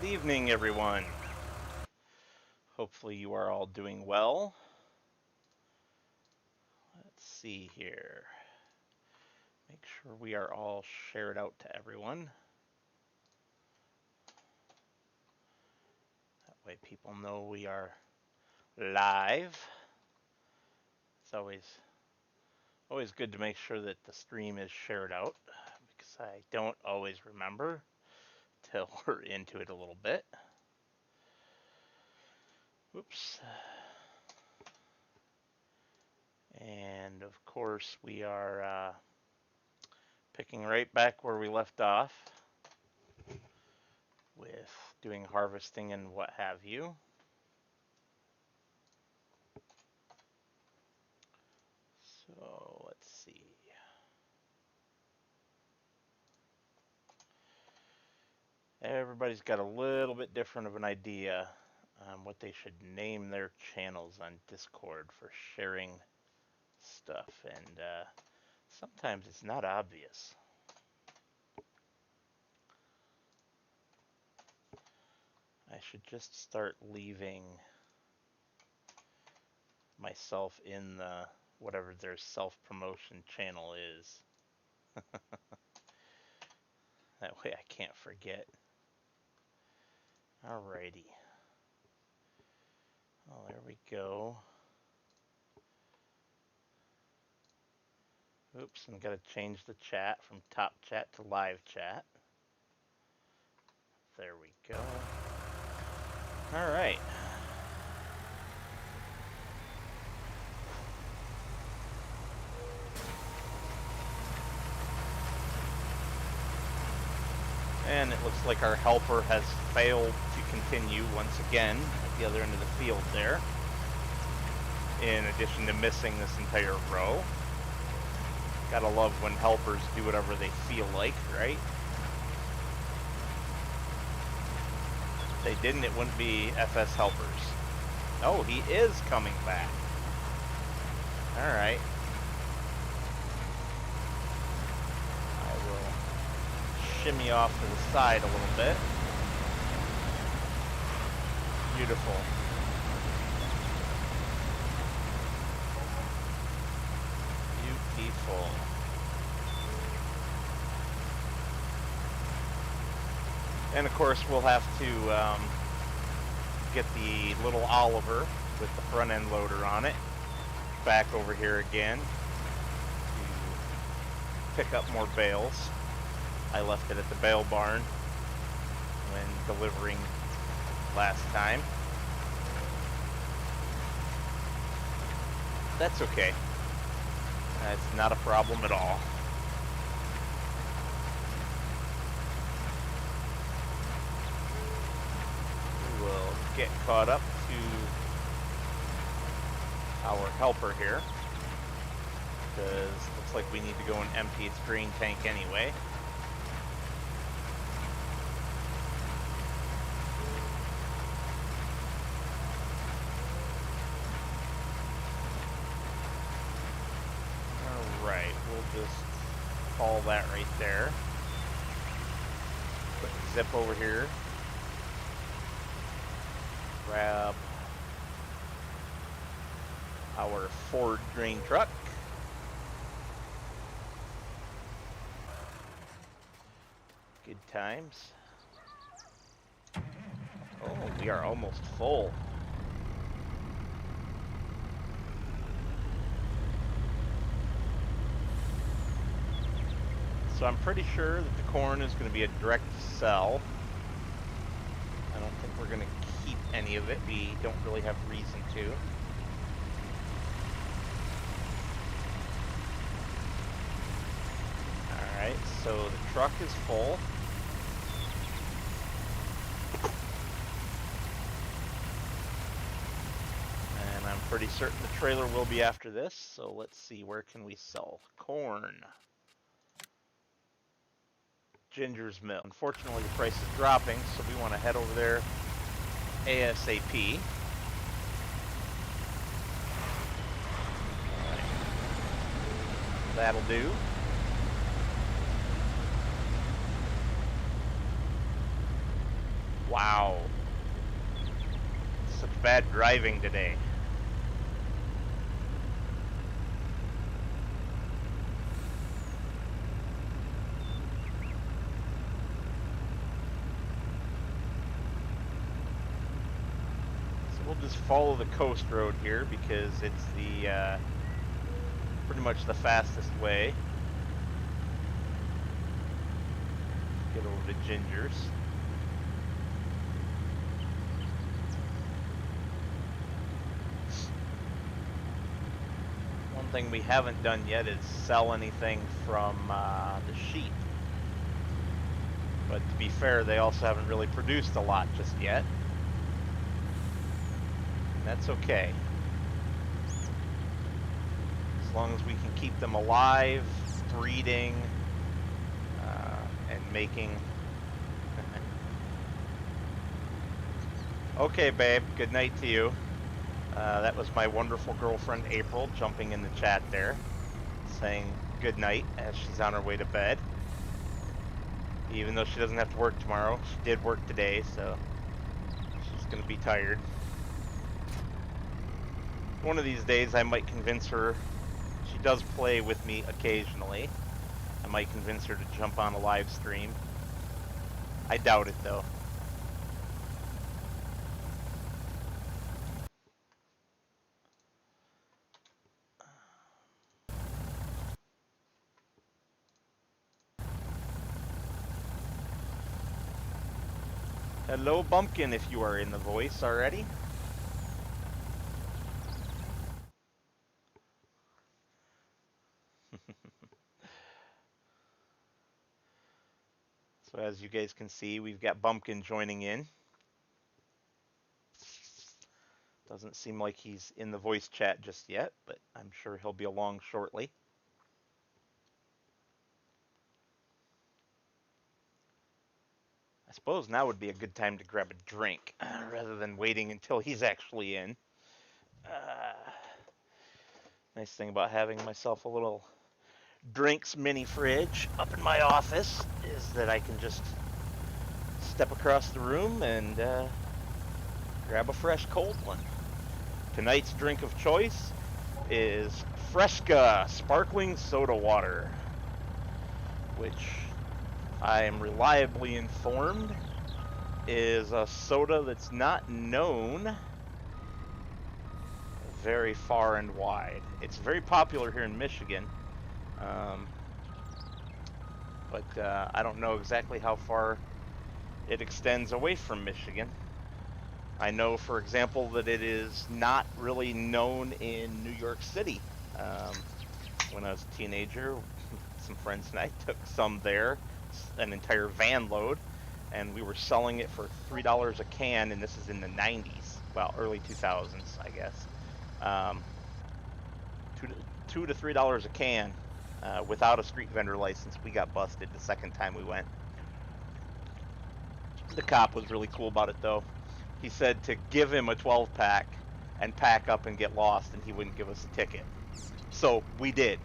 Good evening, everyone. Hopefully you are all doing well. Let's see here. Make sure we are all shared out to everyone. That way people know we are live. It's always good to make sure that the stream is shared out, because I don't always remember till we're into it a little bit. Oops. And of course we are picking right back where we left off with doing harvesting and what have you. So let's see. Everybody's got a little bit different of an idea on what they should name their channels on Discord for sharing stuff, and sometimes it's not obvious. I should just start leaving myself in the whatever their self-promotion channel is. That way I can't forget. Alrighty. Oh, there we go. Oops, I'm gonna change the chat from top chat to live chat. There we go. Alright. And it looks like our helper has failed to continue once again at the other end of the field there, in addition to missing this entire row. Gotta love when helpers do whatever they feel like, right? If they didn't, it wouldn't be FS helpers. Oh, he is coming back. Alright. Shimmy off to the side a little bit. Beautiful. Beautiful. And of course we'll have to get the little Oliver with the front end loader on it back over here again to pick up more bales. I left it at the bale barn when delivering last time. That's okay. That's not a problem at all. We will get caught up to our helper here, because it looks like we need to go and empty its grain tank anyway. Just haul that right there. Quick zip over here. Grab our Ford grain truck. Good times. Oh, we are almost full. So I'm pretty sure that the corn is going to be a direct sell. I don't think we're going to keep any of it. We don't really have reason to. Alright, so the truck is full. And I'm pretty certain the trailer will be after this. So let's see, where can we sell corn? Ginger's Mill. Unfortunately, the price is dropping, so we want to head over there ASAP. All right. That'll do. Wow. Such bad driving today. So we'll just follow the coast road here because it's the pretty much the fastest way. Get over to Ginger's. One thing we haven't done yet is sell anything from the sheep. But to be fair, they also haven't really produced a lot just yet. And that's okay. As long as we can keep them alive, breeding, and making... Okay, babe, good night to you. That was my wonderful girlfriend April jumping in the chat there, saying good night as she's on her way to bed. Even though she doesn't have to work tomorrow, she did work today, so she's gonna be tired. One of these days I might convince her, she does play with me occasionally, I might convince her to jump on a live stream. I doubt it though. Hello, Bumpkin, if you are in the voice already. So as you guys can see, we've got Bumpkin joining in. Doesn't seem like he's in the voice chat just yet, but I'm sure he'll be along shortly. I suppose now would be a good time to grab a drink, rather than waiting until he's actually in. Nice thing about having myself a little drinks mini fridge up in my office is that I can just step across the room and grab a fresh cold one. Tonight's drink of choice is Fresca sparkling soda water, which I am reliably informed is a soda that's not known very far and wide. It's very popular here in Michigan, but I don't know exactly how far it extends away from Michigan. I know, for example, that it is not really known in New York City. When I was a teenager, some friends and I took some there, an entire van load, and we were selling it for $3 a can, and this is in the 90s, well, early 2000s, I guess. $2 to $3 a can without a street vendor license. We got busted the second time we went. The cop was really cool about it, though. He said to give him a 12-pack and pack up and get lost, and he wouldn't give us a ticket. So we did.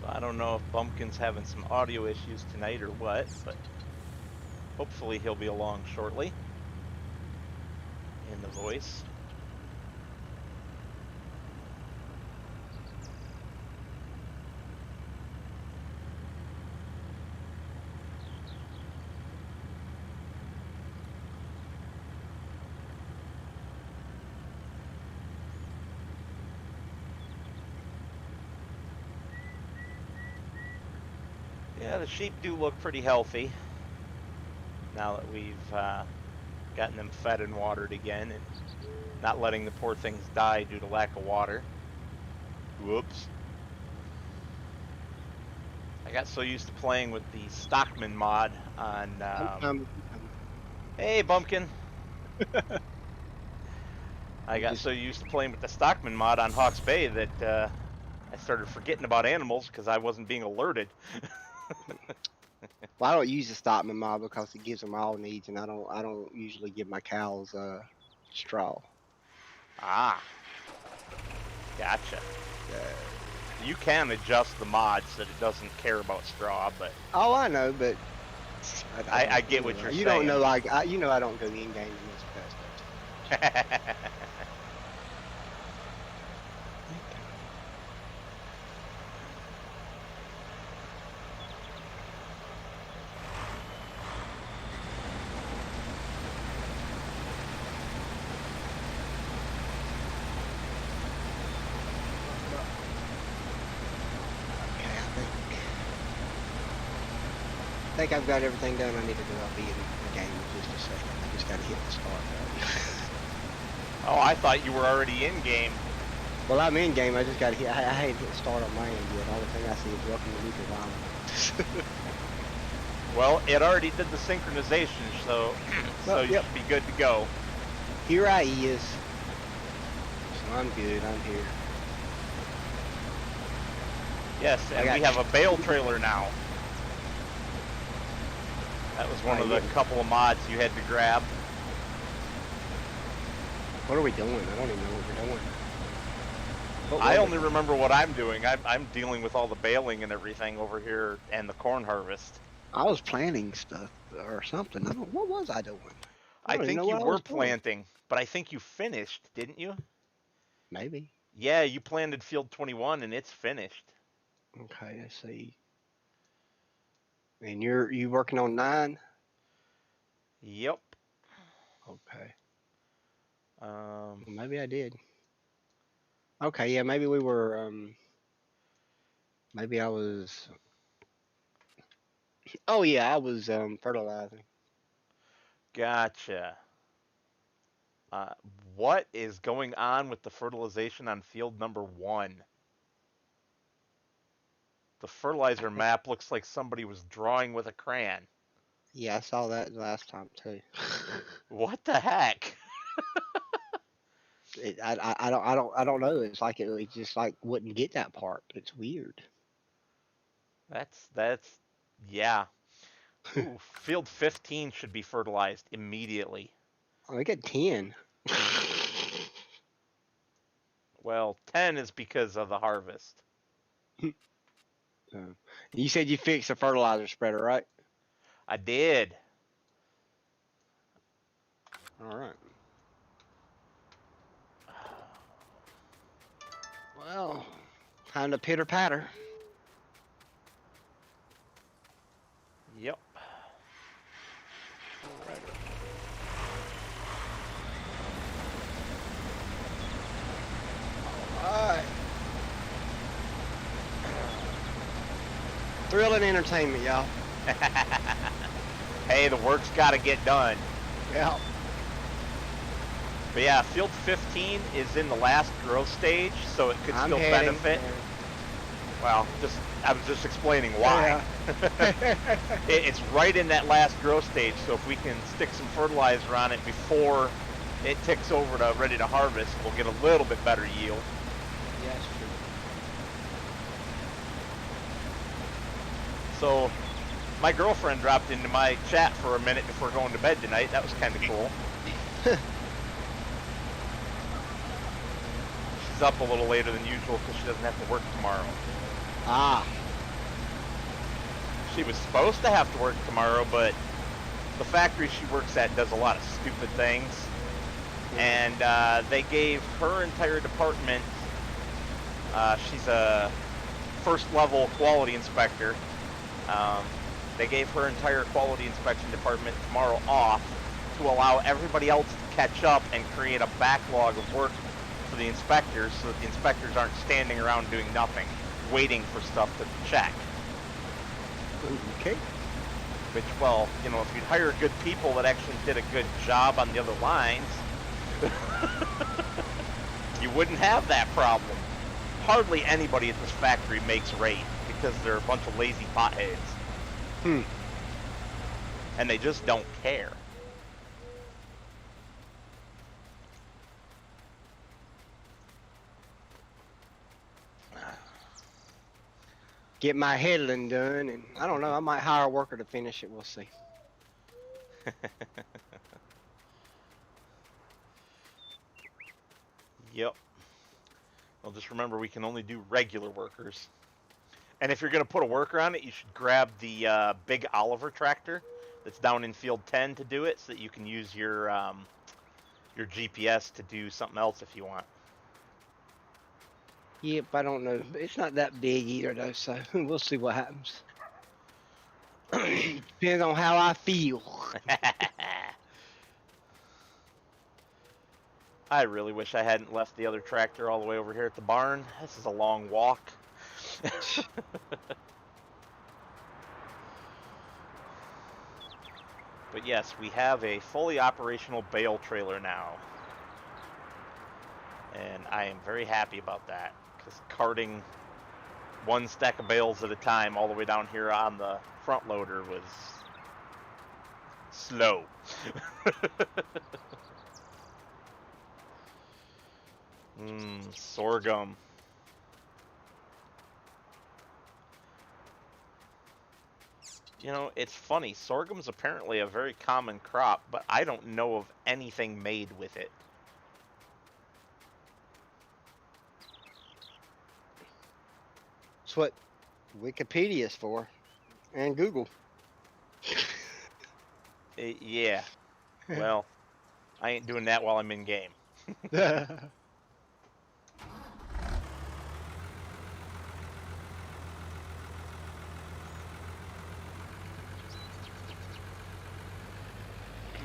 So I don't know if Bumpkin's having some audio issues tonight or what, but hopefully he'll be along shortly in the voice. Yeah, the sheep do look pretty healthy now that we've gotten them fed and watered again and not letting the poor things die due to lack of water. Whoops. I got so used to playing with the Stockman mod on... Hey, Bumpkin. I got so used to playing with the Stockman mod on Hawke's Bay that I started forgetting about animals because I wasn't being alerted. Well, I don't use the Stockman mod because it gives them all needs, and I don't usually give my cows straw. Ah, gotcha. Uh, You can adjust the mods so that it doesn't care about straw, but oh, I know, but I get what you're you saying. don't know, like you know, I don't go in game to mess with that stuff too much. Okay, I think I've got everything done I need to do. I'll be in the game in just a second. I just gotta hit the start button. Oh, I thought you were already in game. Well, I'm in game. I just gotta hit. I hadn't hit start on my end yet. All the thing I see is welcome to Lukah Island. Well, it already did the synchronization, so so you Yep. should be good to go. Here I is. So I'm good. I'm here. Yes, and we have a bale trailer now. That was one of the couple of mods you had to grab. What are we doing? I don't even know what we're doing. I only remember what I'm doing. I'm dealing with all the baling and everything over here and the corn harvest. I was planting stuff or something. I don't. What was I doing? I don't even know think you what I were was doing. planting, but I think you finished, didn't you? Maybe. Yeah, you planted field 21 and it's finished. Okay, let's see. And you working on 9? Yep. Okay. Well, maybe I did. Okay, yeah, maybe we were. Maybe I was. Oh yeah, I was fertilizing. Gotcha. What is going on with the fertilization on field number 1? The fertilizer map looks like somebody was drawing with a crayon. Yeah, I saw that last time too. What the heck? I don't know. It's like it just like wouldn't get that part. It's weird. That's yeah. Ooh, field 15 should be fertilized immediately. Oh, I got 10. Well, 10 is because of the harvest. You said you fixed the fertilizer spreader, right? I did. All right. Well, time to pitter patter. Yep. Alright. Thrill and entertainment, y'all. Hey, the work's got to get done. Yeah. But yeah, field 15 is in the last growth stage, so it could still benefit. Well, I was just explaining why. Yeah. It's right in that last growth stage, so if we can stick some fertilizer on it before it ticks over to ready to harvest, we'll get a little bit better yield. Yeah, that's true. So, my girlfriend dropped into my chat for a minute before going to bed tonight. That was kind of cool. She's up a little later than usual because she doesn't have to work tomorrow. Ah. She was supposed to have to work tomorrow, but the factory she works at does a lot of stupid things. And they gave her entire department, she's a first level quality inspector, they gave her entire quality inspection department tomorrow off to allow everybody else to catch up and create a backlog of work for the inspectors so that the inspectors aren't standing around doing nothing, waiting for stuff to check. Okay. Which, well, you know, if you'd hire good people that actually did a good job on the other lines, you wouldn't have that problem. Hardly anybody at this factory makes rate because they're a bunch of lazy potheads. And they just don't care. Get my headling done, and I don't know, I might hire a worker to finish it. We'll see. Yep. Well, just remember we can only do regular workers. And if you're going to put a worker on it, you should grab the big Oliver tractor that's down in field 10 to do it, so that you can use your GPS to do something else if you want. Yep, I don't know. It's not that big either, though, so we'll see what happens. Depends on how I feel. I really wish I hadn't left the other tractor all the way over here at the barn. This is a long walk. But yes, we have a fully operational bale trailer now. And I am very happy about that, because carting one stack of bales at a time all the way down here on the front loader was slow. Sorghum. You know, it's funny. Sorghum's apparently a very common crop, but I don't know of anything made with it. That's what Wikipedia's for, and Google. Yeah. Well, I ain't doing that while I'm in game.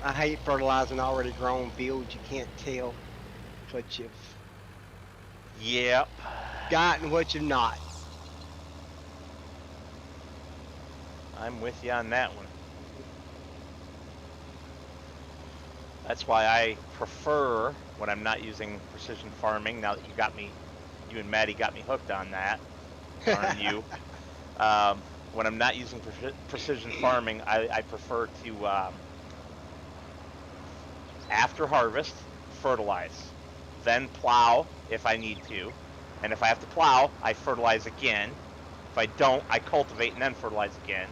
I hate fertilizing already grown fields. You can't tell what you've Yep. got and what you've not. I'm with you on that one. That's why I prefer, when I'm not using precision farming, now that you and Maddie got me hooked on that, darn you. When I'm not using precision farming, I prefer to, after harvest, fertilize. Then plow if I need to. And if I have to plow, I fertilize again. If I don't, I cultivate and then fertilize again.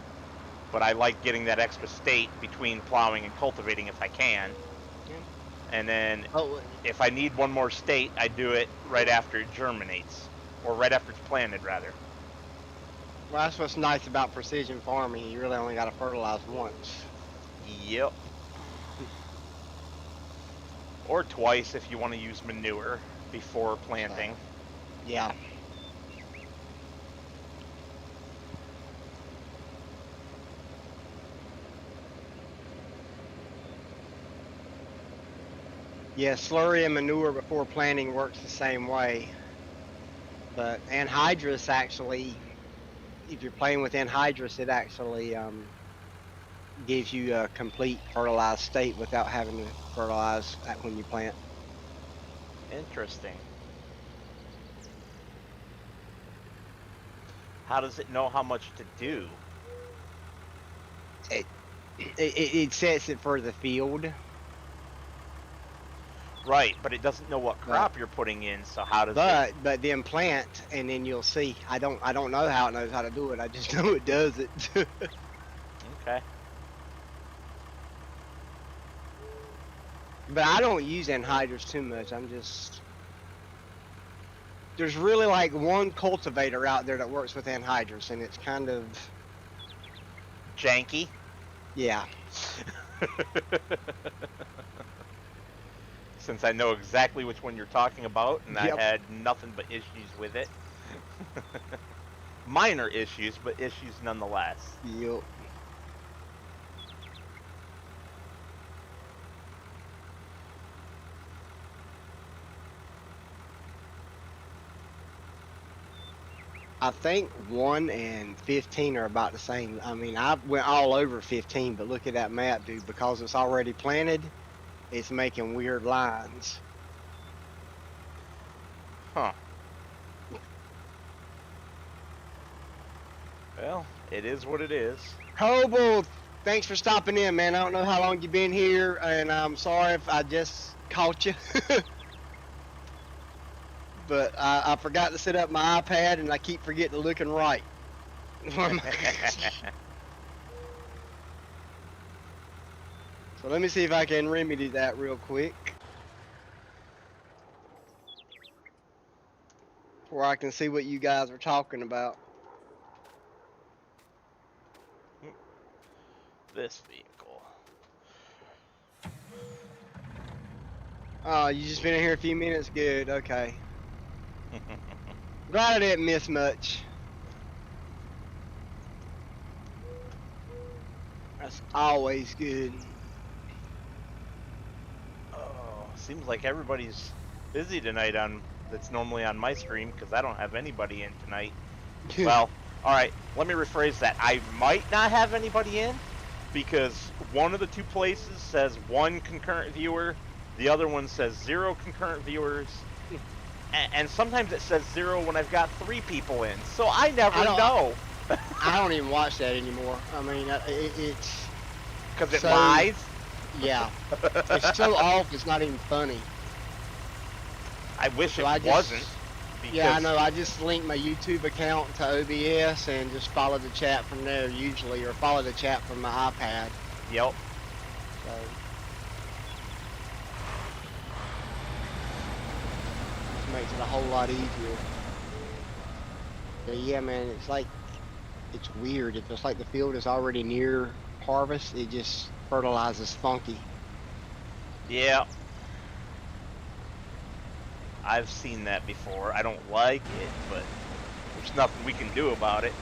But I like getting that extra state between plowing and cultivating if I can. And then if I need one more state, I do it right after it germinates. Or right after it's planted, rather. Well, that's what's nice about precision farming. You really only got to fertilize once. Yep. Or twice if you want to use manure before planting. Yeah. Yeah, slurry and manure before planting works the same way. But anhydrous actually, if you're playing with anhydrous, it actually gives you a complete fertilized state without having to fertilize when you plant. Interesting. How does it know how much to do? It sets it for the field. Right, but it doesn't know what crop you're putting in, so how does it? But then plant, and then you'll see. I don't know how it knows how to do it. I just know it does it. Okay. But I don't use anhydrous too much. There's really like one cultivator out there that works with anhydrous, and it's kind of Janky. Yeah. Since I know exactly which one you're talking about, and Yep. I had nothing but issues with it. Minor issues, but issues nonetheless. Yep. I think 1 and 15 are about the same. I mean, I went all over 15, but look at that map, dude. Because it's already planted, it's making weird lines. Huh. Well, it is what it is. Hobel, thanks for stopping in, man. I don't know how long you've been here, and I'm sorry if I just caught you. But I forgot to set up my iPad, and I keep forgetting to look and write. So let me see if I can remedy that real quick. where I can see what you guys are talking about. This vehicle. Oh, you just been in here a few minutes? Good, okay. Glad I didn't miss much. That's always good. Oh, seems like everybody's busy tonight that's normally on my stream because I don't have anybody in tonight. Well, all right, let me rephrase that. I might not have anybody in because one of the two places says 1 concurrent viewer, the other one says 0 concurrent viewers, and sometimes it says 0 when I've got 3 people in. So I never know. I don't even watch that anymore. I mean, it's because it so, lies. Yeah, it's so off. It's not even funny. I wish it wasn't. Yeah, I know. I just link my YouTube account to OBS and just follow the chat from there usually, or follow the chat from my iPad. Yep. So. This makes it a whole lot easier. But yeah, man, it's like, it's weird. If it's like the field is already near harvest, it just fertilizes funky. Yeah. I've seen that before. I don't like it, but there's nothing we can do about it.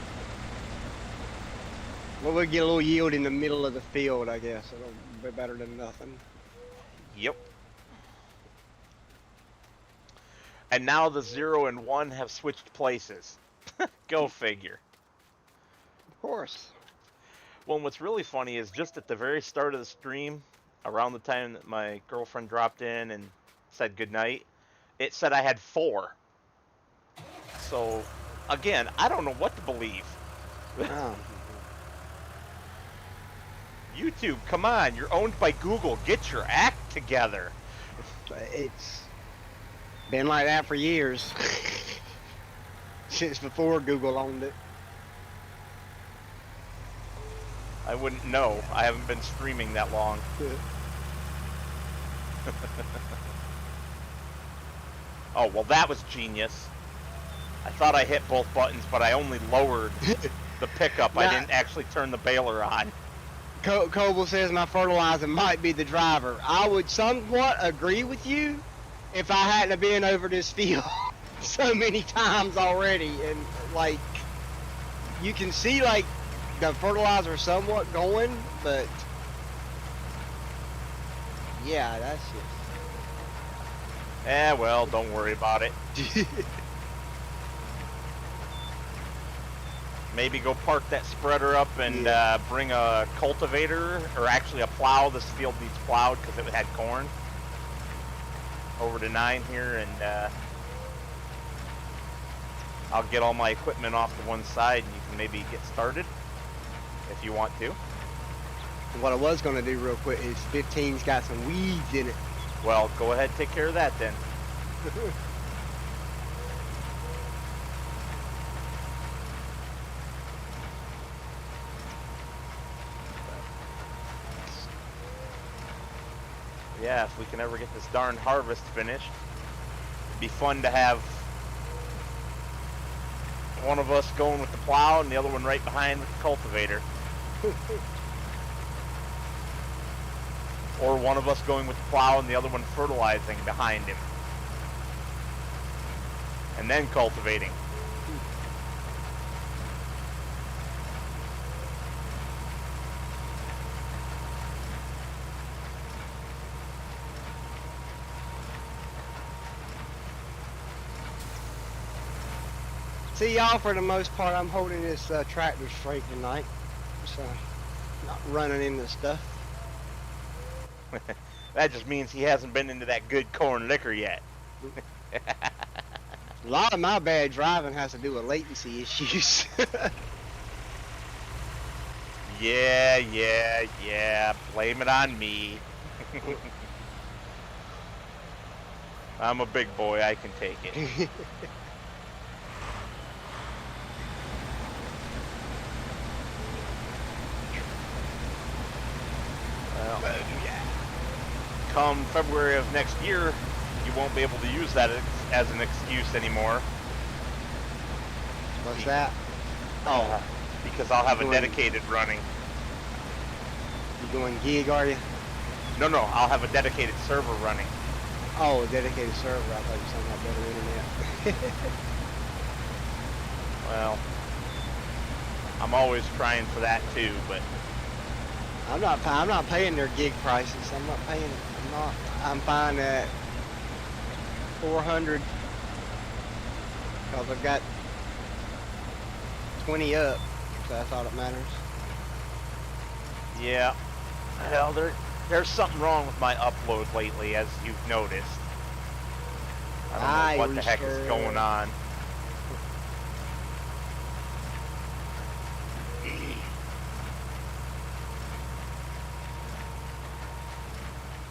Well, we'll get a little yield in the middle of the field, I guess. It'll be better than nothing. Yep. And now the 0 and 1 have switched places. Go figure. Of course. Well, what's really funny is just at the very start of the stream, around the time that my girlfriend dropped in and said goodnight, it said I had 4. So, again, I don't know what to believe. Oh. YouTube, come on, you're owned by Google. Get your act together. It's been like that for years. Since before Google owned it. I wouldn't know. I haven't been streaming that long. Oh, well, that was genius. I thought I hit both buttons, but I only lowered the pickup. I didn't actually turn the baler on. Coble says my fertilizer might be the driver. I would somewhat agree with you if I hadn't been over this field so many times already. And, like, you can see, like, the fertilizer somewhat going, but, yeah, that's just... Well, don't worry about it. Maybe go park that spreader up and bring a cultivator, or actually a plow. This field needs plowed because it had corn. Over to 9 here, and I'll get all my equipment off to one side, and you can maybe get started if you want to. What I was going to do real quick is 15's got some weeds in it. Well, go ahead and take care of that then. Yeah, if we can ever get this darn harvest finished, it'd be fun to have one of us going with the plow and the other one right behind with the cultivator. Or one of us going with the plow and the other one fertilizing behind him. And then cultivating. See, y'all, for the most part, I'm holding this tractor straight tonight. Just not running into stuff. That just means he hasn't been into that good corn liquor yet. A lot of my bad driving has to do with latency issues. Yeah. Blame it on me. I'm a big boy. I can take it. Well, come February of next year, you won't be able to use that as an excuse anymore. What's that? Oh, because I'll have a Going- dedicated running. you going gig, are you? No, I'll have a dedicated server running. Oh, a dedicated server. I thought you were talking about better internet. Well, I'm always trying for that too, but I'm not paying their gig prices. I'm fine at 400 because I've got 20 up, so that's all that matters. yeah. Hell, there's something wrong with my upload lately, as you've noticed. I don't know what the heck is going on.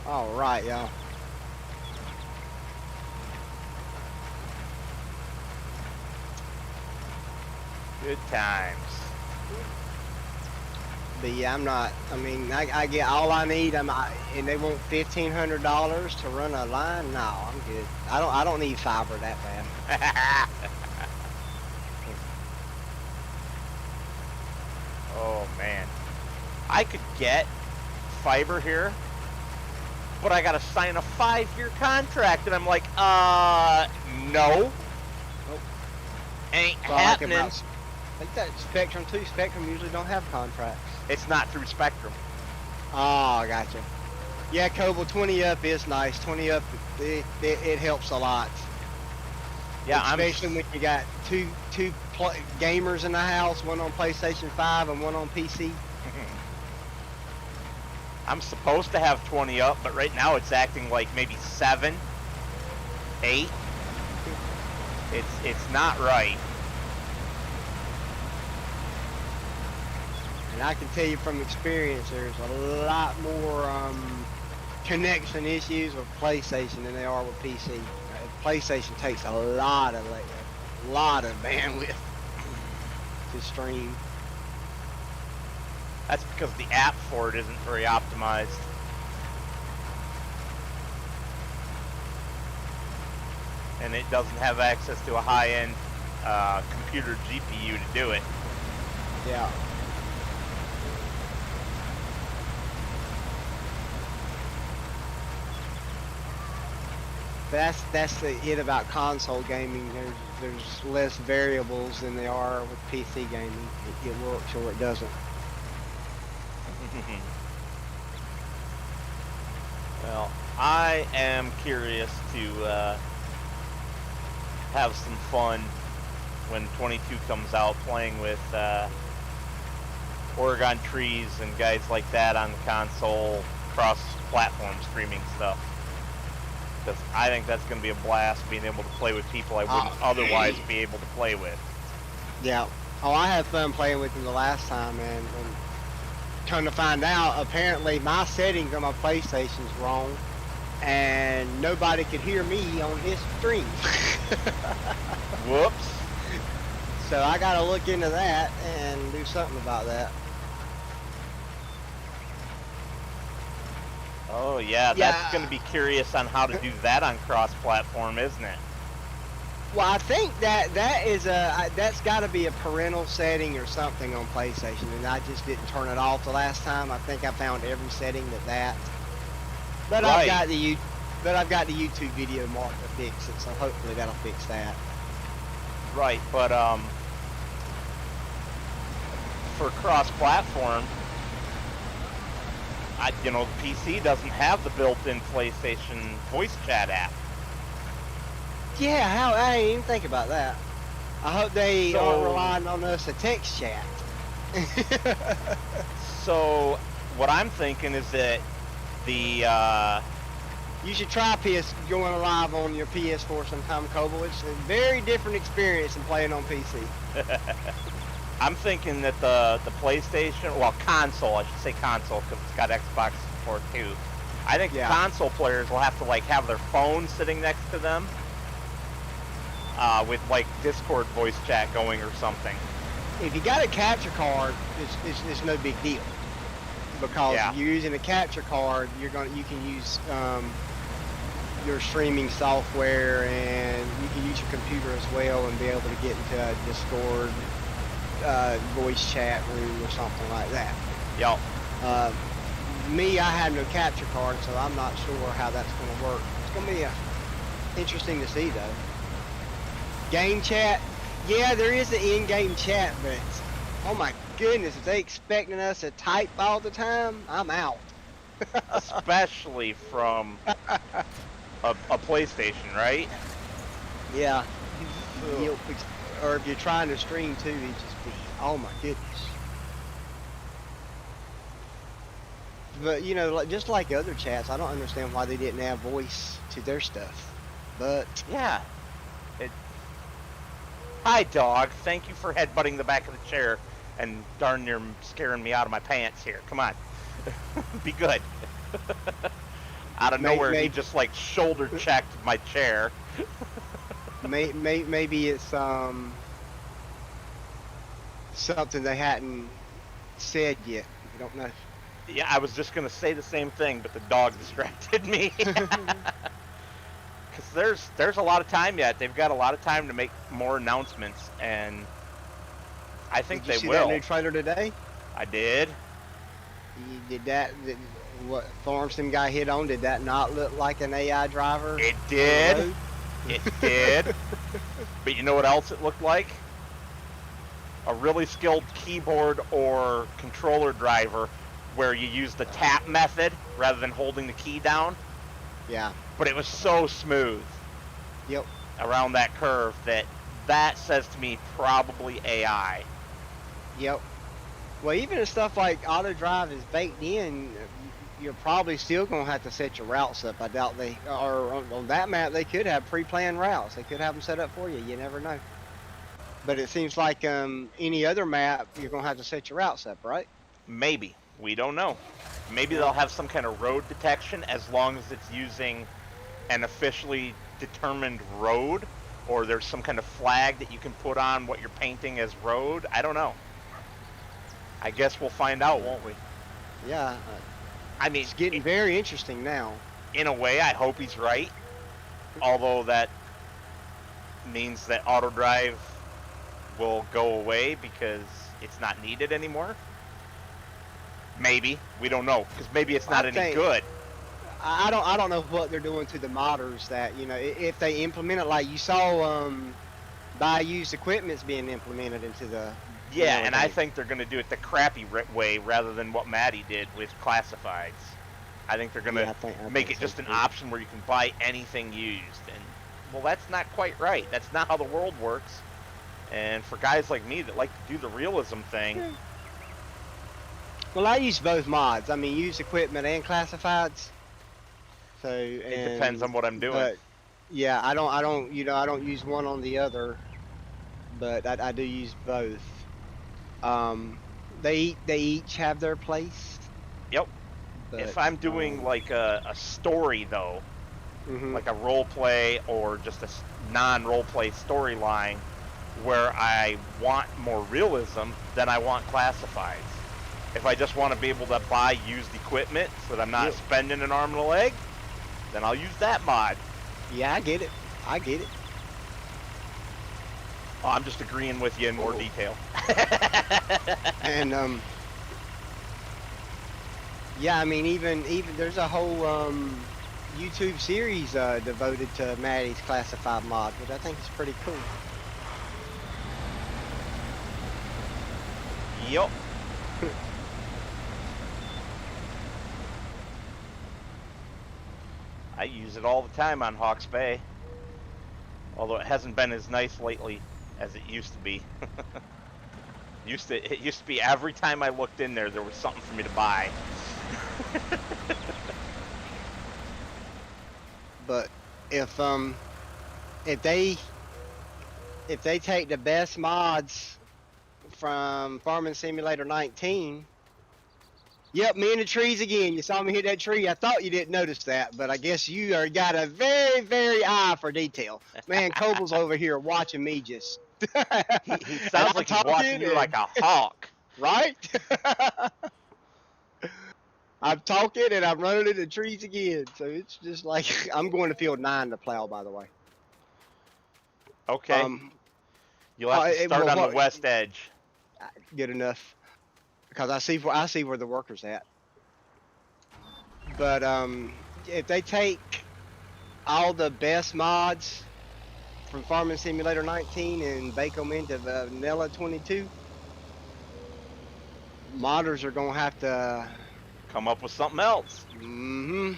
All right, y'all. Good times. But yeah, I mean, I get all I need. And they want $1,500 to run a line. No, I'm good. I don't need fiber that bad. Oh man, I could get fiber here, but I gotta sign a 5-year contract, and I'm like, no, Nope. ain't So I like happening. I think that Spectrum too. Spectrum usually don't have contracts. It's not through Spectrum. Oh, gotcha. Yeah, Coble, 20 up is nice. 20 up, it helps a lot. Yeah, especially when you got two gamers in the house, one on PlayStation 5 and one on PC. I'm supposed to have 20 up, but right now it's acting like maybe 7, 8. It's not right. And I can tell you from experience, there's a lot more connection issues with PlayStation than there are with PC. PlayStation takes a lot of bandwidth to stream. That's because the app for it isn't very optimized. And it doesn't have access to a high-end computer GPU to do it. Yeah. That's the it about console gaming. There's less variables than there are with PC gaming. It works or it doesn't. Well, I am curious to have some fun when 22 comes out, playing with Oregon Trees and guys like that on the console, cross-platform streaming stuff. Because I think that's going to be a blast, being able to play with people I wouldn't otherwise be able to play with. Yeah. Oh, I had fun playing with him the last time, and come to find out, apparently my settings on my PlayStation's wrong, and nobody could hear me on his stream. Whoops. So I gotta look into that and do something about that. Oh yeah, Yeah. that's going to be curious on how to do that on cross-platform, isn't it? Well, I think that's got to be a parental setting or something on PlayStation, and I just didn't turn it off the last time. I think I found every setting that. But Right. I've got the YouTube video marked to fix it, so hopefully that'll fix that. Right, but for cross-platform, the PC doesn't have the built-in PlayStation voice chat app. Yeah, I didn't even think about that. I hope they So- aren't relying on us to text chat. So what I'm thinking is that the You should try going live on your PS4 sometime, Coble. It's a very different experience than playing on PC. I'm thinking that the PlayStation, well, console, I should say console, because it's got Xbox support too. I think Yeah. console players will have to have their phone sitting next to them, with Discord voice chat going or something. If you got a capture card, it's no big deal, because Yeah. if you're using a capture card, you can use your streaming software, and you can use your computer as well and be able to get into a Discord voice chat room or something like that. Yep. Me, I have no capture card, so I'm not sure how that's going to work. It's going to be interesting to see, though. Game chat, yeah, there is an in-game chat, but oh my goodness, if they expecting us to type all the time, I'm out. Especially from a PlayStation, right? Yeah. Ugh. Or if you're trying to stream too, it just be, oh my goodness. But you know, just like other chats, I don't understand why they didn't add voice to their stuff. But Yeah. Hi, dog. Thank you for headbutting the back of the chair and darn near scaring me out of my pants here. Come on. Be good. Out of nowhere, he just like shoulder checked my chair. maybe it's something they hadn't said yet. You don't know. Yeah, I was just gonna say the same thing, but the dog distracted me. Because there's a lot of time yet. They've got a lot of time to make more announcements, and I think they will. Did you see that new trailer today? I did. What Thornton guy hit on? Did that not look like an AI driver? It did. It did. But you know what else it looked like? A really skilled keyboard or controller driver where you use the tap method rather than holding the key down. Yeah. But it was so smooth. Yep. Around that curve that says to me probably AI. Yep. Well, even if stuff like auto drive is baked in, you're probably still going to have to set your routes up. I doubt or on that map, they could have pre-planned routes. They could have them set up for you. You never know. But it seems like any other map, you're going to have to set your routes up, right? Maybe. We don't know. Maybe they'll have some kind of road detection as long as it's using an officially determined road, or there's some kind of flag that you can put on what you're painting as road. I don't know. I guess we'll find out, won't we? Yeah. I mean, it's getting very interesting now. In a way, I hope he's right. Although that means that auto drive will go away because it's not needed anymore. Maybe. We don't know, because maybe it's not any good. I don't know what they're doing to the modders that, you know, if they implement it, like you saw buy used equipment's being implemented into the... Yeah, and I think they're going to do it the crappy way rather than what Maddie did with classifieds. I think they're going to make it just an option where you can buy anything used. And, well, that's not quite right. That's not how the world works. And for guys like me that like to do the realism thing... Yeah. Well, I use both mods. I mean, use equipment and classifieds. So it depends on what I'm doing. But yeah, I don't use one on the other, but I do use both. They each have their place. Yep. But, if I'm doing like a story though, like a role play or just a non-role play storyline where I want more realism, then I want classifieds. If I just want to be able to buy used equipment so that I'm not spending an arm and a leg, then I'll use that mod. Yeah, I get it. Oh, I'm just agreeing with you in more detail. And yeah, I mean, even there's a whole YouTube series devoted to Maddie's classified mod, which I think is pretty cool. Yup. I use it all the time on Hawke's Bay, although it hasn't been as nice lately as it used to be. It used to be every time I looked in there was something for me to buy. But if they take the best mods from Farming Simulator 19. Yep, me in the trees again. You saw me hit that tree. I thought you didn't notice that, but I guess you got a very, very eye for detail. Man, Coble's over here watching me just. he sounds like he's watching you like a hawk. Right? I'm talking and I'm running into trees again. So it's just like I'm going to field 9 to plow. By the way. Okay. Um. You'll have to start Well, on the what? west edge. Good enough. Because I see where the worker's at. But if they take all the best mods from Farming Simulator 19 and bake them into Vanilla 22, modders are gonna have to. Come up with something else. Mm-hmm.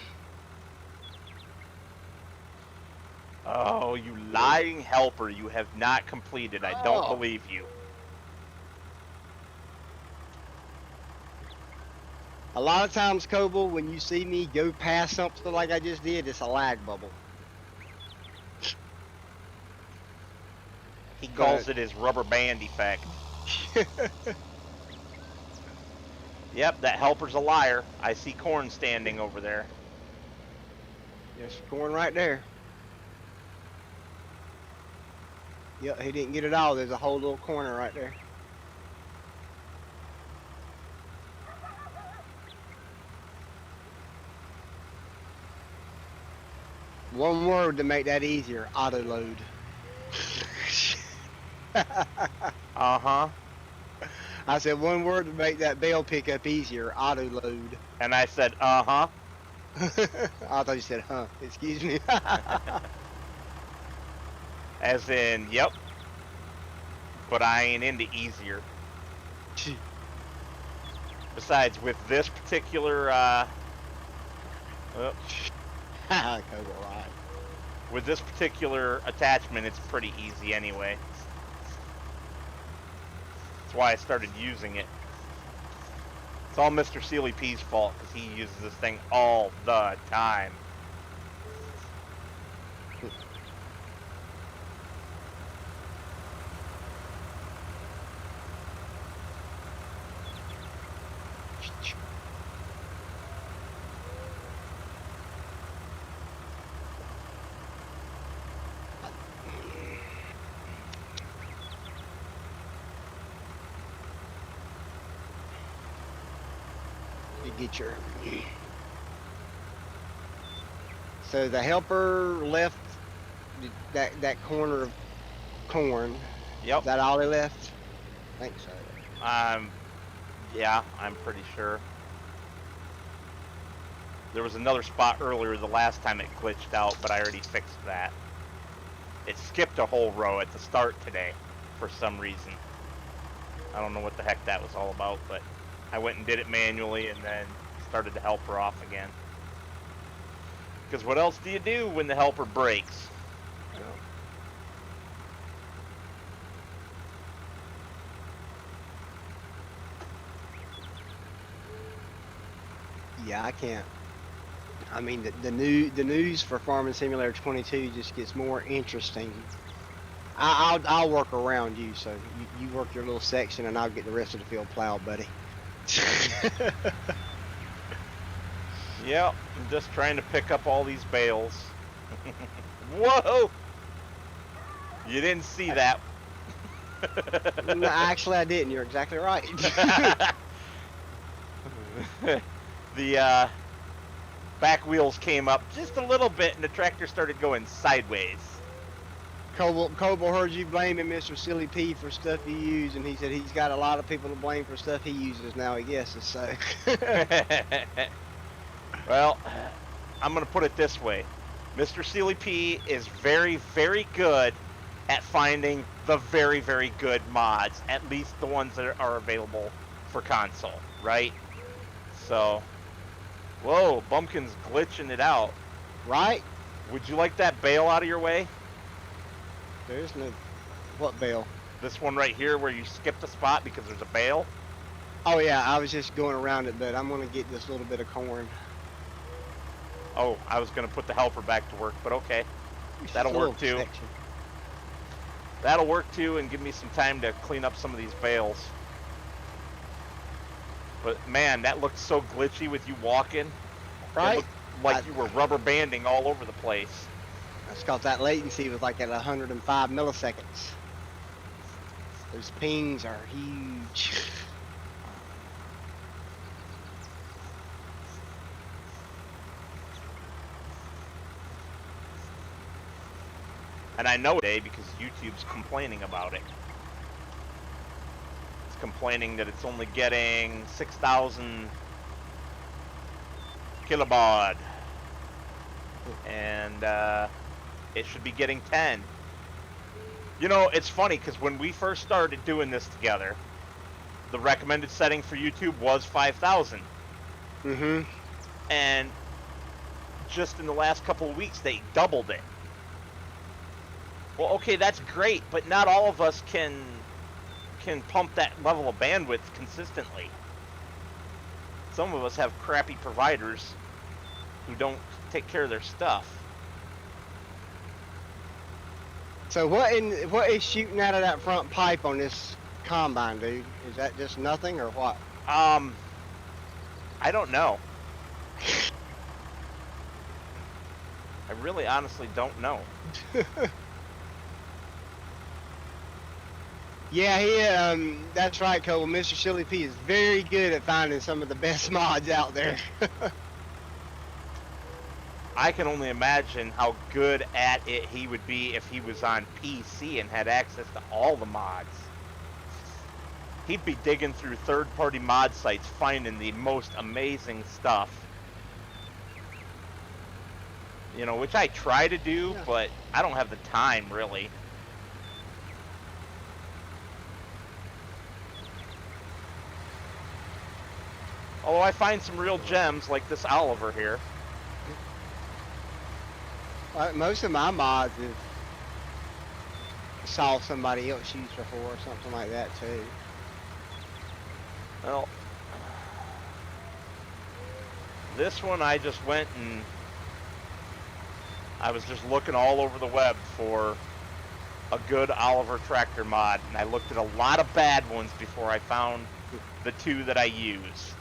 Oh, you lying helper. You have not completed. I don't Oh. believe you. A lot of times, Coble, when you see me go past something like I just did, it's a lag bubble. He calls But it his rubber band effect. Yep, that helper's a liar. I see corn standing over there. there's corn right there. Yep, he didn't get it all. There's a whole little corner right there. One word to make that easier: auto load. Uh-huh. I said one word to make that bale pickup easier: auto load. And I said, uh-huh. I thought you said, huh? Excuse me. As in, yep. But I ain't into easier. Besides, with this particular, with this particular attachment, it's pretty easy anyway. That's why I started using it. It's all Mr. Sealy P's fault, because he uses this thing all the time. You get your. So the helper left that corner of corn. Yep. Is that all he left? I think so. Yeah, I'm pretty sure. There was another spot earlier the last time it glitched out, but I already fixed that. It skipped a whole row at the start today for some reason. I don't know what the heck that was all about, but I went and did it manually and then started the helper off again. Because what else do you do when the helper breaks? Yeah, I can't. I mean, the news for Farming Simulator 22 just gets more interesting. I'll work around you, so you work your little section, and I'll get the rest of the field plowed, buddy. Yep, I'm just trying to pick up all these bales. Whoa! You didn't see that. No, actually, I didn't. You're exactly right. The back wheels came up just a little bit, and the tractor started going sideways. Coble heard you blaming Mr. Silly P for stuff you use, and he said he's got a lot of people to blame for stuff he uses now, he guesses, so. Well, I'm going to put it this way. Mr. Sealy P is very, very good at finding the very, very good mods, at least the ones that are available for console, right? So, whoa, Bumpkin's glitching it out. Right? Would you like that bale out of your way? There's no... What bale? This one right here where you skipped a spot because there's a bale? Oh yeah, I was just going around it, but I'm going to get this little bit of corn. Oh, I was going to put the helper back to work, but okay. That'll work too. Section. That'll work too and give me some time to clean up some of these bales. But man, that looked so glitchy with you walking. Right? It looked like you were rubber banding all over the place. That's because that latency was like at 105 milliseconds. Those pings are huge. And I know today because YouTube's complaining about it. It's complaining that it's only getting 6,000 kilobaud. And it should be getting 10. You know, it's funny because when we first started doing this together, the recommended setting for YouTube was 5,000. Mm-hmm. And just in the last couple of weeks, they doubled it. Well, okay, that's great, but not all of us can pump that level of bandwidth consistently. Some of us have crappy providers who don't take care of their stuff. So what is shooting out of that front pipe on this combine, dude? Is that just nothing or what? I don't know. I really honestly don't know. Yeah, that's right, Cole. Mr. Chili P is very good at finding some of the best mods out there. I can only imagine how good at it he would be if he was on PC and had access to all the mods. He'd be digging through third-party mod sites, finding the most amazing stuff. You know, which I try to do, but I don't have the time, really. Although I find some real gems, like this Oliver here. Most of my mods have saw somebody else use before or something like that too. Well, this one I just went and I was just looking all over the web for a good Oliver tractor mod, and I looked at a lot of bad ones before I found the two that I use.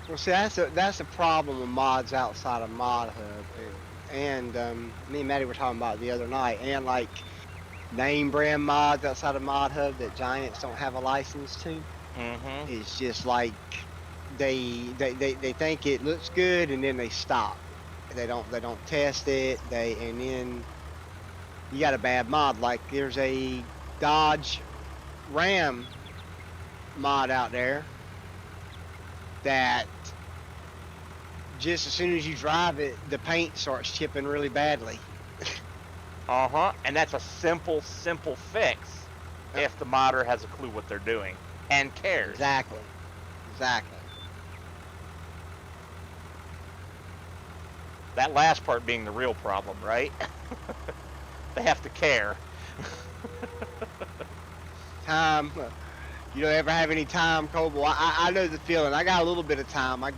Well, see, that's a problem with mods outside of Mod Hub, and me and Maddie were talking about it the other night, and like name brand mods outside of Mod Hub that Giants don't have a license to. Mm-hmm. It's just like they think it looks good and then they stop. They don't test it. And then you got a bad mod. Like there's a Dodge Ram mod out there that just as soon as you drive it, the paint starts chipping really badly. Uh-huh. And that's a simple fix if the modder has a clue what they're doing and cares. Exactly. That last part being the real problem, right? They have to care. Time. You don't ever have any time, Cole? Well, I know the feeling. I got a little bit of time. I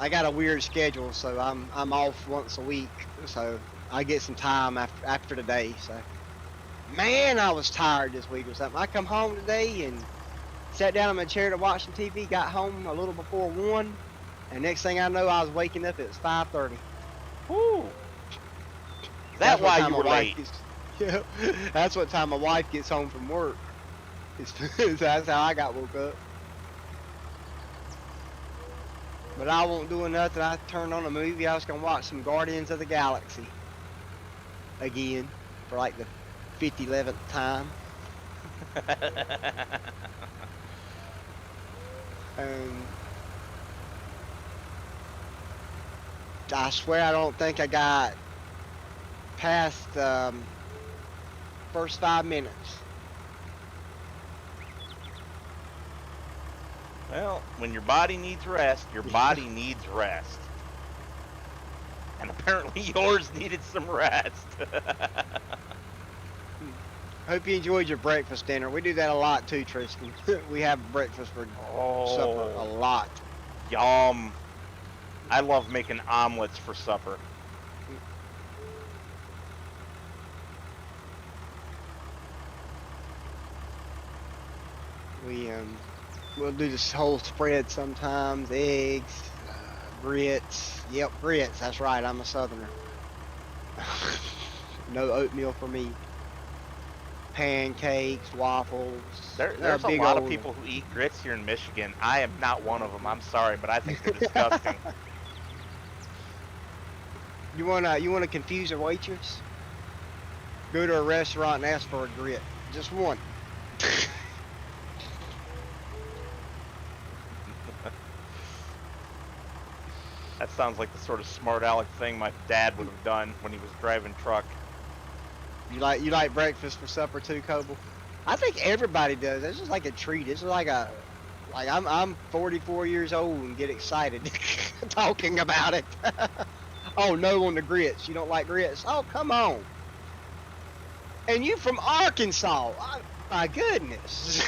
got a weird schedule, so I'm off once a week. So I get some time after today. So, man, I was tired this week or something. I come home today and sat down in my chair to watch some TV. Got home a little before 1, and next thing I know, I was waking up at 5:30. Woo! That's why you were late. Yeah, that's what time my wife gets home from work. That's how I got woke up. But I won't do nothing. I turned on a movie. I was gonna watch some Guardians of the Galaxy again for like the 11th time. I swear I don't think I got past first 5 minutes. Well, when your body needs rest, your body needs rest. And apparently yours needed some rest. Hope you enjoyed your breakfast dinner. We do that a lot too, Tristan. We have breakfast for supper a lot. Yum. I love making omelets for supper. We'll do this whole spread sometimes. Eggs, grits. Yep, grits. That's right. I'm a Southerner. No oatmeal for me. Pancakes, waffles. There's a lot of people who eat grits here in Michigan. I am not one of them. I'm sorry, but I think they're disgusting. You wanna confuse a waitress? Go to a restaurant and ask for a grit. Just one. That sounds like the sort of smart aleck thing my dad would have done when he was driving truck. You like breakfast for supper too, Coble? I think everybody does. It's just like a treat. It's like I'm 44 years old and get excited talking about it. Oh no, on the grits. You don't like grits? Oh come on. And you from Arkansas? Oh, my goodness.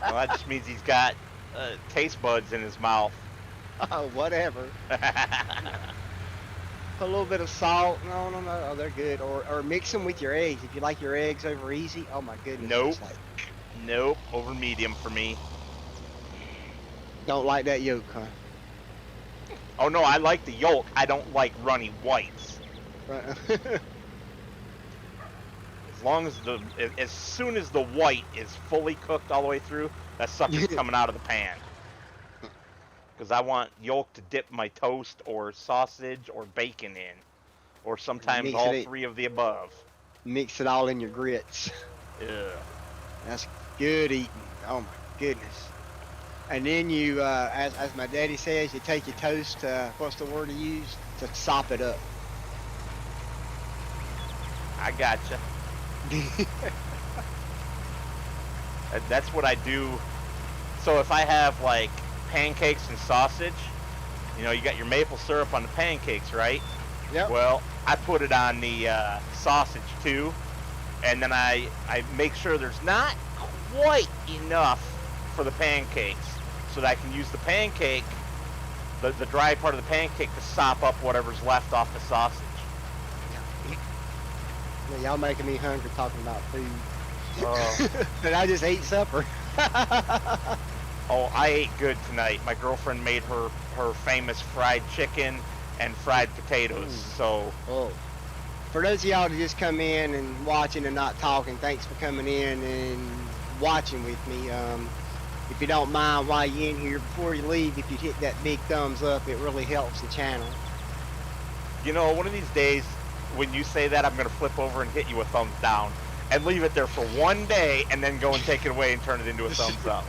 Well, that just means he's got taste buds in his mouth. Oh whatever. Put a little bit of salt. No. Oh, they're good. Or mix them with your eggs. If you like your eggs over easy. Oh my goodness. Nope. It's like, Nope, over medium for me. don't like that yolk, huh? Oh no, I like the yolk. I don't like runny whites. As soon as the white is fully cooked all the way through, that sucker's coming out of the pan. Because I want yolk to dip my toast or sausage or bacon in. Or sometimes all three of the above. Mix it all in your grits. Ugh. That's good eating. Oh my goodness. And then you, as my daddy says, you take your toast, what's the word he used? To sop it up. I gotcha. That's what I do. So if I have like pancakes and sausage, you know, you got your maple syrup on the pancakes, right? Yep. Well, I put it on the sausage too, and then I make sure there's not quite enough for the pancakes, so that I can use the pancake, the dry part of the pancake, to sop up whatever's left off the sausage. Yeah, y'all making me hungry talking about food. Oh. But I just ate supper. Oh, I ate good tonight. My girlfriend made her famous fried chicken and fried potatoes. So. Oh. For those of y'all that just come in and watching and not talking, thanks for coming in and watching with me. If you don't mind while you're in here, before you leave, if you hit that big thumbs up, it really helps the channel. You know, one of these days, when you say that, I'm going to flip over and hit you a thumbs down and leave it there for one day and then go and take it away and turn it into a thumbs up.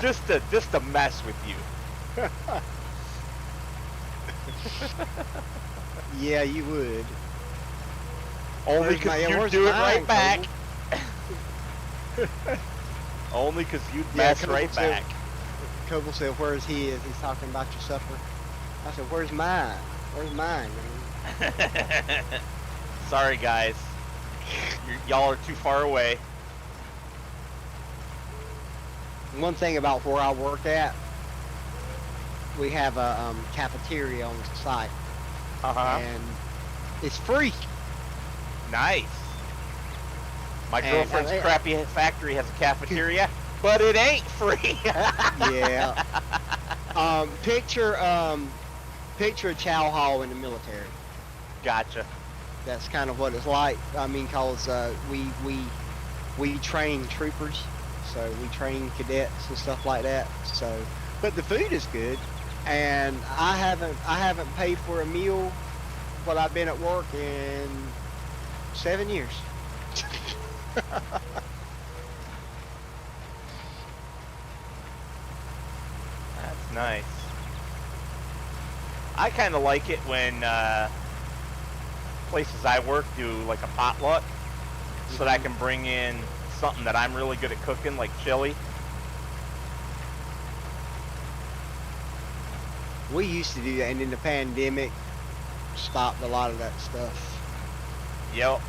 just to mess with you. Yeah, you would. Only because you'd do it right back. Only because you'd mess right back. Coble said, where's his? He's talking about your supper. I said, where's mine? Where's mine? Sorry, guys. Y'all are too far away. One thing about where I work at, we have a cafeteria on the site. And it's free. Nice. My girlfriend's crappy factory has a cafeteria, but it ain't free. Yeah. Picture a chow hall in the military. Gotcha. That's kind of what it's like. I mean, cause we train troopers, so we train cadets and stuff like that. So, but the food is good, and I haven't paid for a meal while I've been at work in 7 years. That's nice. I kind of like it when places I work do like a potluck, so that I can bring in something that I'm really good at cooking, like chili. We used to do that, and in the pandemic, stopped a lot of that stuff. Yep.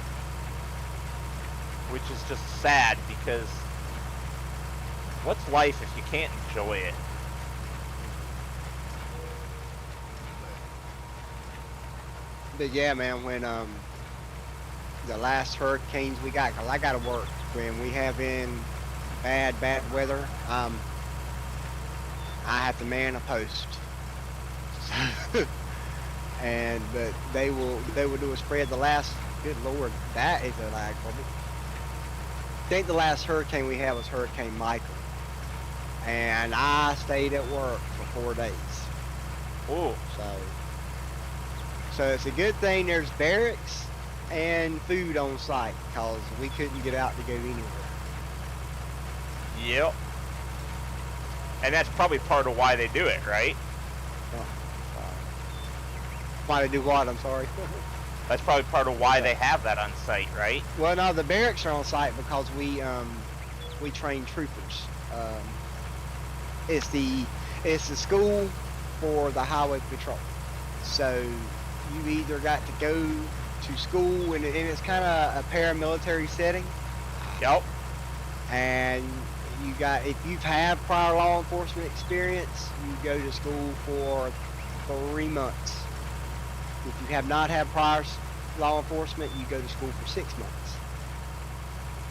Which is just sad, because what's life if you can't enjoy it? But yeah, man, when the last hurricanes we got, cause I gotta work when we have in bad weather, I have to man a post. But they will do a spread. The last, good lord, that is a lag for me. I think the last hurricane we had was Hurricane Michael, and I stayed at work for 4 days. Oh. So it's a good thing there's barracks and food on site, because we couldn't get out to go anywhere. Yep. And that's probably part of why they do it, right? Why they do what? I'm sorry. That's probably part of why they have that on site, right? Well, no, the barracks are on site because we train troopers. It's the school for the highway patrol. So you either got to go to school, and it's kind of a paramilitary setting. Yep. And you got, if you've had prior law enforcement experience, you go to school for 3 months. If you have not had prior law enforcement, you go to school for 6 months.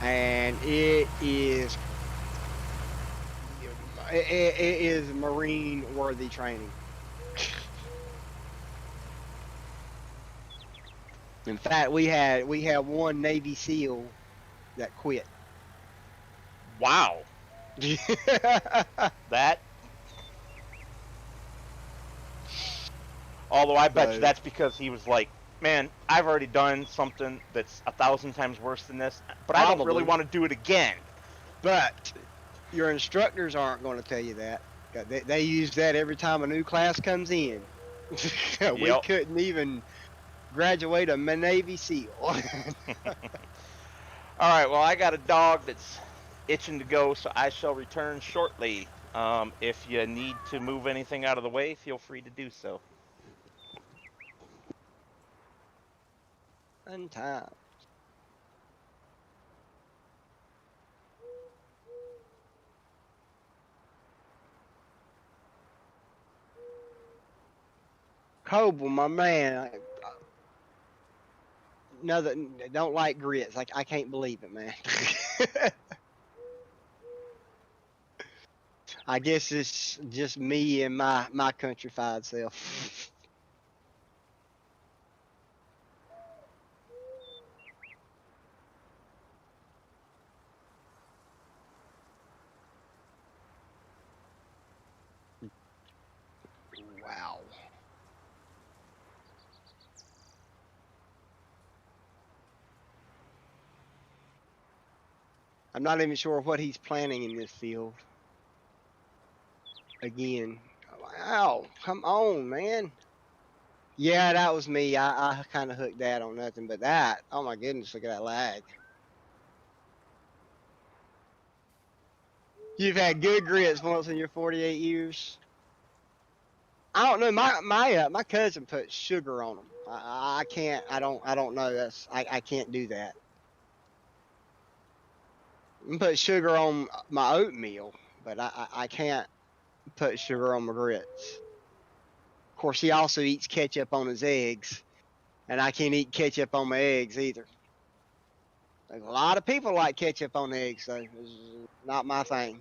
And it is Marine worthy training. In fact, we had one Navy SEAL that quit. Wow. That. Although I bet you that's because he was like, man, I've already done something that's 1,000 times worse than this, but I don't really want to do it again. But your instructors aren't going to tell you that. They use that every time a new class comes in. We couldn't even graduate a Navy SEAL. All right, well, I got a dog that's itching to go, so I shall return shortly. If you need to move anything out of the way, feel free to do so. Fun time. Coble, my man. Don't like grits. I can't believe it, man. I guess it's just me and my countrified self. Wow. I'm not even sure what he's planning in this field. Again. Wow, come on, man. Yeah, that was me. I kind of hooked that on nothing but that. Oh my goodness, look at that lag. You've had good grits once in your 48 years. I don't know. My cousin put sugar on them. I can't. I don't know. I can't do that. I can put sugar on my oatmeal, but I can't put sugar on my grits. Of course, he also eats ketchup on his eggs, and I can't eat ketchup on my eggs either. There's a lot of people like ketchup on eggs, so it's not my thing.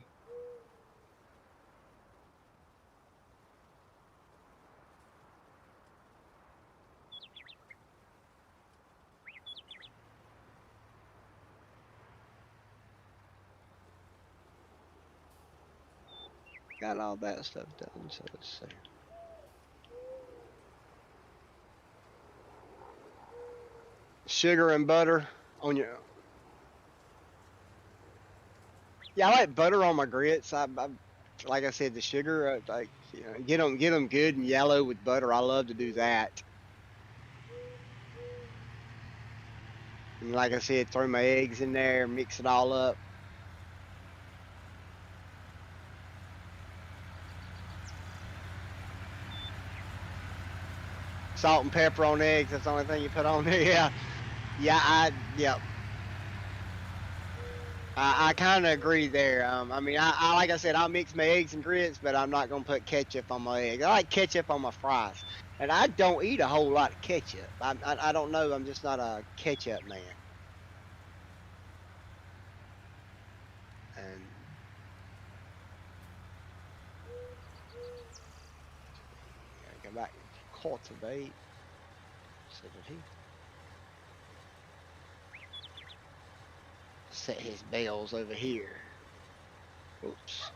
Got all that stuff done, so let's see. Sugar and butter on your. Yeah, I like butter on my grits. I like I said, the sugar, get them good and yellow with butter. I love to do that. And like I said, throw my eggs in there, mix it all up. Salt and pepper on eggs. That's the only thing you put on there. Yeah. Yep. I kind of agree there. I mean, I like I said, I'll mix my eggs and grits, but I'm not gonna put ketchup on my eggs. I like ketchup on my fries, and I don't eat a whole lot of ketchup. I don't know. I'm just not a ketchup man. And go back and cultivate. So did he set his bales over here? Oops.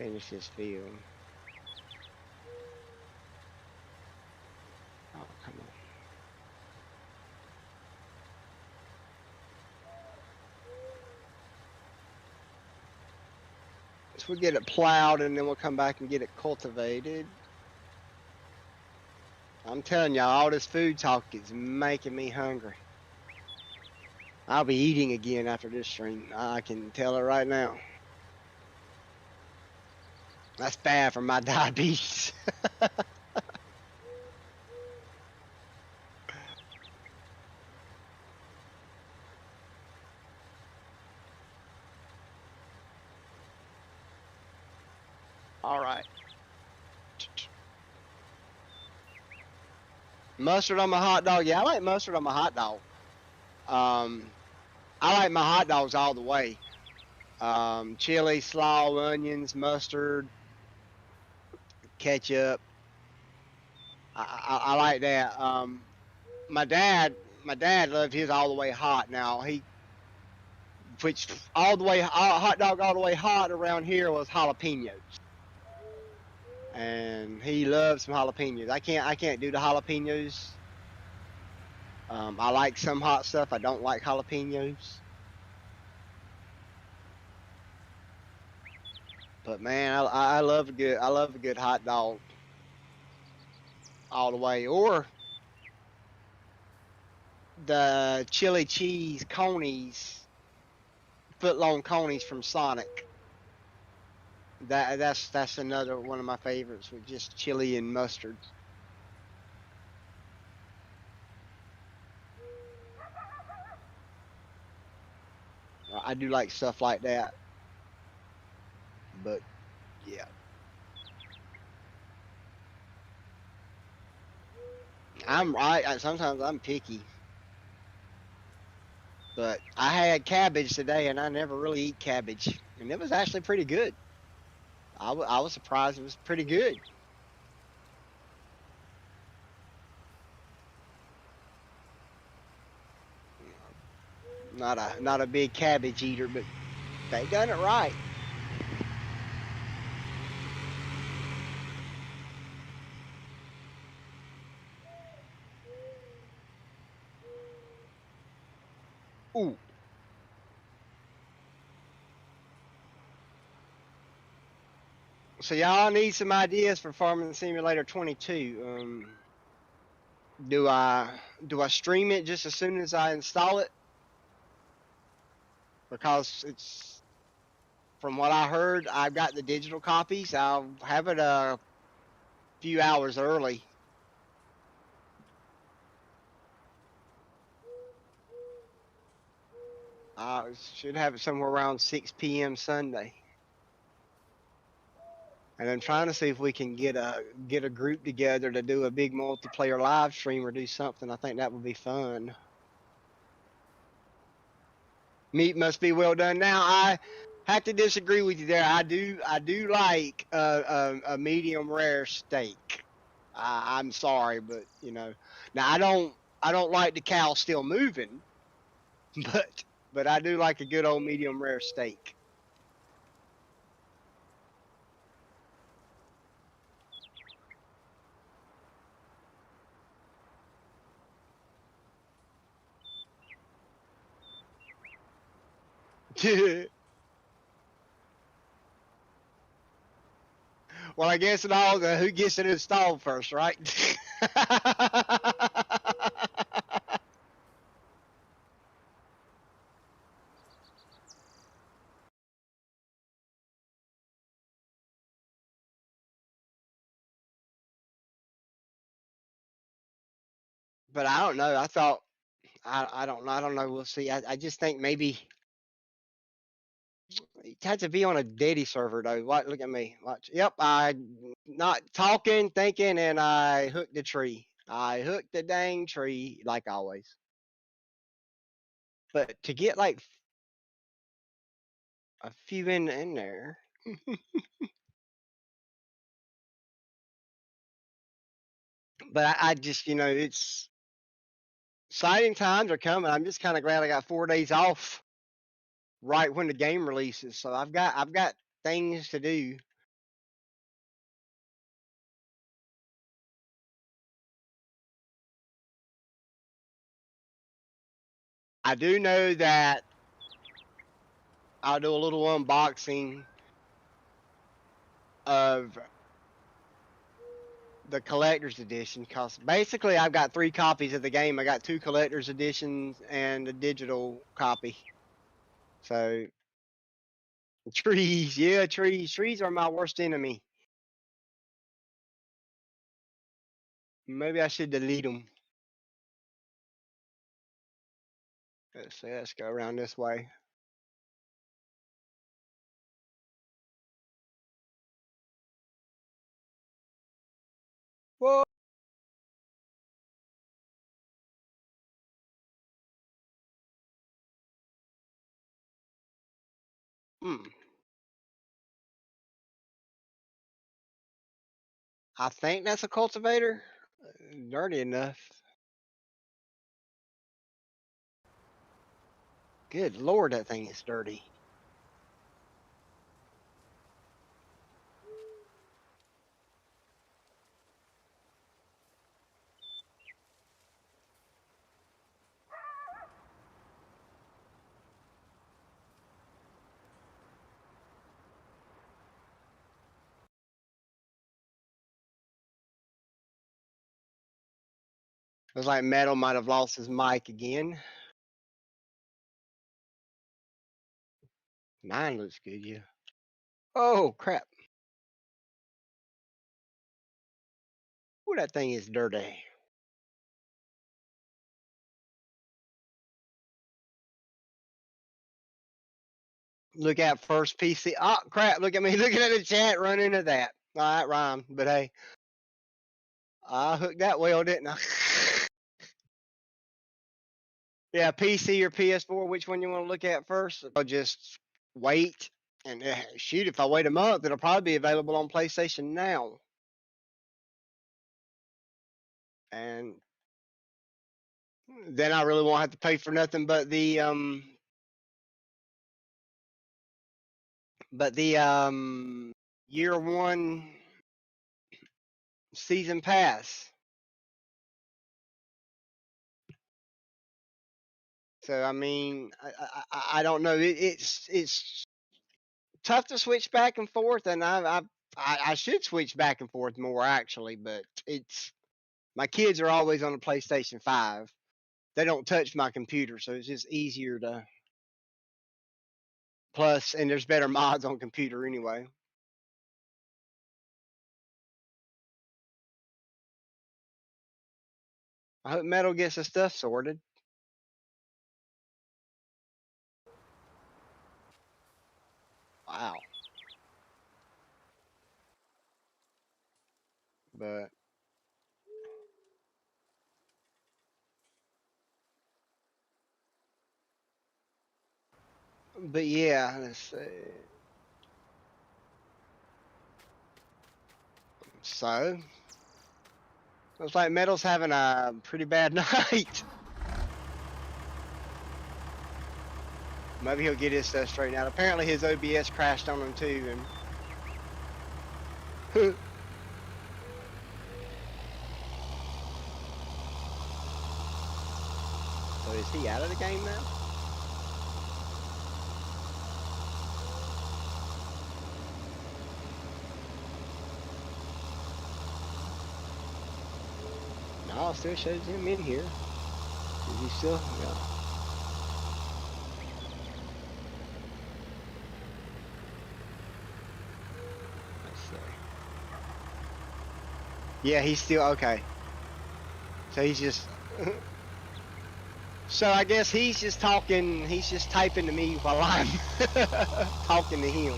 finish this field. Oh, come on. So we'll get it plowed and then we'll come back and get it cultivated. I'm telling y'all, all this food talk is making me hungry. I'll be eating again after this stream. I can tell it right now. That's bad for my diabetes. All right. Mustard on my hot dog. Yeah, I like mustard on my hot dog. I like my hot dogs all the way. Chili, slaw, onions, mustard, ketchup. I like that. My dad, my dad loved his all the way hot. Now he, which all the way hot dog all the way hot around here was jalapenos, and he loves some jalapenos. I can't do the jalapenos. I like some hot stuff. I don't like jalapenos. But man, I love a good hot dog all the way, or the chili cheese conies, foot long conies from Sonic. That's another one of my favorites with just chili and mustard. I do like stuff like that, but yeah, sometimes I'm picky, but I had cabbage today and I never really eat cabbage, and it was actually pretty good. I was surprised it was pretty good. Not a big cabbage eater, but they done it right. Ooh. So y'all need some ideas for Farming Simulator 22. Do I stream it just as soon as I install it? Because it's from what I heard, I've got the digital copies. I'll have it a few hours early. I should have it somewhere around 6 p.m. Sunday. And I'm trying to see if we can get a group together to do a big multiplayer live stream or do something. I think that would be fun. Meat must be well done. Now I have to disagree with you there. I do like a medium rare steak. I'm sorry, but you know, now I don't like the cow still moving, but I do like a good old medium rare steak. Well, I guess it all who gets it installed first, right? But I don't know. I thought I don't know. We'll see. I just think maybe it had to be on a daddy server though. What? Look at me. Watch. Yep. I not talking, thinking, and I hooked the tree. I hooked the dang tree like always. But to get like a few in there. But I just it's exciting times are coming. I'm just kind of glad I got 4 days off right when the game releases. So I've got things to do. I do know that I'll do a little unboxing of the collector's edition, because basically I've got 3 copies of the game. I got 2 collector's editions and a digital copy. So trees, yeah, trees are my worst enemy. Maybe I should delete them. Let's see, let's go around this way. Whoa. I think that's a cultivator. Dirty enough. Good Lord, that thing is dirty. Looks like Metal might have lost his mic again. Mine looks good, yeah. Oh, crap. Ooh, that thing is dirty. Look at first PC. Oh, crap. Look at me looking at the chat, run into that. All right, rhymed. But hey, I hooked that well, didn't I? Yeah, PC or PS4, which one you want to look at first? I'll just wait. And shoot, if I wait a month, it'll probably be available on PlayStation Now. And then I really won't have to pay for nothing but the year 1 season pass. So I mean, I don't know. It's tough to switch back and forth, and I should switch back and forth more actually, but it's my kids are always on the PlayStation 5. They don't touch my computer, so it's just easier to. Plus, and there's better mods on computer anyway. I hope Metal gets his stuff sorted. Wow. But yeah, let's see. So looks like Metal's having a pretty bad night. Maybe he'll get his stuff straightened out. Apparently his OBS crashed on him too, and so is he out of the game now? No, it still shows him in here. Is he still? Yeah. Let's see. Yeah, he's still okay. So he's just. So I guess he's just talking. He's just typing to me while I'm talking to him.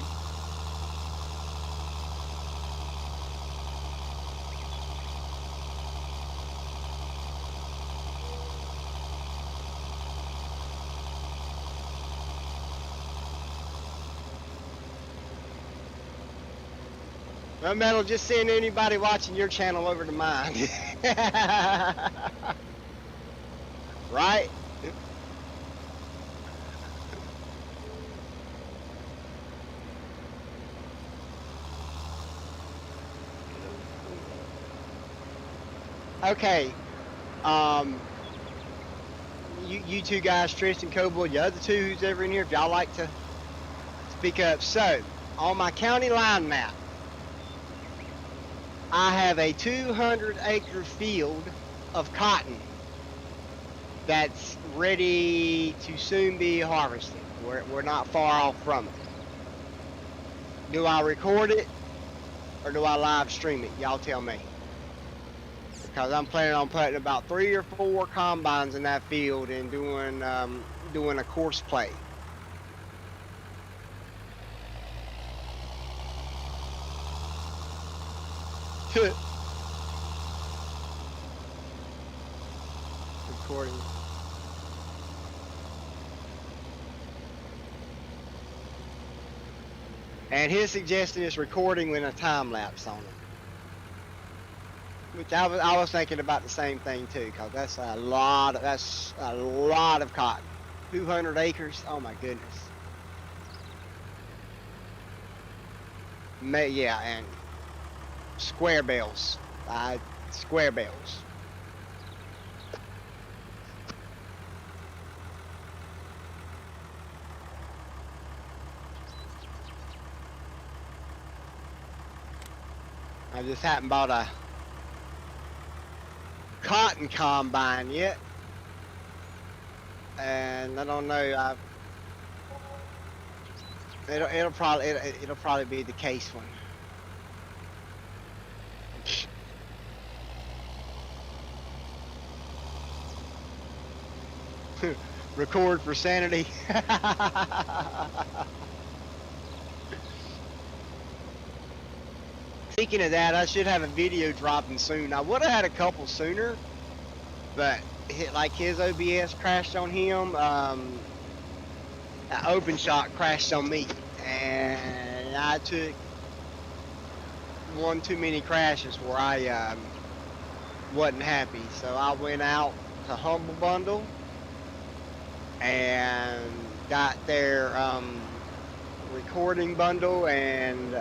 No, Metal, just send anybody watching your channel over to mine. Right? Okay. you two guys, Tristan, Coble, the other two who's ever in here, if y'all like to speak up. So, on my county line map, I have a 200-acre field of cotton that's ready to soon be harvested. We're not far off from it. Do I record it or do I live stream it? Y'all tell me. Because I'm planning on putting about 3 or 4 combines in that field and doing a course play. Recording. And his suggestion is recording with a time lapse on it. Which I was thinking about the same thing too, because that's a lot of cotton. 200 acres. Oh my goodness. Yeah, and square bales. Square bales. I just haven't bought a cotton combine yet, and I don't know. It'll probably be the case one. Record for sanity. Speaking of that, I should have a video dropping soon. I would have had a couple sooner, but like his OBS crashed on him. An open shot crashed on me, and I took one too many crashes where I wasn't happy. So I went out to Humble Bundle and got their recording bundle and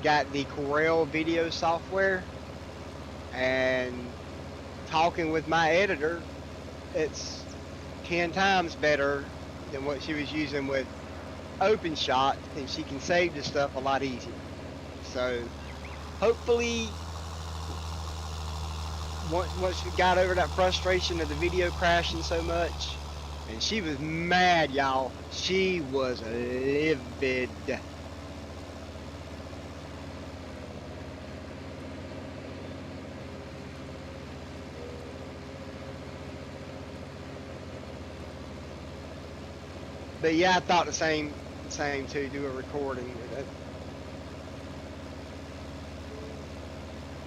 got the Corel video software, and talking with my editor, it's 10 times better than what she was using with OpenShot, and she can save the stuff a lot easier. So hopefully once we got over that frustration of the video crashing so much, and she was mad, y'all. She was livid. But yeah, I thought the same too. Do a recording.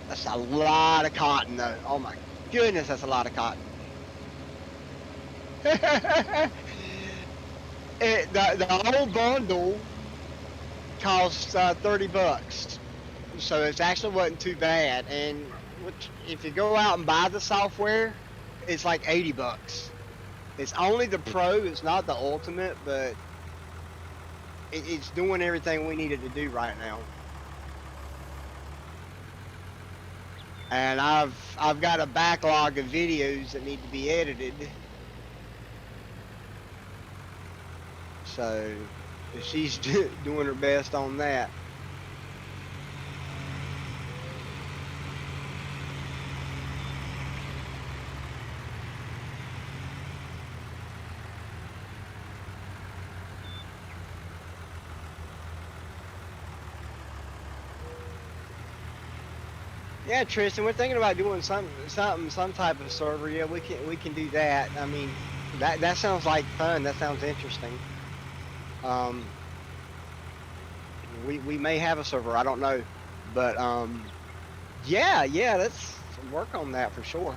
That's a lot of cotton, though. Oh my goodness, that's a lot of cotton. The whole bundle costs $30, so it actually wasn't too bad. And if you go out and buy the software, it's like $80. It's only the Pro, it's not the Ultimate, but it's doing everything we needed to do right now. And I've got a backlog of videos that need to be edited. So she's doing her best on that. Yeah, Tristan, we're thinking about doing some type of server. Yeah, we can do that. I mean, that sounds like fun. That sounds interesting. We may have a server. I don't know, but yeah, let's work on that for sure.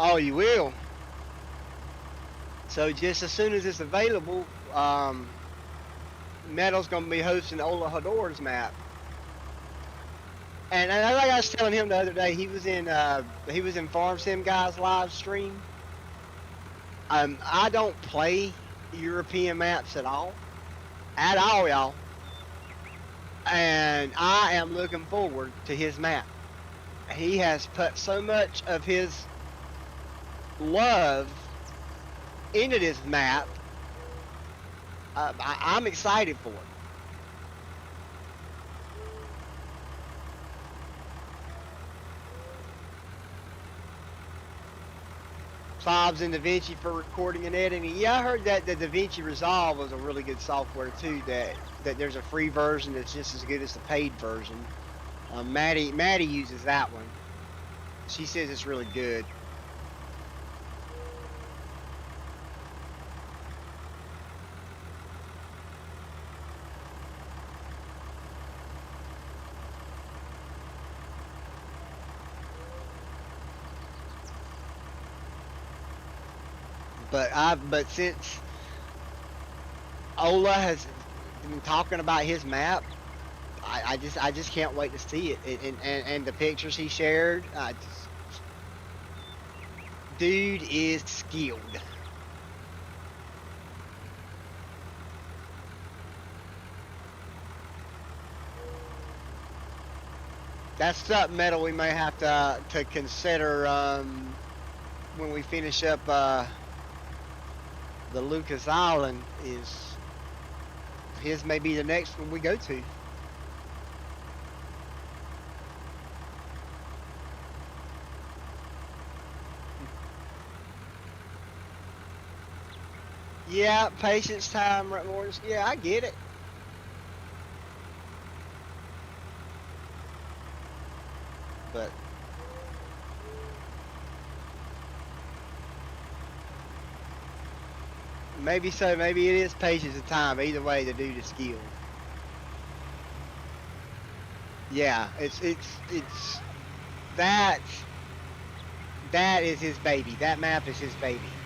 Oh, you will. So just as soon as it's available, Metal's gonna be hosting Ola Hodor's map. And like I was telling him the other day, he was in Farm Sim Guy's live stream. I don't play European maps at all, y'all. And I am looking forward to his map. He has put so much of his love into this map. I'm excited for it. Fobs and DaVinci for recording and editing. Yeah, I heard that the DaVinci Resolve was a really good software too. That there's a free version that's just as good as the paid version. Maddie uses that one. She says it's really good. But since Ola has been talking about his map, I just can't wait to see it. And the pictures he shared, dude is skilled. That's something, Metal, we may have to consider when we finish up the Lucas Island. Is his may be the next one we go to. Yeah, patience time, right, Morris? Yeah, I get it. But maybe so. Maybe it is patience and time. Either way, the dude is skilled. Yeah, it's that is his baby. That map is his baby.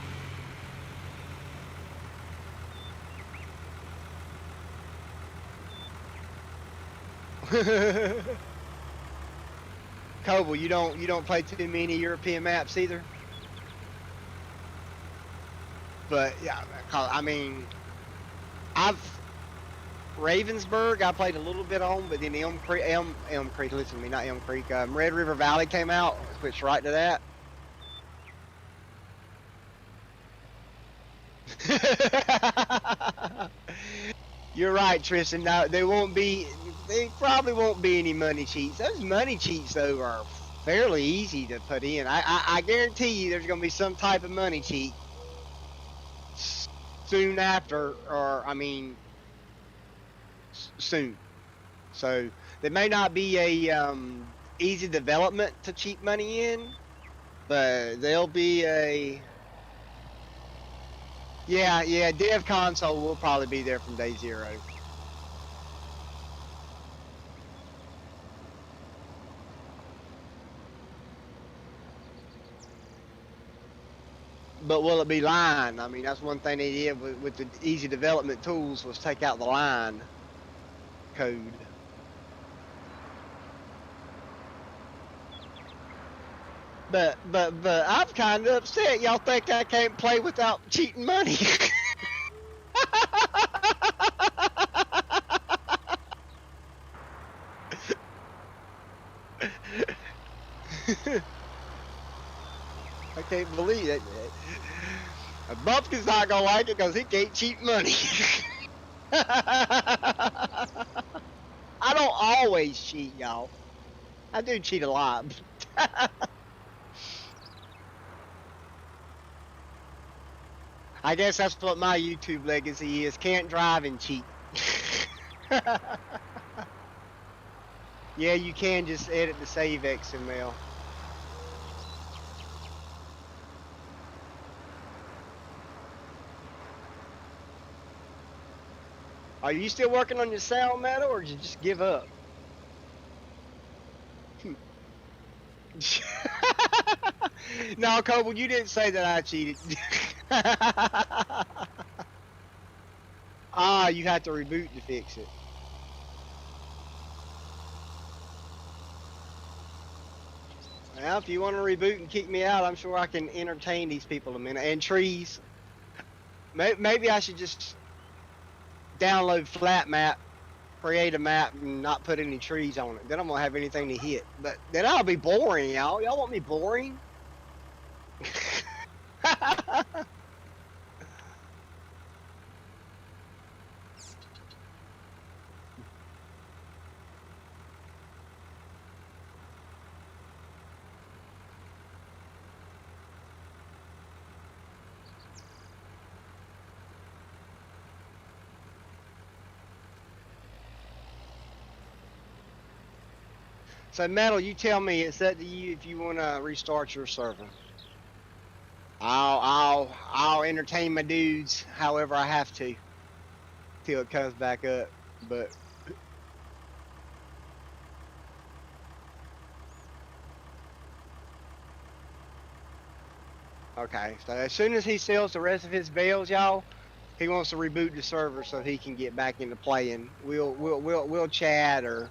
Coble, you don't play too many European maps either. But yeah, I mean, Ravensburg I played a little bit on, but then Elm Creek, listen to me, not Elm Creek. Red River Valley came out, switched right to that. You're right, Tristan. No, there probably won't be any money cheats. Those money cheats though are fairly easy to put in. I guarantee you there's gonna be some type of money cheat soon after, or I mean soon. So there may not be a easy development to cheat money in, but there'll be a yeah, dev console will probably be there from day zero. But will it be line? I mean, that's one thing they did with the easy development tools was take out the line code. But I'm kind of upset. Y'all think I can't play without cheating money? I can't believe it. Bumpkin's not gonna like it because he can't cheat money. I don't always cheat, y'all. I do cheat a lot. I guess that's what my YouTube legacy is. Can't drive and cheat. Yeah, you can just edit the save XML. Are you still working on your sound, Metal, or did you just give up? No, Coble, you didn't say that I cheated. Ah, you have to reboot to fix it. Well, if you want to reboot and kick me out, I'm sure I can entertain these people a minute. And trees. Maybe I should just download flat map, create a map, and not put any trees on it. Then I'm gonna have anything to hit. But then I'll be boring, y'all. Y'all want me boring? So Metal, you tell me it's up to you if you want to restart your server. I'll entertain my dudes however I have to till it comes back up. But okay, so as soon as he sells the rest of his bales, y'all, he wants to reboot the server so he can get back into playing. We'll chat or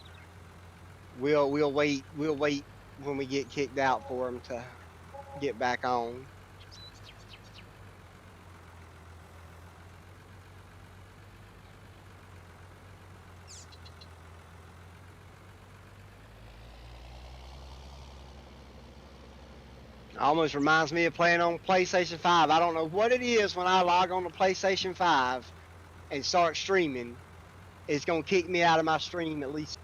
we'll wait when we get kicked out for him to get back on. Almost reminds me of playing on PlayStation 5. I don't know what it is when I log on to PlayStation 5 and start streaming. It's gonna kick me out of my stream at least.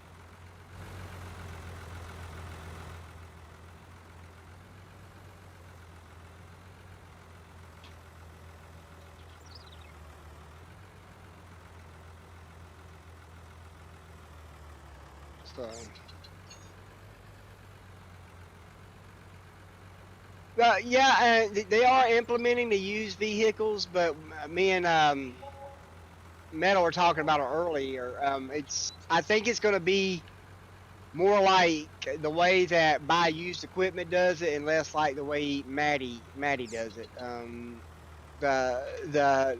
So, yeah, they are implementing the used vehicles, but me and Metal were talking about it earlier. I think it's gonna be more like the way that buy used equipment does it, and less like the way Maddie does it. The the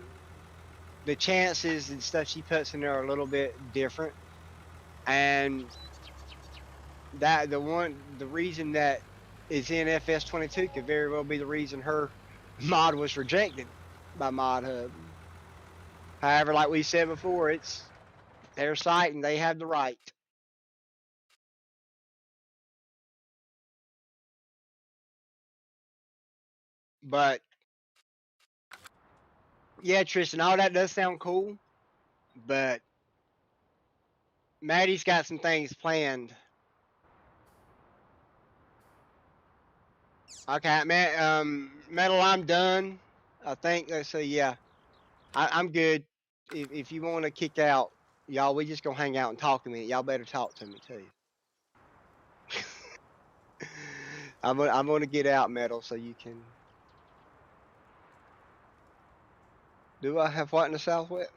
the chances and stuff she puts in there are a little bit different, and the reason that is in FS22 could very well be the reason her mod was rejected by Mod Hub. However, like we said before, it's their site and they have the right. But yeah, Tristan, all that does sound cool, but Maddie's got some things planned. Okay, man. Metal, I'm done. I think. So yeah, I'm good. If you want to kick out, y'all, we just gonna hang out and talk a minute. Y'all better talk to me too. I'm gonna get out, Metal, so you can. Do I have what in the Southwest?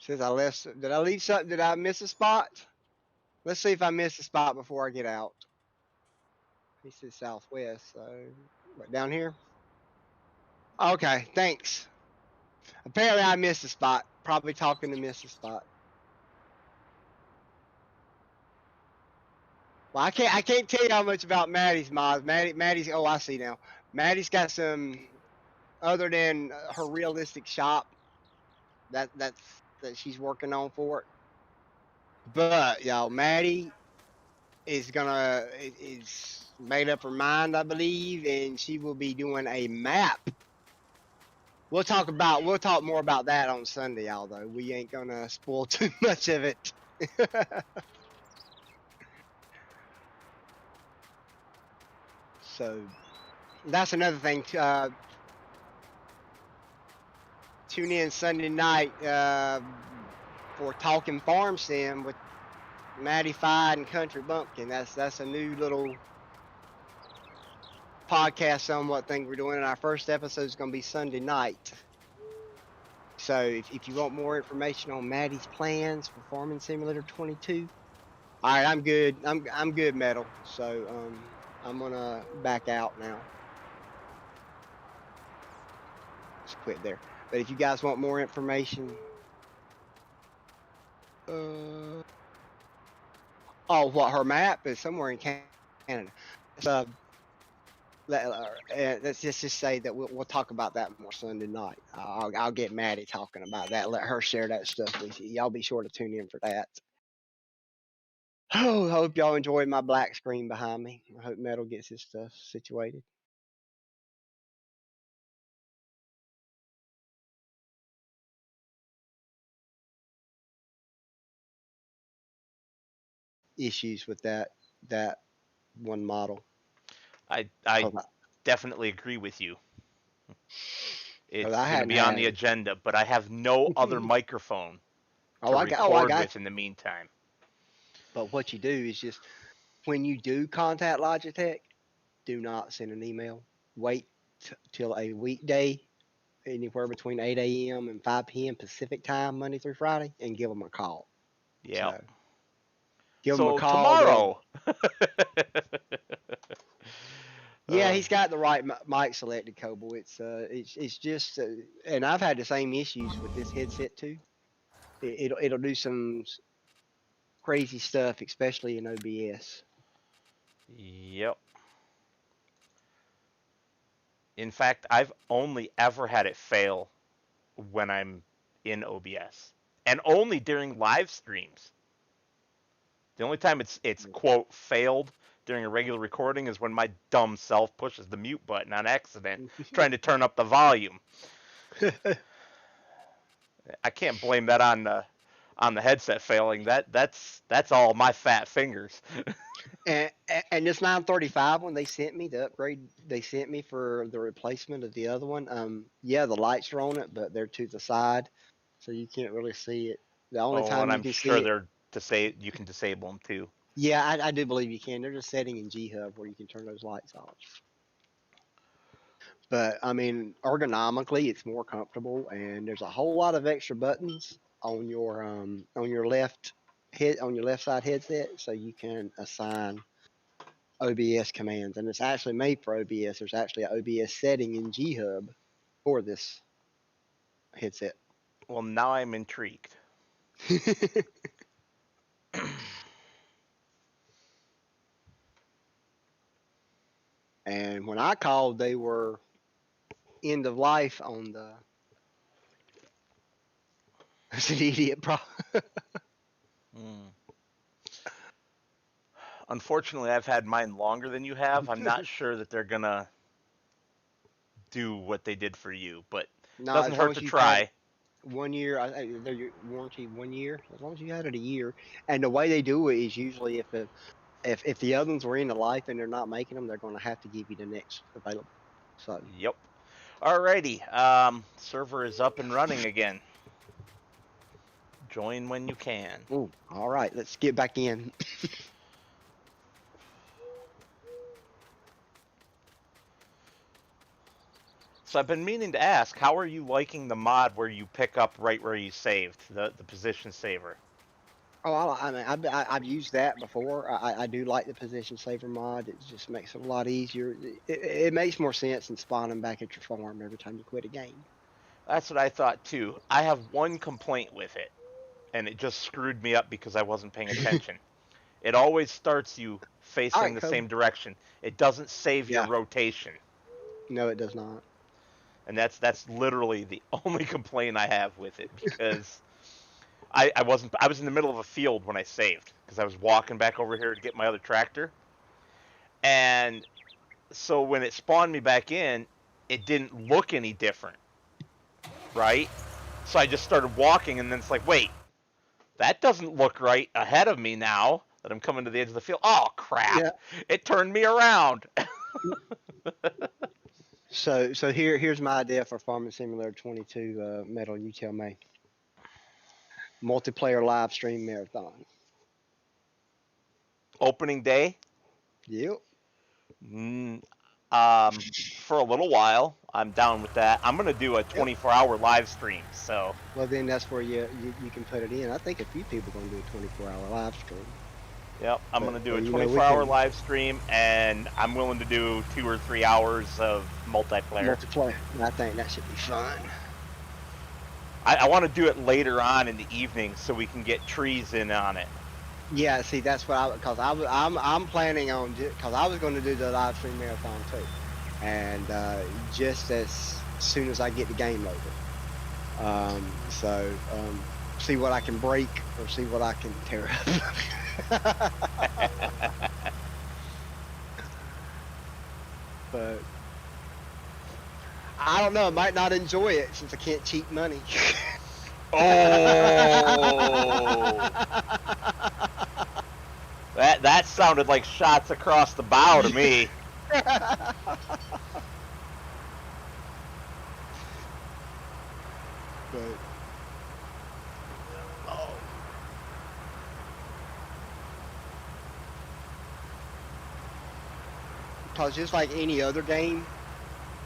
Since I left, did I leave something? Did I miss a spot? Let's see if I missed a spot before I get out. He said Southwest, so what, down here? Okay, thanks. Apparently I missed a spot. Probably talking to miss a spot. Well, I can't tell you how much about Maddie's mods. Maddie's. Oh, I see now. Maddie's got some other than her realistic shop that she's working on for it. But y'all, Maddie is made up her mind, I believe, and she will be doing a map. We'll talk more about that on Sunday, although we ain't gonna spoil too much of it. So that's another thing. Tune in Sunday night for Talking Farm Sim with Maddie Fi and Country Bumpkin. That's a new little podcast somewhat thing we're doing, and our first episode is going to be Sunday night. So if you want more information on Maddie's plans for Farming Simulator 22, all right, I'm good. I'm good, Metal. So I'm gonna back out now. Just quit there. But if you guys want more information, uh, oh, what her map is somewhere in Canada. So let's just say that we'll talk about that more Sunday night. I'll get Maddie talking about that. Let her share that stuff with you. Y'all be sure to tune in for that. Oh, I hope y'all enjoyed my black screen behind me. I hope Metal gets his stuff situated. Issues with that one model. I 'Cause definitely agree with you. It's I going to hadn't be on the had. agenda, but I have no other microphone to I record got with in the meantime. But what you do is just when you do contact Logitech, do not send an email. Wait till a weekday, anywhere between 8 a.m. and 5 p.m. Pacific time, Monday through Friday, and give them a call. Yeah. So give them a So call. They'll. tomorrow. Yeah, uh, he's got the right mic selected, Coble. It's just, and I've had the same issues with this headset too. It'll do some crazy stuff, especially in OBS. yep. In fact, I've only ever had it fail when I'm in OBS, and only during live streams. The only time it's quote failed during a regular recording is when my dumb self pushes the mute button on accident, trying to turn up the volume. I can't blame that on the headset failing. That's all my fat fingers. And this 935 one they sent me, the upgrade they sent me for the replacement of the other one. Yeah, the lights are on it, but they're to the side, so you can't really see it. The only Oh, and time you I'm can sure see it, they're you can disable them too. yeah, I do believe you can. There's a setting in GHub where you can turn those lights off. But I mean, ergonomically, it's more comfortable, and there's a whole lot of extra buttons on your left head on your left side headset, so you can assign OBS commands, and it's actually made for OBS. There's actually an OBS setting in GHub for this headset. Well, now I'm intrigued. And when I called, they were end of life on the. It's an idiot problem. Hmm. Unfortunately, I've had mine longer than you have. I'm not sure that they're gonna do what they did for you, but No, doesn't as long hurt as to you've had it try. 1 year, their warranty 1 year. As long as you had it a year, and the way they do it is usually if the other ones were in the life and they're not making them, they're going to have to give you the next available. So, Yep. Alrighty. Server is up and running again. Join when you can. ooh, all right, let's get back in. So I've been meaning to ask, how are you liking the mod where you pick up right where you saved, the position saver? Oh, I mean, I've used that before. I do like the position saver mod. It just makes it a lot easier. It makes more sense than spawning back at your farm every time you quit a game. That's what I thought too. I have one complaint with it, and it just screwed me up because I wasn't paying attention. It always starts you All facing right, the Kobe. same direction. It doesn't save your Yeah, rotation. no, it does not. And that's literally the only complaint I have with it because I was in the middle of a field when I saved because I was walking back over here to get my other tractor. And so when it spawned me back in, it didn't look any different, right? So I just started walking, and then it's like, wait, that doesn't look right ahead of me now that I'm coming to the edge of the field. Oh crap! Yeah. It turned me around. So here's my idea for Farming Simulator 22 Metal. You tell me. Multiplayer live stream marathon. Opening day, Yep. mm, for a little while, I'm down with that. I'm gonna do a Yep. 24-hour live stream, so Well, then that's where you can put it in. I think a few people are going to do a 24-hour live stream. Yep, I'm But, going to do a you know, we 24-hour can live stream, and I'm willing to do 2 or 3 hours of multiplayer. multiplayer. I think that should be fun. I want to do it later on in the evening so we can get trees in on it. Yeah, see, that's what I'm planning on, because I was going to do the live stream marathon too, and just as soon as I get the game loaded. See what I can break or see what I can tear up. But I don't know. I might not enjoy it since I can't cheat money. Oh, that sounded like shots across the bow to me. But because just like any other game,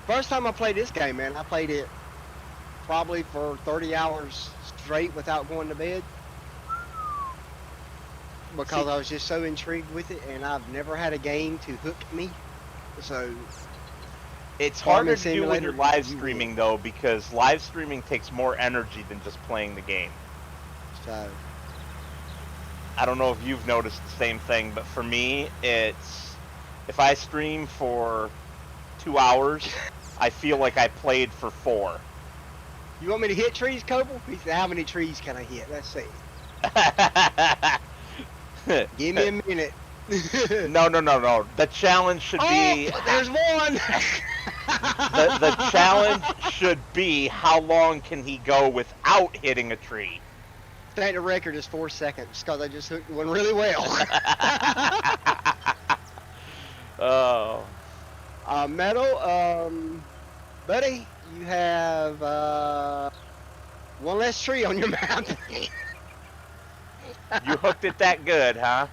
first time I played this game, man, I played it probably for 30 hours straight without going to bed. Because I was just so intrigued with it, and I've never had a game to hook me. So it's harder to do when Simulator, you're live you streaming win. though, because live streaming takes more energy than just playing the game. So I don't know if you've noticed the same thing, but for me, it's if I stream for 2 hours, I feel like I played for 4. you want me to hit trees, Cobble? He said, how many trees can I hit? Let's see. Give me a minute. No. The challenge should be. There's one. The challenge should be how long can he go without hitting a tree. I think the record is 4 seconds because I just hooked one really well. Oh. Metal, buddy, you have one less tree on your map. You hooked it that good, huh?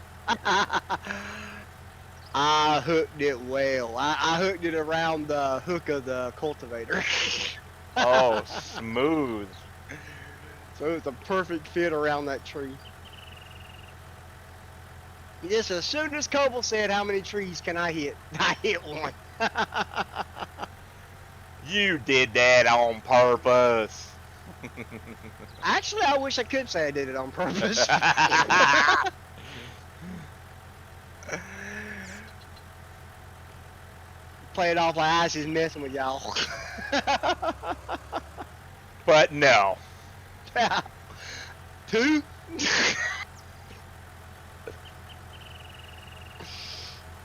I hooked it well. I hooked it around the hook of the cultivator. Oh, smooth. So it's a perfect fit around that tree. Just as soon as Cobble said, how many trees can I hit? I hit one. You did that on purpose. Actually, I wish I could say I did it on purpose. Play it off like I was just messing with y'all. But no. 2?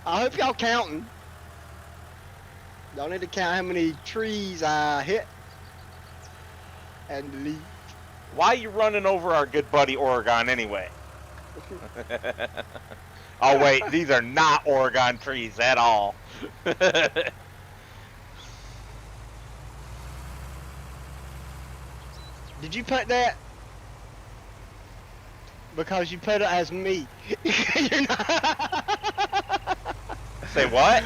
I hope y'all counting. Don't need to count how many trees I hit and delete. Why are you running over our good buddy Oregon anyway? Oh wait, these are not Oregon trees at all. Did you put that? Because you put it as me. You're not. Say what?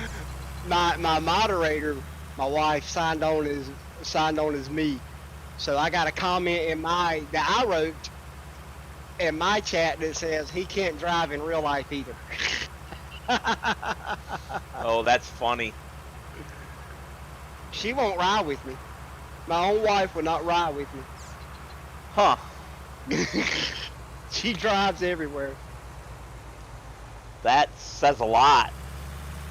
My moderator, my wife signed on as me. So I got a comment that I wrote in my chat that says he can't drive in real life either. Oh, that's funny. She won't ride with me. My own wife will not ride with me. Huh. She drives everywhere. That says a lot.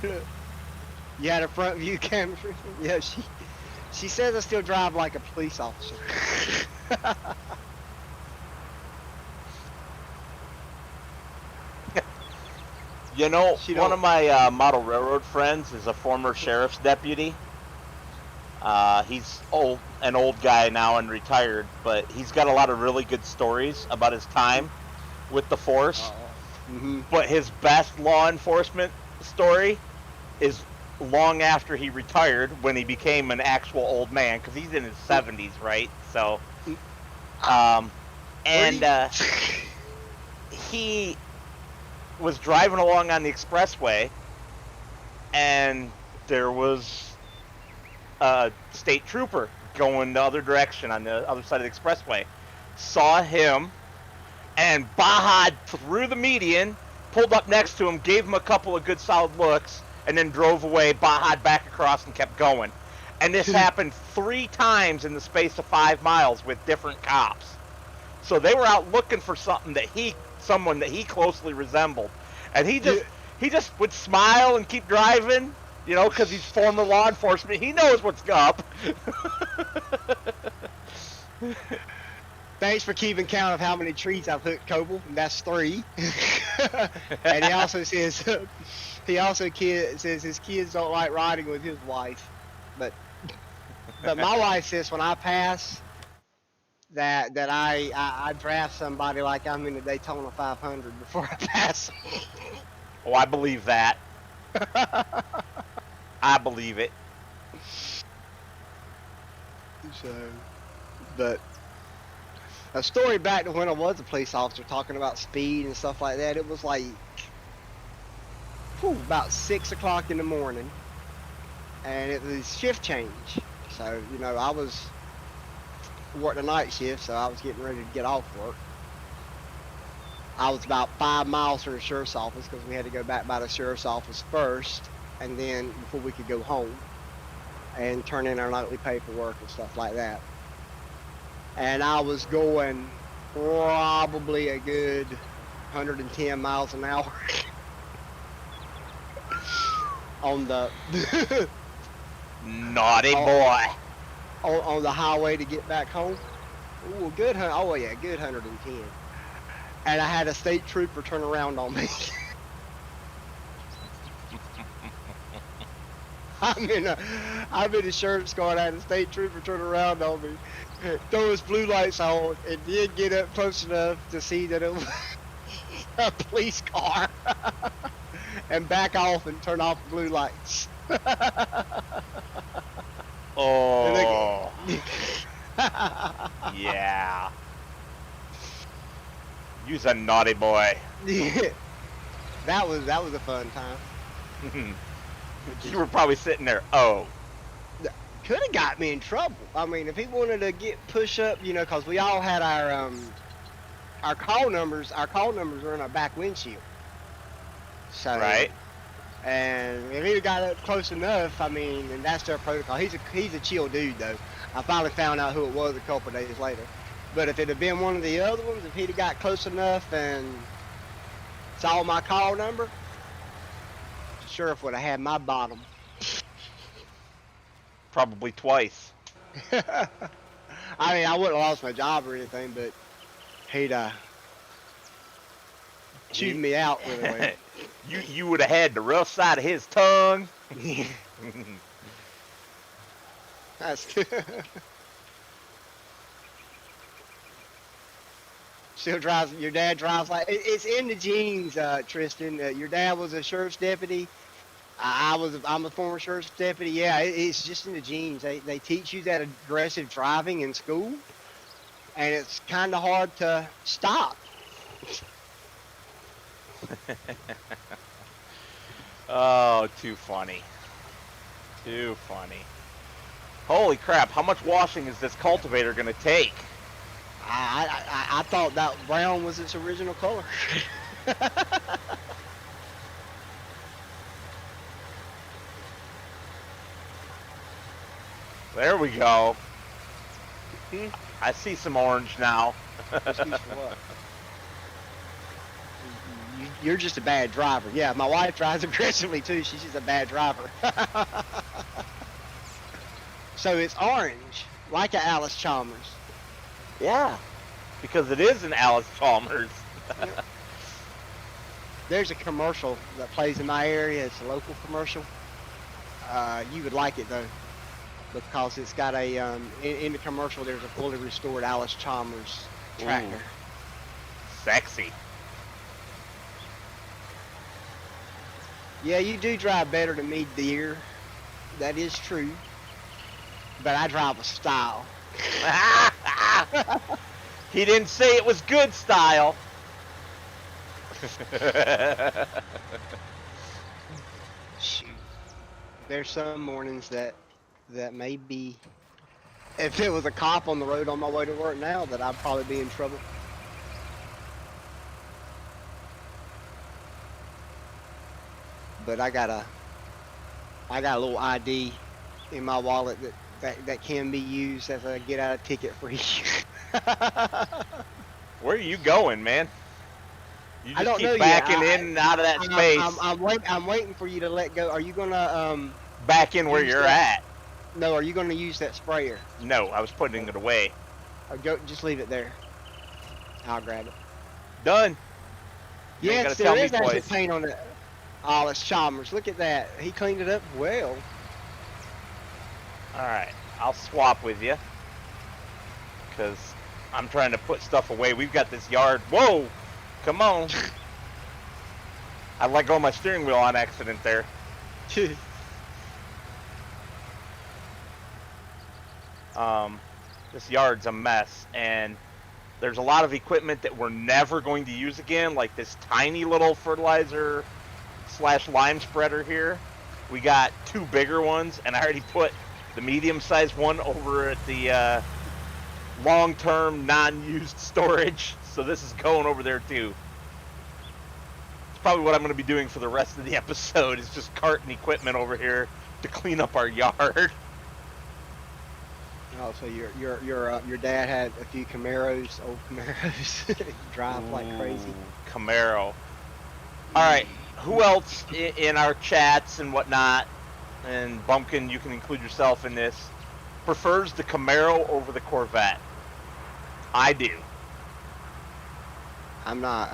You had a front view camera? Yeah, she says I still drive like a police officer. You know, She one don't- of my model railroad friends is a former sheriff's deputy. He's an old guy now and retired, but he's got a lot of really good stories about his time with the force. Mm-hmm. But his best law enforcement story is long after he retired, when he became an actual old man, because he's in his 70s, right? So, he was driving along on the expressway, and there was a state trooper going the other direction on the other side of the expressway. Saw him and bahaed through the median pulled up next to him, gave him a couple of good solid looks, and then drove away, bajaed back across, and kept going. And this happened 3 times in the space of 5 miles with different cops. So they were out looking for someone that he closely resembled, and he just would smile and keep driving, you know, because he's former law enforcement. He knows what's up. Thanks for keeping count of how many trees I've hooked, Coble. That's 3. And he also says says his kids don't like riding with his wife, but my wife says when I pass that I draft somebody like I'm in the Daytona 500 before I pass. Oh, I believe that. I believe it. So, but a story back to when I was a police officer talking about speed and stuff like that. It was like about 6 o'clock in the morning, and it was shift change. So, you know, I was working the night shift, so I was getting ready to get off work. I was about 5 miles from the sheriff's office because we had to go back by the sheriff's office first, and then before we could go home and turn in our nightly paperwork and stuff like that. And I was going probably a good 110 miles an hour on the naughty boy on the highway to get back home. Ooh, good. Oh yeah, good 110. And I had a state trooper turn around on me. I'm in a sheriff's car, and I had a state trooper turn around on me, throw his blue lights on, and then get up close enough to see that it was a police car, and back off and turn off the blue lights. Oh. Yeah. You's a naughty boy. Yeah. That was a fun time. You were probably sitting there. Oh. Could have got me in trouble. I mean, if he wanted to get push up, you know, because we all had our call numbers. Our call numbers were in our back windshield. So. Right. And if he'd got up close enough, I mean, and that's their protocol. He's a chill dude, though. I finally found out who it was a couple of days later. But if it had been one of the other ones, if he'd have got close enough and saw my call number, the sheriff would have had my bottom. Probably twice. I mean, I wouldn't have lost my job or anything, but he'd chewed me out with a You would have had the rough side of his tongue. That's still drives. Your dad drives like it's in the genes, Tristan. Your dad was a sheriff's deputy. I'm a former sheriff's deputy. Yeah, it's just in the genes. They teach you that aggressive driving in school, and it's kind of hard to stop. Oh, too funny. Too funny. Holy crap, how much washing is this cultivator going to take? I thought that brown was its original color. There we go. I see some orange now. You're just a bad driver. Yeah, my wife drives aggressively too. She's just a bad driver. So it's orange, like a Alice Chalmers. Yeah, because it is an Alice Chalmers. There's a commercial that plays in my area. It's a local commercial. You would like it though, because it's got a in the commercial there's a fully restored Alice Chalmers tractor. Ooh. Sexy. Yeah, you do drive better than me, dear. That is true. But I drive with style. He didn't say it was good style. Shoot. There's some mornings that maybe if it was a cop on the road on my way to work now, that I'd probably be in trouble. but I got a little ID in my wallet that can be used as a get out of ticket free. Where are you going, man? You I just don't know keep yet. backing in and out of that space. I'm waiting for you to let go. Are you gonna Back in where use you're that? at. No, are you gonna use that sprayer? No, I was putting it away. Or go, just leave it there. I'll grab it. Done. You ain't Yes, gotta tell there me is actually twice. paint on it. Oh, it's Chalmers. Look at that. He cleaned it up well. Alright, I'll swap with you. Because I'm trying to put stuff away. We've got this yard. Whoa! Come on. I let go of my steering wheel on accident there. This yard's a mess, and there's a lot of equipment that we're never going to use again, like this tiny little fertilizer / lime spreader here. We got 2 bigger ones, and I already put the medium-sized one over at the long-term non-used storage, so this is going over there too. It's probably what I'm going to be doing for the rest of the episode, is just carting equipment over here to clean up our yard. Oh, so your dad had a few Camaros, old Camaros, drive like crazy. Camaro. All right, who else in our chats and whatnot, and Bumpkin, you can include yourself in this, prefers the Camaro over the Corvette? I do. I'm not.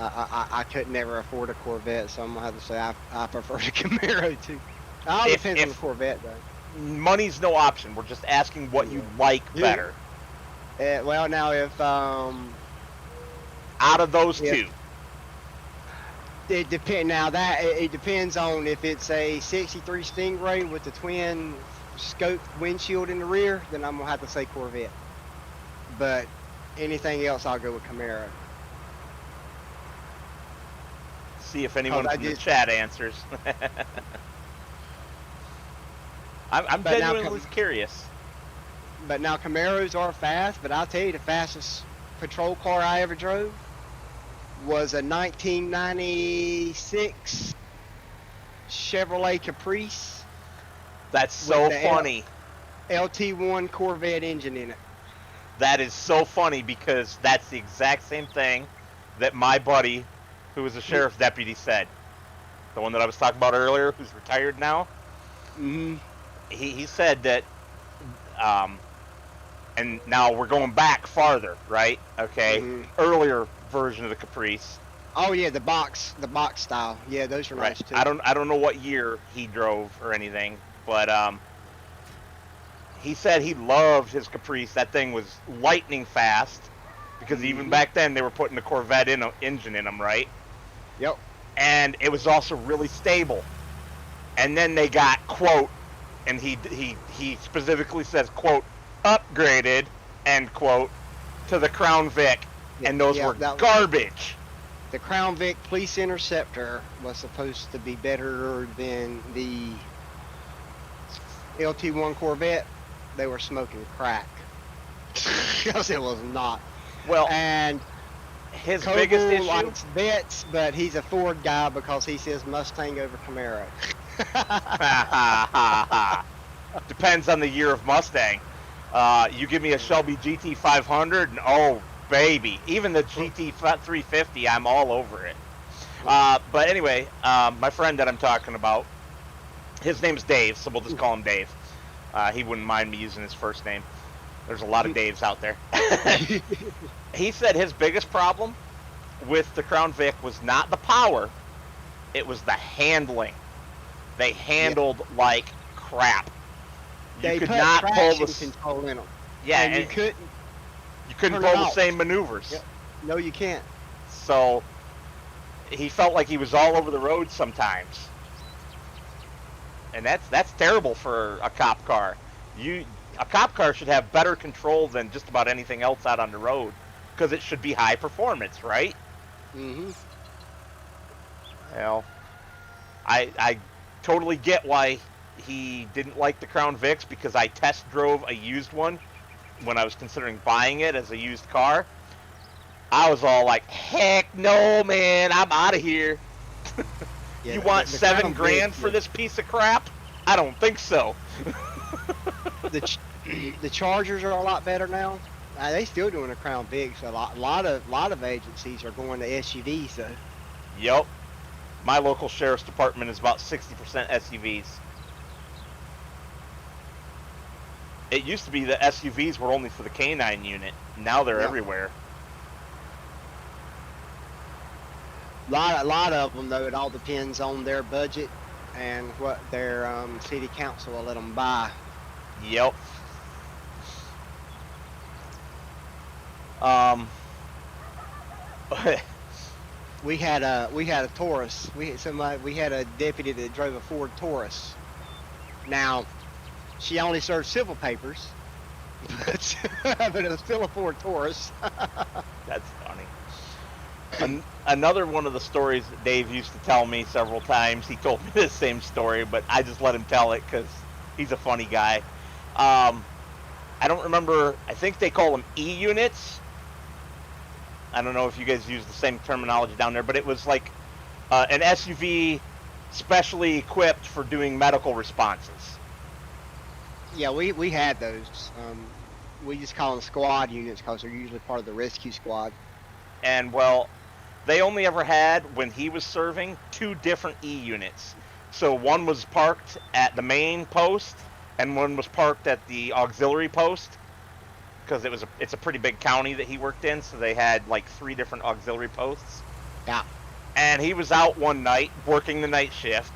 I could never afford a Corvette, so I'm gonna have to say I prefer the Camaro too. It all depends on the Corvette though. Money's no option. We're just asking what you like better. Well, now if out of those two, it depend. Now that it depends on if it's a '63 Stingray with the twin scope windshield in the rear, then I'm gonna have to say Corvette. But anything else, I'll go with Camaro. See if anyone from the chat answers. I'm genuinely curious. But now Camaros are fast, but I'll tell you the fastest patrol car I ever drove was a 1996 Chevrolet Caprice. That's so funny. LT1 Corvette engine in it. That is so funny because that's the exact same thing that my buddy, who was a sheriff's deputy, said. The one that I was talking about earlier, who's retired now. Mm-hmm. He said that, and now we're going back farther, right? Okay. Mm-hmm. Earlier version of the Caprice. Oh yeah, the box style. Yeah, those are nice too. I don't know what year he drove or anything, but he said he loved his Caprice. That thing was lightning fast because even back then they were putting the Corvette engine in them, right? Yep. And it was also really stable. And then they got, quote, and he specifically says, quote, upgraded, end quote, to the Crown Vic, and those were garbage. The Crown Vic Police Interceptor was supposed to be better than the LT1 Corvette. They were smoking crack. Because it was not. Well, and his biggest issue likes Vets, but he's a Ford guy because he says Mustang over Camaro. Depends on the year of Mustang. You give me a Shelby GT 500, and oh baby, even the GT 350, I'm all over it. But anyway, my friend that I'm talking about, his name's Dave, so we'll just call him Dave. He wouldn't mind me using his first name. There's a lot of Daves out there. He said his biggest problem with the Crown Vic was not the power, it was the handling. They handled like crap. You could not pull the control in them. Yeah, and you couldn't pull the same maneuvers. Yep. No, you can't. So he felt like he was all over the road sometimes, and that's terrible for a cop car. A cop car should have better control than just about anything else out on the road, because it should be high performance, right? Mm-hmm. Well, I totally get why he didn't like the Crown Vics, because I test drove a used one when I was considering buying it as a used car. I was all like, heck no, man, I'm out of here. Yeah, You want the $7 Crown grand Vic, for this piece of crap? I don't think so. the Chargers are a lot better now. They still doing a Crown Vic, so a lot of agencies are going to SUVs though. Yep. My local sheriff's department is about 60% SUVs. It used to be that SUVs were only for the canine unit. Now they're Yep. everywhere. Lot of them though. It all depends on their budget and what their city council will let them buy. Yep. We had a Taurus. We had a deputy that drove a Ford Taurus. Now, she only served civil papers, but it was still a Ford Taurus. That's funny. Another one of the stories that Dave used to tell me several times, he told me the same story, but I just let him tell it because he's a funny guy. I don't remember, I think they call them E-units. I don't know if you guys use the same terminology down there, but it was like an SUV specially equipped for doing medical responses. Yeah, we had those. We just call them squad units because they're usually part of the rescue squad. And, well, they only ever had, when he was serving, 2 different E-units. So one was parked at the main post, and one was parked at the auxiliary post, because it's a pretty big county that he worked in, so they had like 3 different auxiliary posts. Yeah. And he was out one night working the night shift,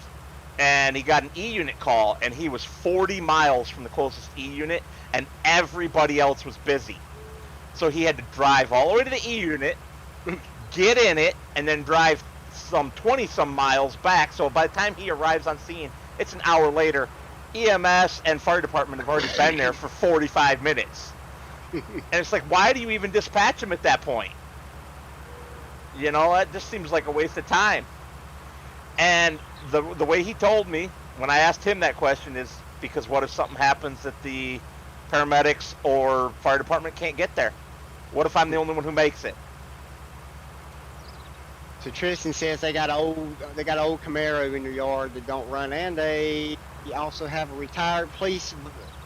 and he got an E-unit call, and he was 40 miles from the closest E-unit, and everybody else was busy. So he had to drive all the way to the E-unit, get in it, and then drive some 20-some miles back. So by the time he arrives on scene, it's an hour later. EMS and fire department have already been there for 45 minutes. And it's like, why do you even dispatch him at that point? You know, that just seems like a waste of time. And the way he told me when I asked him that question is because what if something happens that the paramedics or fire department can't get there? What if I'm the only one who makes it? So Tristan says they got an old Camaro in their yard that don't run, and they also have a retired police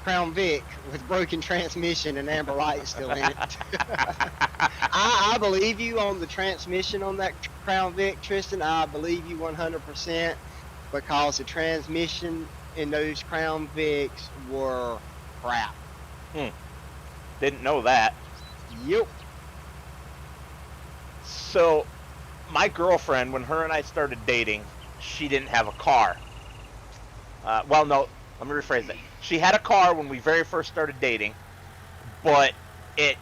Crown Vic with broken transmission and amber lights still in it. I believe you on the transmission on that Crown Vic, Tristan. I believe you 100% because the transmission in those Crown Vics were crap. Didn't know that. Yep. So, my girlfriend, when her and I started dating, she didn't have a car. Well, no, let me rephrase that. She had a car when we very first started dating, but it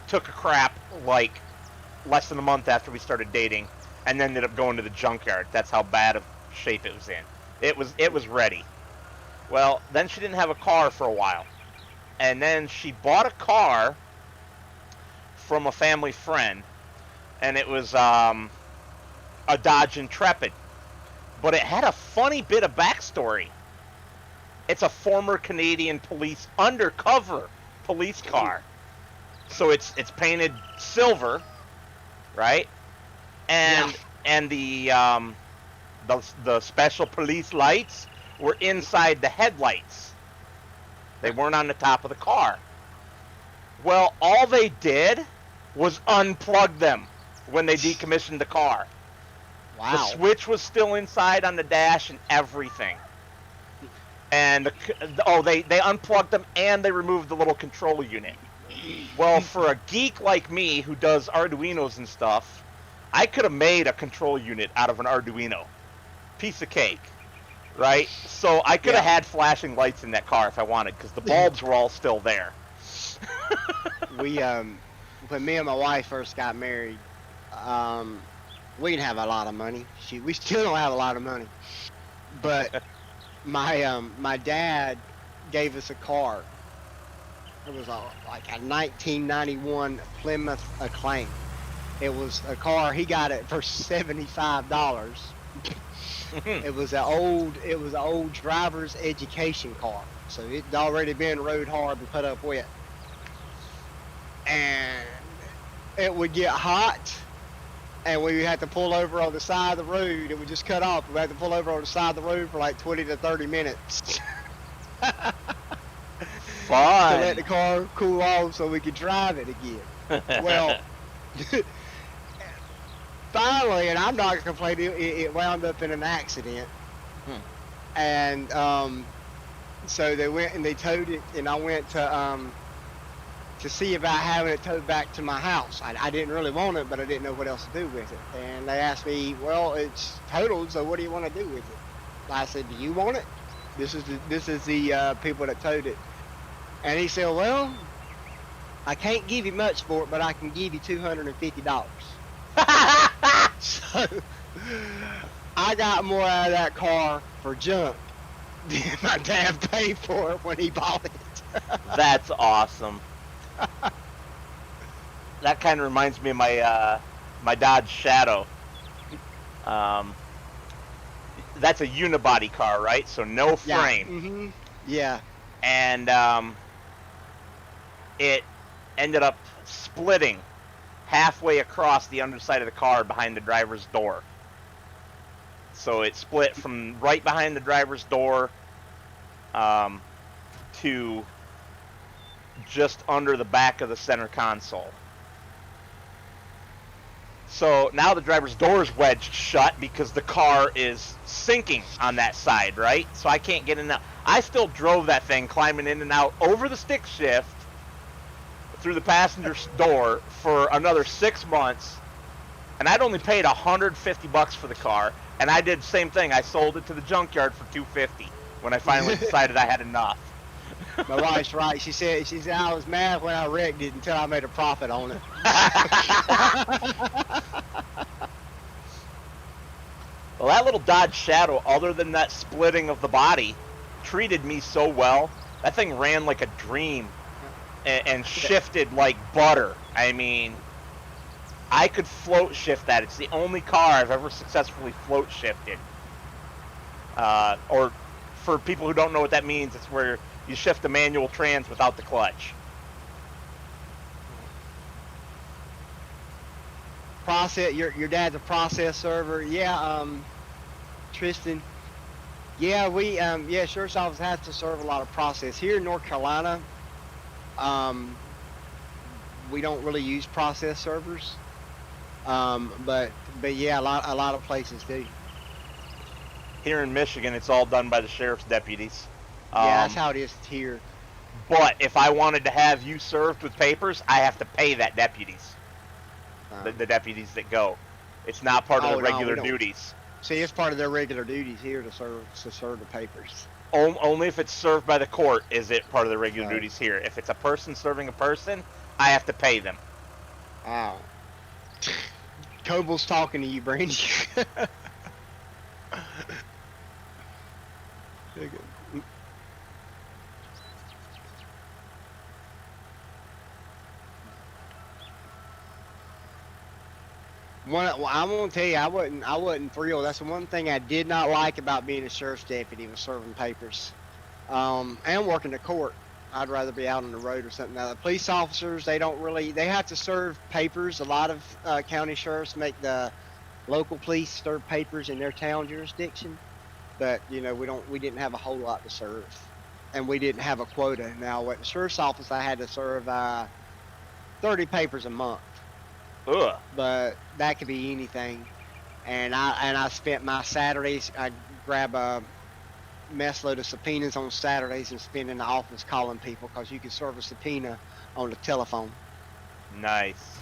took a crap like less than a month after we started dating, and then ended up going to the junkyard. That's how bad of shape it was in. It was ready. Well, then she didn't have a car for a while, and then she bought a car from a family friend, and it was a Dodge Intrepid, but it had a funny bit of backstory. It's a former Canadian police undercover police car, so it's painted silver, right? And the special police lights were inside the headlights. They weren't on the top of the car. Well, all they did was unplug them when they decommissioned the car. Wow. The switch was still inside on the dash and everything. And they unplugged them and they removed the little control unit. Well, for a geek like me who does Arduinos and stuff, I could have made a control unit out of an Arduino. Piece of cake, right? So I could have had flashing lights in that car if I wanted, because the bulbs were all still there. When me and my wife first got married, we didn't have a lot of money. We still don't have a lot of money, but my dad gave us a car. It was like a 1991 Plymouth Acclaim. It was a car, he got it for $75. It was an old driver's education car, so it'd already been rode hard and put up with. And it would get hot, and we had to pull over on the side of the road. It would just cut off. We had to pull over on the side of the road for like 20 to 30 minutes to Fun. let the car cool off so we could drive it again. Well, finally, and I'm not complaining, it wound up in an accident. And so they went and they towed it, and I went to see about having it towed back to my house. I didn't really want it, but I didn't know what else to do with it. And they asked me, well, it's totaled, so what do you want to do with it? I said, do you want it? This is the people that towed it. And he said, well, I can't give you much for it, but I can give you $250. So I got more out of that car for junk than my dad paid for it when he bought it. That's awesome. That kind of reminds me of my my Dodge Shadow. That's a unibody car, right? So no frame. Yeah. Mm-hmm. Yeah. And it ended up splitting halfway across the underside of the car behind the driver's door. So it split from right behind the driver's door to just under the back of the center console. So now the driver's door is wedged shut because the car is sinking on that side, right? So I can't get in and out. I still drove that thing, climbing in and out over the stick shift through the passenger door for another 6 months, and I'd only paid $150 for the car, and I did the same thing. I sold it to the junkyard for $250 when I finally decided I had enough. My wife's right. She said I was mad when I wrecked it until I made a profit on it. Well, that little Dodge Shadow, other than that splitting of the body, treated me so well. That thing ran like a dream and shifted like butter. I mean, I could float shift that. It's the only car I've ever successfully float shifted. Or for people who don't know what that means, it's where you shift the manual trans without the clutch. Process. Your dad's a process server. Yeah. Tristan. Yeah, we Sheriff's Office has to serve a lot of process here in North Carolina. We don't really use process servers. But yeah, a lot of places do. Here in Michigan, it's all done by the sheriff's deputies. Yeah, that's how it is here. But if I wanted to have you served with papers, I have to pay that deputies. The deputies that go. It's not part of the regular duties. See, it's part of their regular duties here to serve the papers. Only if it's served by the court is it part of the regular duties here. If it's a person serving a person, I have to pay them. Wow. Coble's talking to you, Brandy. I'm gonna tell you, I wasn't thrilled. That's the one thing I did not like about being a sheriff's deputy was serving papers, and working the court. I'd rather be out on the road or something. Now the police officers, they have to serve papers. A lot of county sheriffs make the local police serve papers in their town jurisdiction, but we didn't have a whole lot to serve, and we didn't have a quota. Now at the sheriff's office, I had to serve 30 papers a month. Ugh. But that could be anything, and I spent my Saturdays. I grab a mess load of subpoenas on Saturdays and spend in the office calling people because you can serve a subpoena on the telephone. Nice.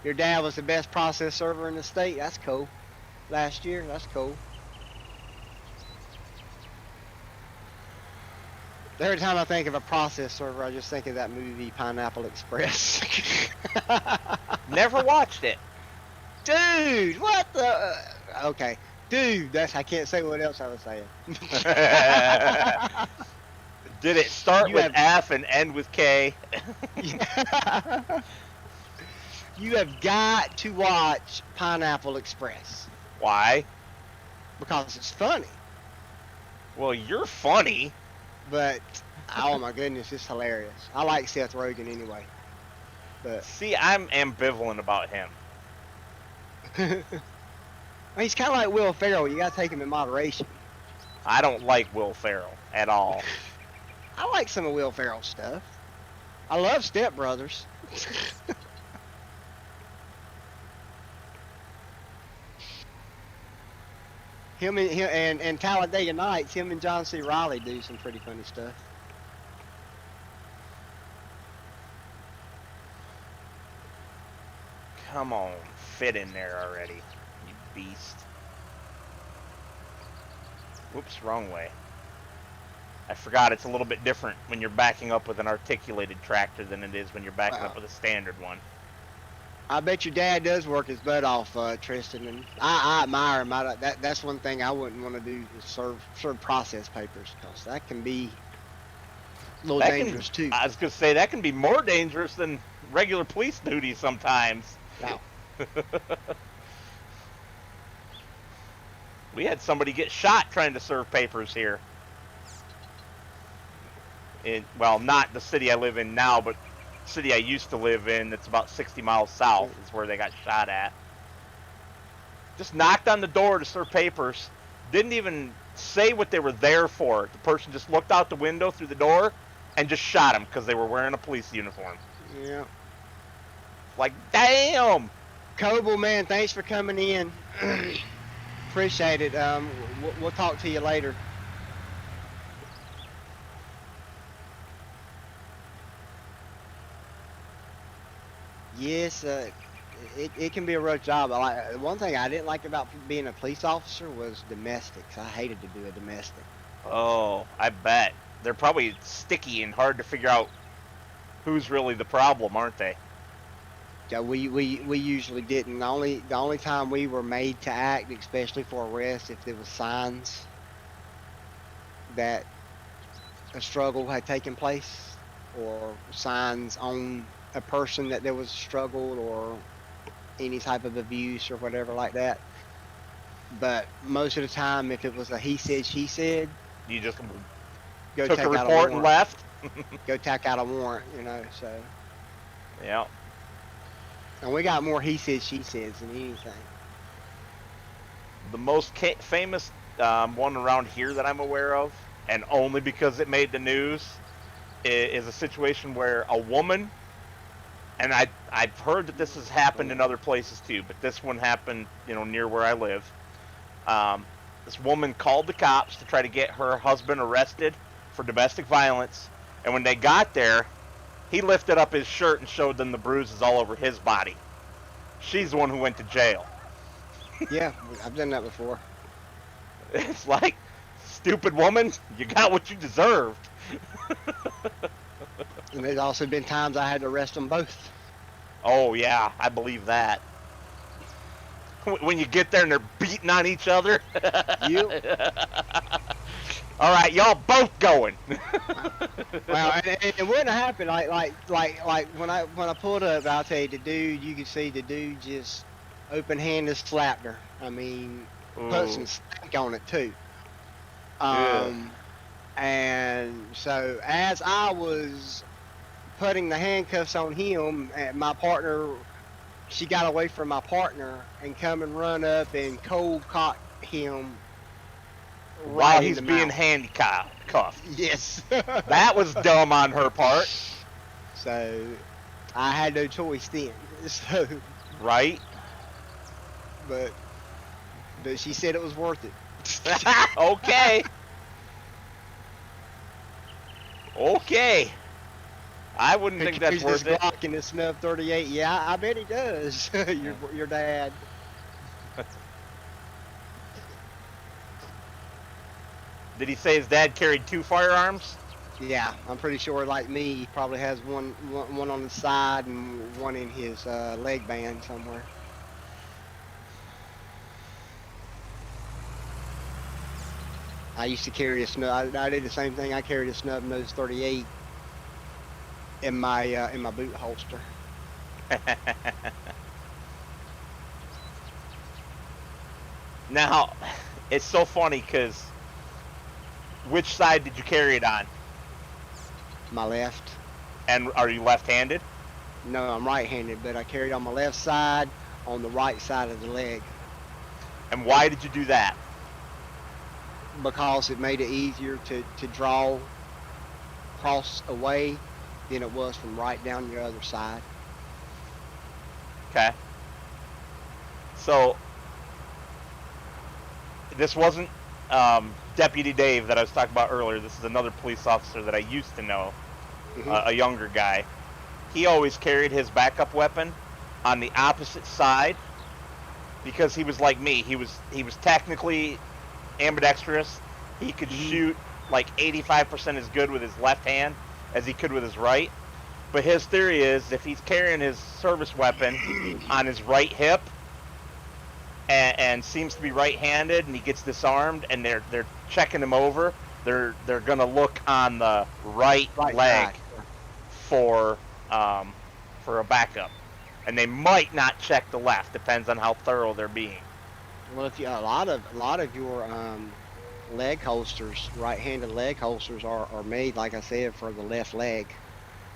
Your dad was the best process server in the state. That's cool. Last year, that's cool. Every time I think of a process server, I just think of that movie Pineapple Express. Never watched it. Dude, what the? Okay, dude, I can't say what else I was saying. Did it start with F and end with K? You have got to watch Pineapple Express. Why? Because it's funny. Well, you're funny. But, oh my goodness, it's hilarious. I like Seth Rogen anyway. But See, I'm ambivalent about him. he's kind of like Will Ferrell. You gotta take him in moderation. I don't like Will Ferrell at all. I like some of Will Ferrell's stuff. I love Step Brothers. him and Talladega Nights. Him and John C. Reilly do some pretty funny stuff. Come on, fit in there already, you beast. Whoops, wrong way. I forgot it's a little bit different when you're backing up with an articulated tractor than it is when you're backing up with a standard one. I bet your dad does work his butt off, Tristan, and I admire him. That's one thing I wouldn't want to do is serve process papers, because that can be a little dangerous too. I was gonna say that can be more dangerous than regular police duty sometimes. Wow. We had somebody get shot trying to serve papers here. Well, not the city I live in now, but the city I used to live in that's about 60 miles south is where they got shot at. Just knocked on the door to serve papers. Didn't even say what they were there for. The person just looked out the window through the door and just shot them because they were wearing a police uniform. Yeah. Like, damn! Coble, man, thanks for coming in. Appreciate it. We'll talk to you later. Yes, it can be a rough job. One thing I didn't like about being a police officer was domestics. I hated to do a domestic. Oh, I bet. They're probably sticky and hard to figure out who's really the problem, aren't they? Yeah, we usually didn't. The only time we were made to act, especially for arrest, if there was signs that a struggle had taken place, or signs on a person that there was a struggle or any type of abuse or whatever like that. But most of the time, if it was a he said, she said, You just go took take a out report and left? go tack out a warrant, so. Yeah. And we got more he said, she says than anything. The most famous one around here that I'm aware of, and only because it made the news, is a situation where a woman, and I've heard that this has happened in other places too, but this one happened, near where I live. This woman called the cops to try to get her husband arrested for domestic violence, and when they got there, he lifted up his shirt and showed them the bruises all over his body. She's the one who went to jail. Yeah, I've done that before. It's like, stupid woman, you got what you deserved. And there's also been times I had to arrest them both. Oh, yeah, I believe that. When you get there and they're beating on each other. Yep. All right, y'all both going. Well, and it wouldn't happen like when I pulled up. I'll tell you, you could see the dude just open-handed slapped her. I mean, put some stank on it too. And so as I was putting the handcuffs on him, my partner, she got away from my partner and come and run up and cold cocked him. While he's being handcuffed. Yes. That was dumb on her part. So I had no choice then. So, right? But she said it was worth it. Okay. Okay. I wouldn't think that's worth it. Glock and the snub 38. Yeah, I bet he does. your dad. Did he say his dad carried 2 firearms? Yeah, I'm pretty sure, like me, he probably has one on the side and one in his leg band somewhere. I used to carry a snub. I did the same thing. I carried a snub nose 38 in my boot holster. Now, it's so funny because which side did you carry it on? My left. And are you left-handed? No, I'm right-handed, but I carried on my left side on the right side of the leg And why did you do that? because it made it easier to draw cross away than it was from right down your other side. Okay. So this wasn't Deputy Dave that I was talking about earlier. This is another police officer that I used to know, Mhm. a younger guy. He always carried his backup weapon on the opposite side because he was like me. He was technically ambidextrous. He could shoot like 85% as good with his left hand as he could with his right. But his theory is if he's carrying his service weapon on his right hip and seems to be right-handed and he gets disarmed and they're checking him over, they're gonna look on the right leg side. for a backup, and they might not check the left. Depends on how thorough they're being. Well, if you a lot of your leg holsters, right-handed leg holsters are made, like I said, for the left leg.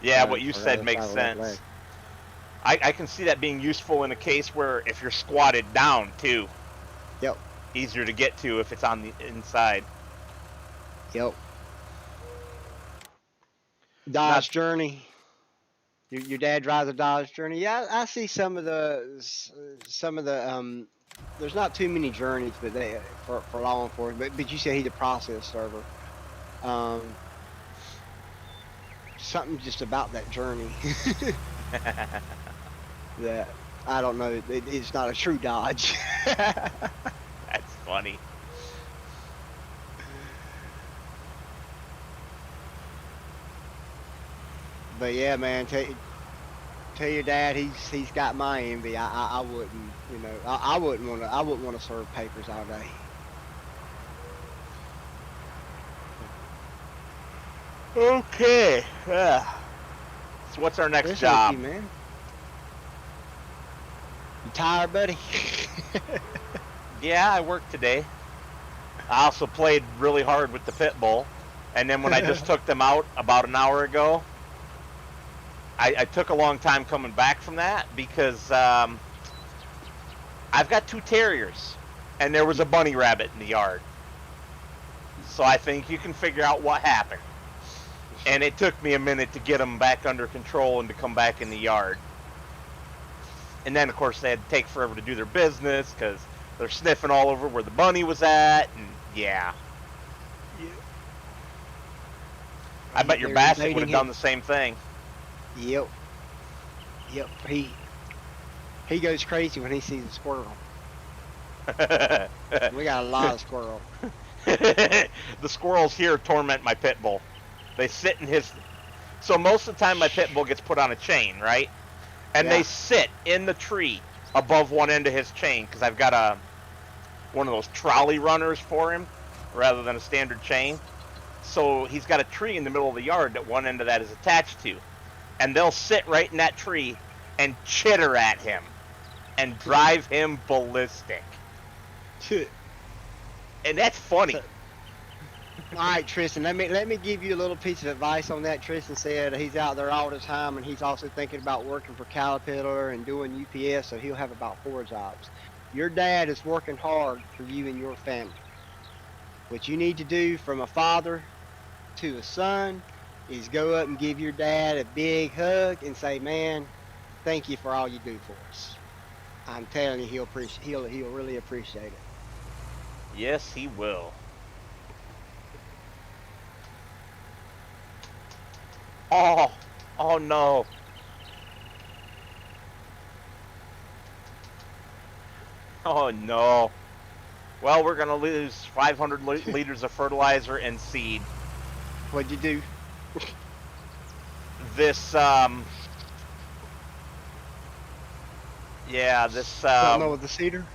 Yeah, what you for the said other makes side of the left sense. leg. I can see that being useful in a case where if you're squatted down too, Yep. easier to get to if it's on the inside. Yep. Dodge Journey. Your dad drives a Dodge Journey. Yeah, I see some of the there's not too many journeys, but they for law enforcement. But you said he's a process server. Um, Something just about that journey that I don't know. It's not a true Dodge. That's funny. But yeah, man, tell your dad he's got my envy. I wouldn't, you know, I wouldn't want to serve papers all day. Okay. So what's our next Listen job? to you, man. You tired, buddy? Yeah, I worked today. I also played really hard with the pit bull. And then when I just took them out about an hour ago, I took a long time coming back from that because I've got 2 terriers and there was a bunny rabbit in the yard. So I think you can figure out what happened. And it took me a minute to get them back under control and to come back in the yard. And then, of course, they had to take forever to do their business because they're sniffing all over where the bunny was at. And yeah. I bet your They're basset would have invading done him. the same thing. Yep. Yep. He goes crazy when he sees a squirrel. We got a lot of squirrel. The squirrels here torment my pit bull. They sit in his... So most of the time my pit bull gets put on a chain, right? And they Yeah. sit in the tree above one end of his chain because I've got one of those trolley runners for him rather than a standard chain. So he's got a tree in the middle of the yard that one end of that is attached to. And they'll sit right in that tree and chitter at him and drive him ballistic. And that's funny. All right, Tristan. Let me give you a little piece of advice on that. Tristan said he's out there all the time, and he's also thinking about working for Caterpillar and doing UPS, so he'll have about 4 jobs. Your dad is working hard for you and your family. What you need to do from a father to a son is go up and give your dad a big hug and say, "Man, thank you for all you do for us." I'm telling you, he'll really appreciate it. Yes, he will. Oh no. Oh no. Well, we're gonna lose 500 liters of fertilizer and seed. What'd you do? This, yeah, this, Something with the cedar?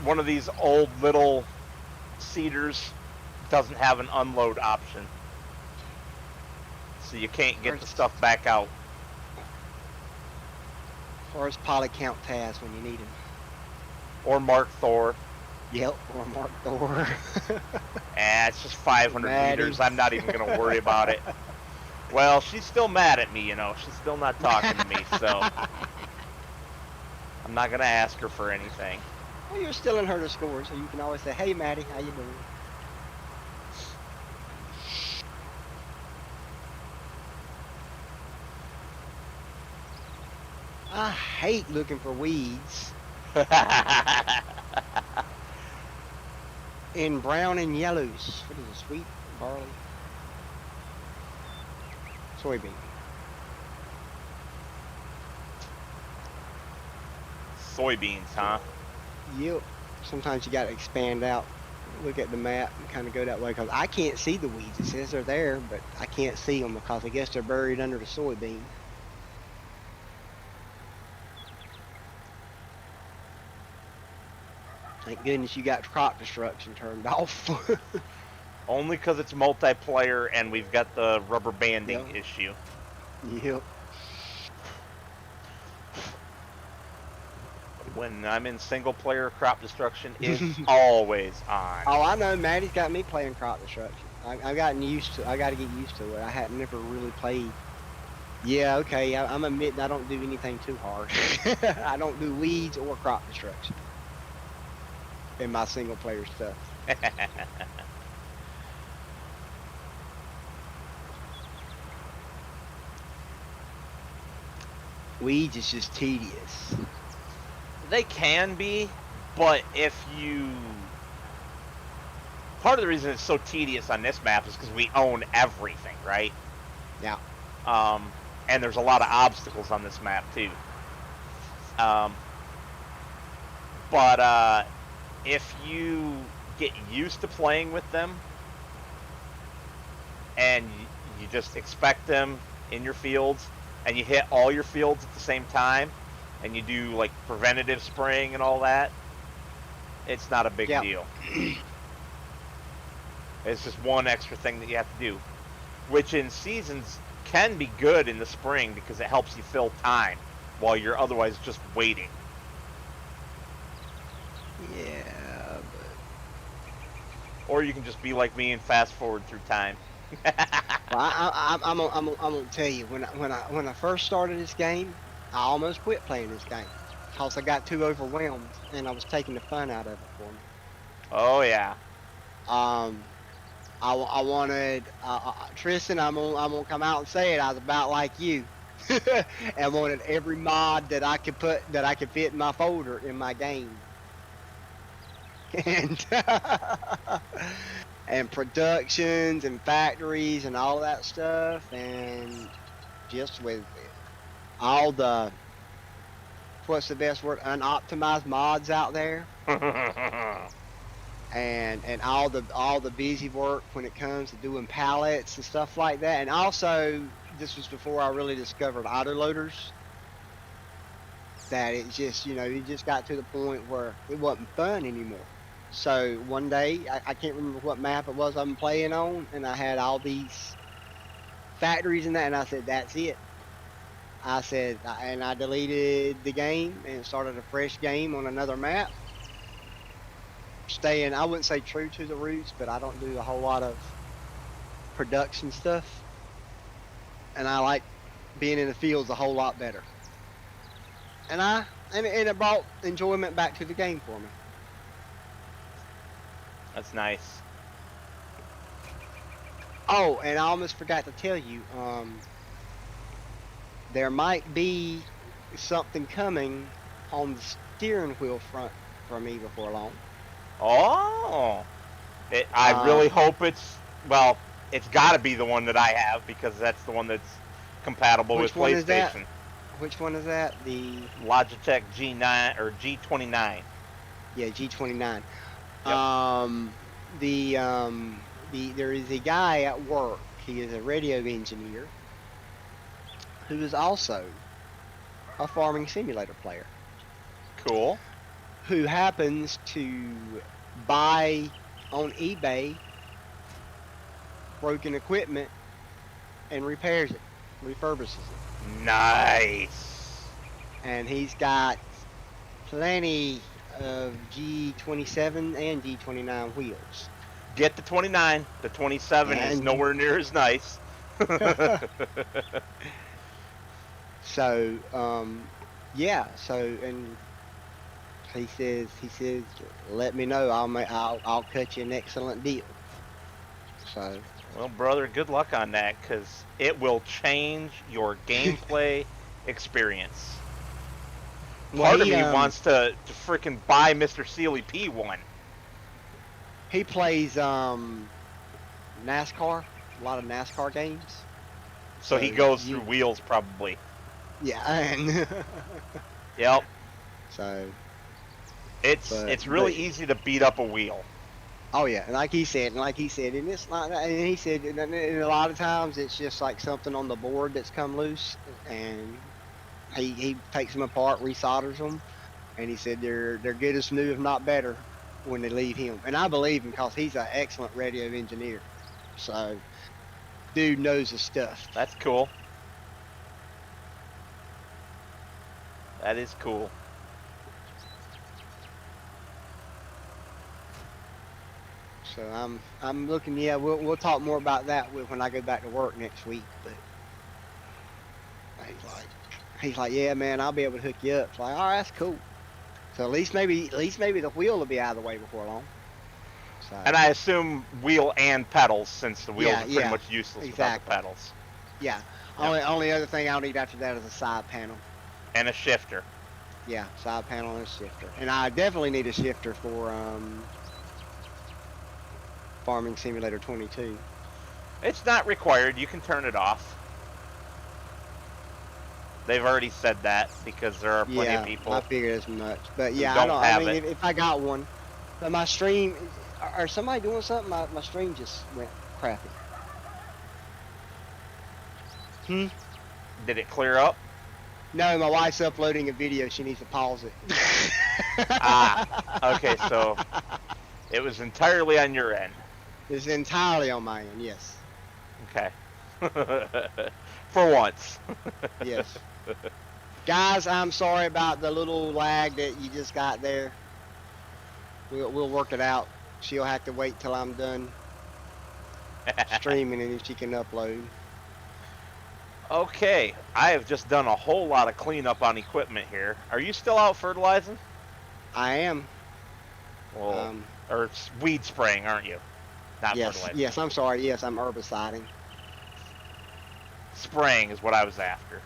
one of these old little cedars doesn't have an unload option. So you can't get the stuff back out. Or it's polycount Taz when you need him. Or Mark Thor. Yep, or Mark Thor. It's just 500 Maddie. liters. I'm not even going to worry about it. Well, she's still mad at me, you know. She's still not talking to me, so I'm not gonna ask her for anything. Well, you're still in her Discord, so you can always say, "Hey, Maddie, how you doing?" I hate looking for weeds in brown and yellows. What is it? Sweet barley, soybean. Soybeans, huh? Yep. Sometimes you got to expand out, look at the map, and kind of go that way because I can't see the weeds. It says they're there, but I can't see them because I guess they're buried under the soybean. Thank goodness you got crop destruction turned off. Only because it's multiplayer and we've got the rubber banding Yeah. issue. Yep. When I'm in single player, crop destruction is always on. Oh, I know. Maddie's got me playing crop destruction. I've gotten used to. I got to get used to it. I had never really played. Yeah, okay. I'm admitting I don't do anything too hard. I don't do weeds or crop destruction in my single player stuff. Weeds is just tedious. They can be, but if you... Part of the reason it's so tedious on this map is because we own everything, right? Yeah. And there's a lot of obstacles on this map, too. But if you get used to playing with them, and you just expect them in your fields, and you hit all your fields at the same time, and you do like preventative spraying and all that, it's not a big deal. It's just one extra thing that you have to do, which in seasons can be good in the spring because it helps you fill time while you're otherwise just waiting. Yeah, but... Or you can just be like me and fast forward through time. Well, I'm gonna tell you, when I first started this game, I almost quit playing this game because I got too overwhelmed and I was taking the fun out of it for me. Oh yeah. I wanted Tristan. I'm gonna come out and say it. I was about like you, and wanted every mod that I could fit in my folder in my game, and and productions and factories and all that stuff, and just with all the, what's the best word, unoptimized mods out there. And all the busy work when it comes to doing pallets and stuff like that. And also, this was before I really discovered autoloaders. That it just, it just got to the point where it wasn't fun anymore. So one day, I can't remember what map it was I'm playing on, and I had all these factories and that, and I said, that's it. I said, and I deleted the game and started a fresh game on another map. Staying, I wouldn't say true to the roots, but I don't do a whole lot of production stuff, and I like being in the fields a whole lot better. And it brought enjoyment back to the game for me. That's nice. Oh, and I almost forgot to tell you, there might be something coming on the steering wheel front for me before long. Oh, I really hope it's, well, it's got to be the one that I have because that's the one that's compatible with PlayStation. Which one is that? The Logitech G9 or G29. Yeah, G29. Yep. There is a guy at work. He is a radio engineer who is also a farming simulator player. Cool. Who happens to buy on eBay broken equipment and repairs it, refurbishes it. Nice. And he's got plenty of G27 and G29 wheels. Get the 29. The 27 is nowhere near as nice. So, yeah. So, and he says, let me know. I'll cut you an excellent deal. So, Well, brother, good luck on that, because it will change your gameplay experience. well, Part of he me wants to freaking buy Mr. Sealy P one. he plays NASCAR, a lot of NASCAR games. So he goes through wheels probably. Yeah, and Yep. so It's really easy to beat up a wheel. oh yeah, and like he said, and it's not, and he said, and a lot of times it's just like something on the board that's come loose, and he takes them apart, resolders them, and he said they're good as new, if not better, when they leave him. And I believe him because he's an excellent radio engineer. So, dude knows his stuff. That's cool. That is cool. So I'm looking. Yeah, we'll talk more about that when I go back to work next week. But he's like, yeah, man, I'll be able to hook you up. It's like, all right, that's cool. So at least maybe the wheel will be out of the way before long. So, And I assume wheel and pedals, since the wheels are pretty much useless without the pedals. Yeah. Only other thing I'll need after that is a side panel. And a shifter. Yeah, side panel and a shifter. And I definitely need a shifter for Farming Simulator 22. It's not required. You can turn it off. They've already said that because there are plenty of people. I figured as much. But yeah, I mean, if I got one, but my stream, or somebody doing something, my stream just went crappy. Did it clear up? No, my wife's uploading a video. She needs to pause it. Okay, so it was entirely on your end. It's entirely on my end, yes. Okay. For once. Yes. Guys, I'm sorry about the little lag that you just got there. We'll work it out. She'll have to wait till I'm done streaming and if she can upload. Okay, I have just done a whole lot of cleanup on equipment here. Are you still out fertilizing? I am. Well, or weed spraying, aren't you? Not fertilizing. Yes, I'm sorry. Yes, I'm herbiciding. Spraying is what I was after.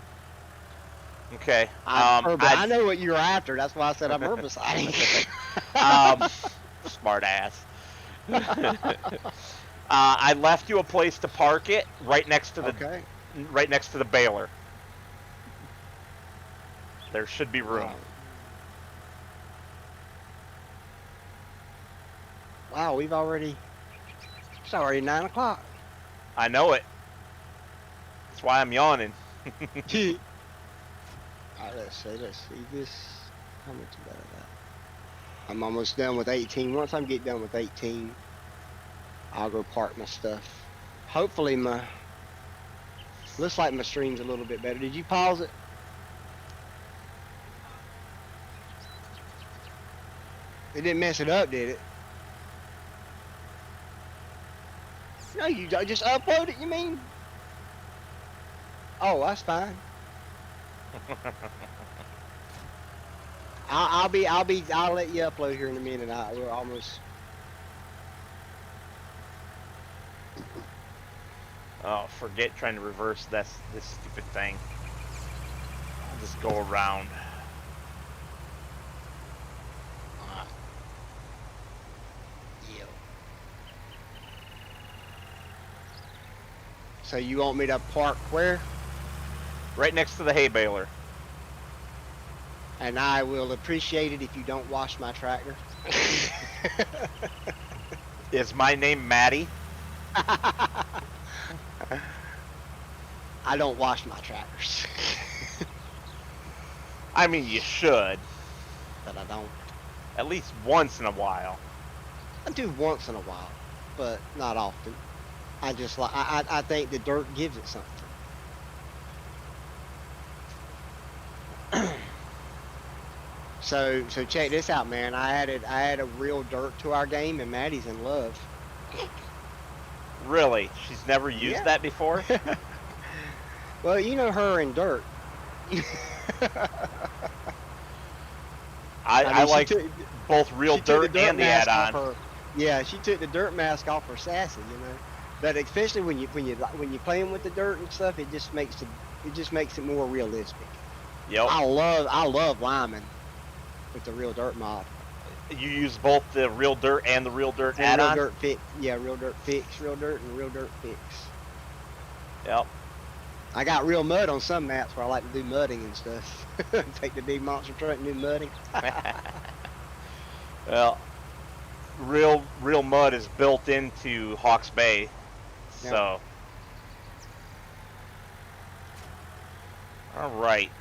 Okay. I know what you're after. That's why I said I'm herbiciding. Smart ass. I left you a place to park it right next to the baler. There should be room. Wow, it's already 9 o'clock. I know it. That's why I'm yawning. Alright, let's see this. How much is that? I'm almost done with 18. Once I get done with 18, I'll go park my stuff. Hopefully looks like my stream's a little bit better. Did you pause it? It didn't mess it up, did it? No, you just upload it, you mean? Oh, that's fine. I'll let you upload here in a minute. We're almost. Oh, forget trying to reverse this stupid thing. I'll just go around. So you want me to park where? Right next to the hay baler. And I will appreciate it if you don't wash my tractor. Is my name Maddie? I don't wash my tractors. I mean, you should. But I don't. At least once in a while. I do once in a while, but not often. I just like I think the dirt gives it something. So check this out, man. I added a real dirt to our game, and Maddie's in love. Really? She's never used Yeah. that before? Well, you know her in dirt. I I mean, like both real she took the dirt dirt and the mask off add-on. her. Yeah, she took the dirt mask off her sassy, you know. But especially when you playing with the dirt and stuff, it just makes it more realistic. Yep. I love Lyman with the real dirt mod. You use both the real dirt and the real dirt And real add-on? dirt fix. Yeah, real dirt fix, real dirt, and real dirt fix. Yep. I got real mud on some maps where I like to do mudding and stuff. Take the big monster truck and do mudding. Well, real mud is built into Hawke's Bay, so. All right.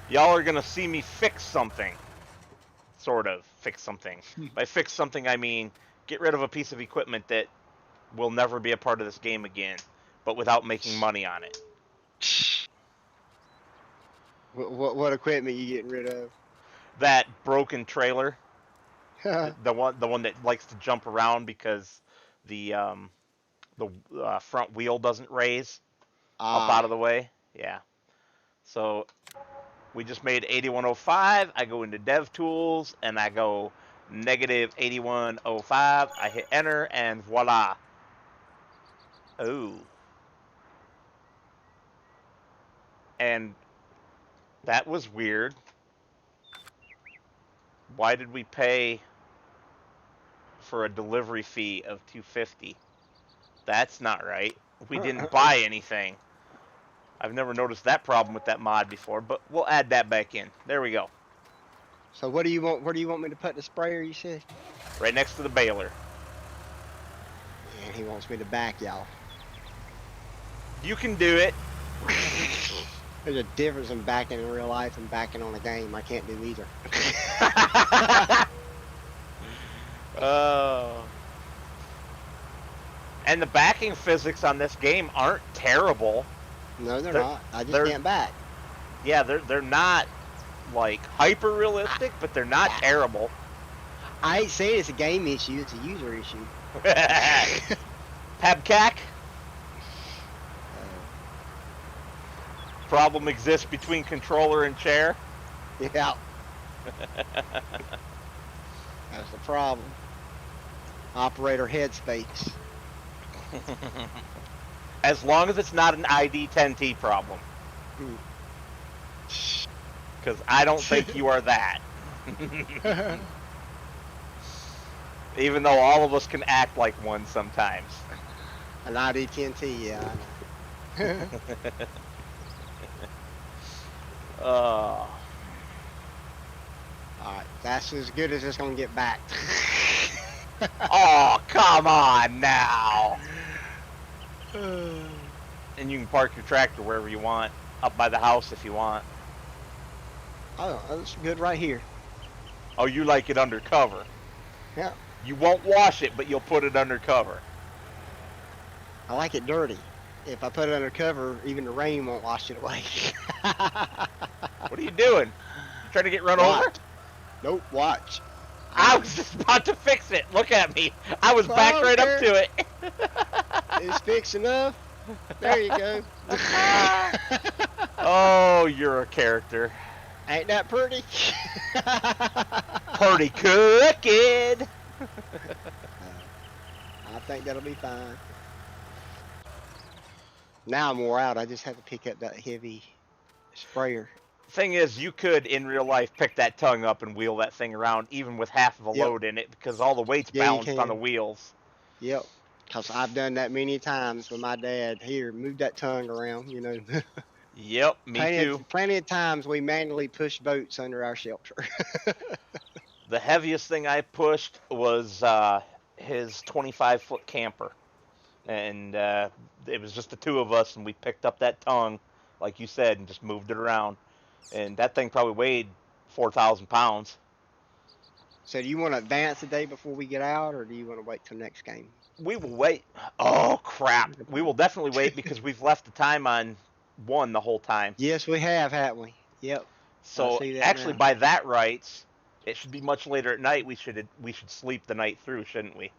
Y'all are gonna see me fix something. Sort of fix something. By fix something, I mean get rid of a piece of equipment that will never be a part of this game again, but without making money on it. What equipment you getting rid of? That broken trailer, the one that likes to jump around because the front wheel doesn't raise up out of the way. Yeah. So we just made 8105. I go into Dev Tools and I go negative 8105. I hit enter and voila. Oh. And that was weird. Why did we pay for a delivery fee of $250? That's not right. We didn't buy anything. I've never noticed that problem with that mod before, but we'll add that back in. There we go. So what do you want? Where do you want me to put the sprayer? You said. Right next to the baler. And he wants me to back y'all. You can do it. There's a difference in backing in real life and backing on a game. I can't do either. And the backing physics on this game aren't terrible. No, they're not. I just can't back. Yeah, they're not like hyper realistic, but they're not terrible. I ain't saying it's a game issue, it's a user issue. Pabcac? Problem exists between controller and chair? Yeah. That's the problem. Operator headspace. As long as it's not an ID 10T problem. Because I don't think you are that. Even though all of us can act like one sometimes. An ID 10T, yeah, I know. Alright, that's as good as it's gonna get back. Oh, come on now. And you can park your tractor wherever you want. Up by the house if you want. Oh, that's good right here. Oh, you like it undercover. Yeah. You won't wash it, but you'll put it undercover. I like it dirty. If I put it under cover, even the rain won't wash it away. What are you doing? You trying to get run over? Nope, watch. I was just about to fix it. Look at me. I was backed right up to it. It's fixed enough. There you go. Oh, you're a character. Ain't that pretty? Pretty cooking. I think that'll be fine. Now I'm wore out. I just have to pick up that heavy sprayer. Thing is, you could in real life pick that tongue up and wheel that thing around even with half of a load in it because all the weight's balanced on the wheels. Yep. Because I've done that many times with my dad. Here, move that tongue around, you know. Yep, me too. Plenty of times we manually push boats under our shelter. The heaviest thing I pushed was his 25-foot camper. And it was just the two of us, and we picked up that tongue, like you said, and just moved it around. And that thing probably weighed 4,000 pounds. So do you want to advance the day before we get out, or do you want to wait till next game? We will wait. Oh, crap. We will definitely wait because we've left the time on 1 the whole time. Yes, we have, haven't we? Yep. So actually, by that rights, it should be much later at night. We should sleep the night through, shouldn't we?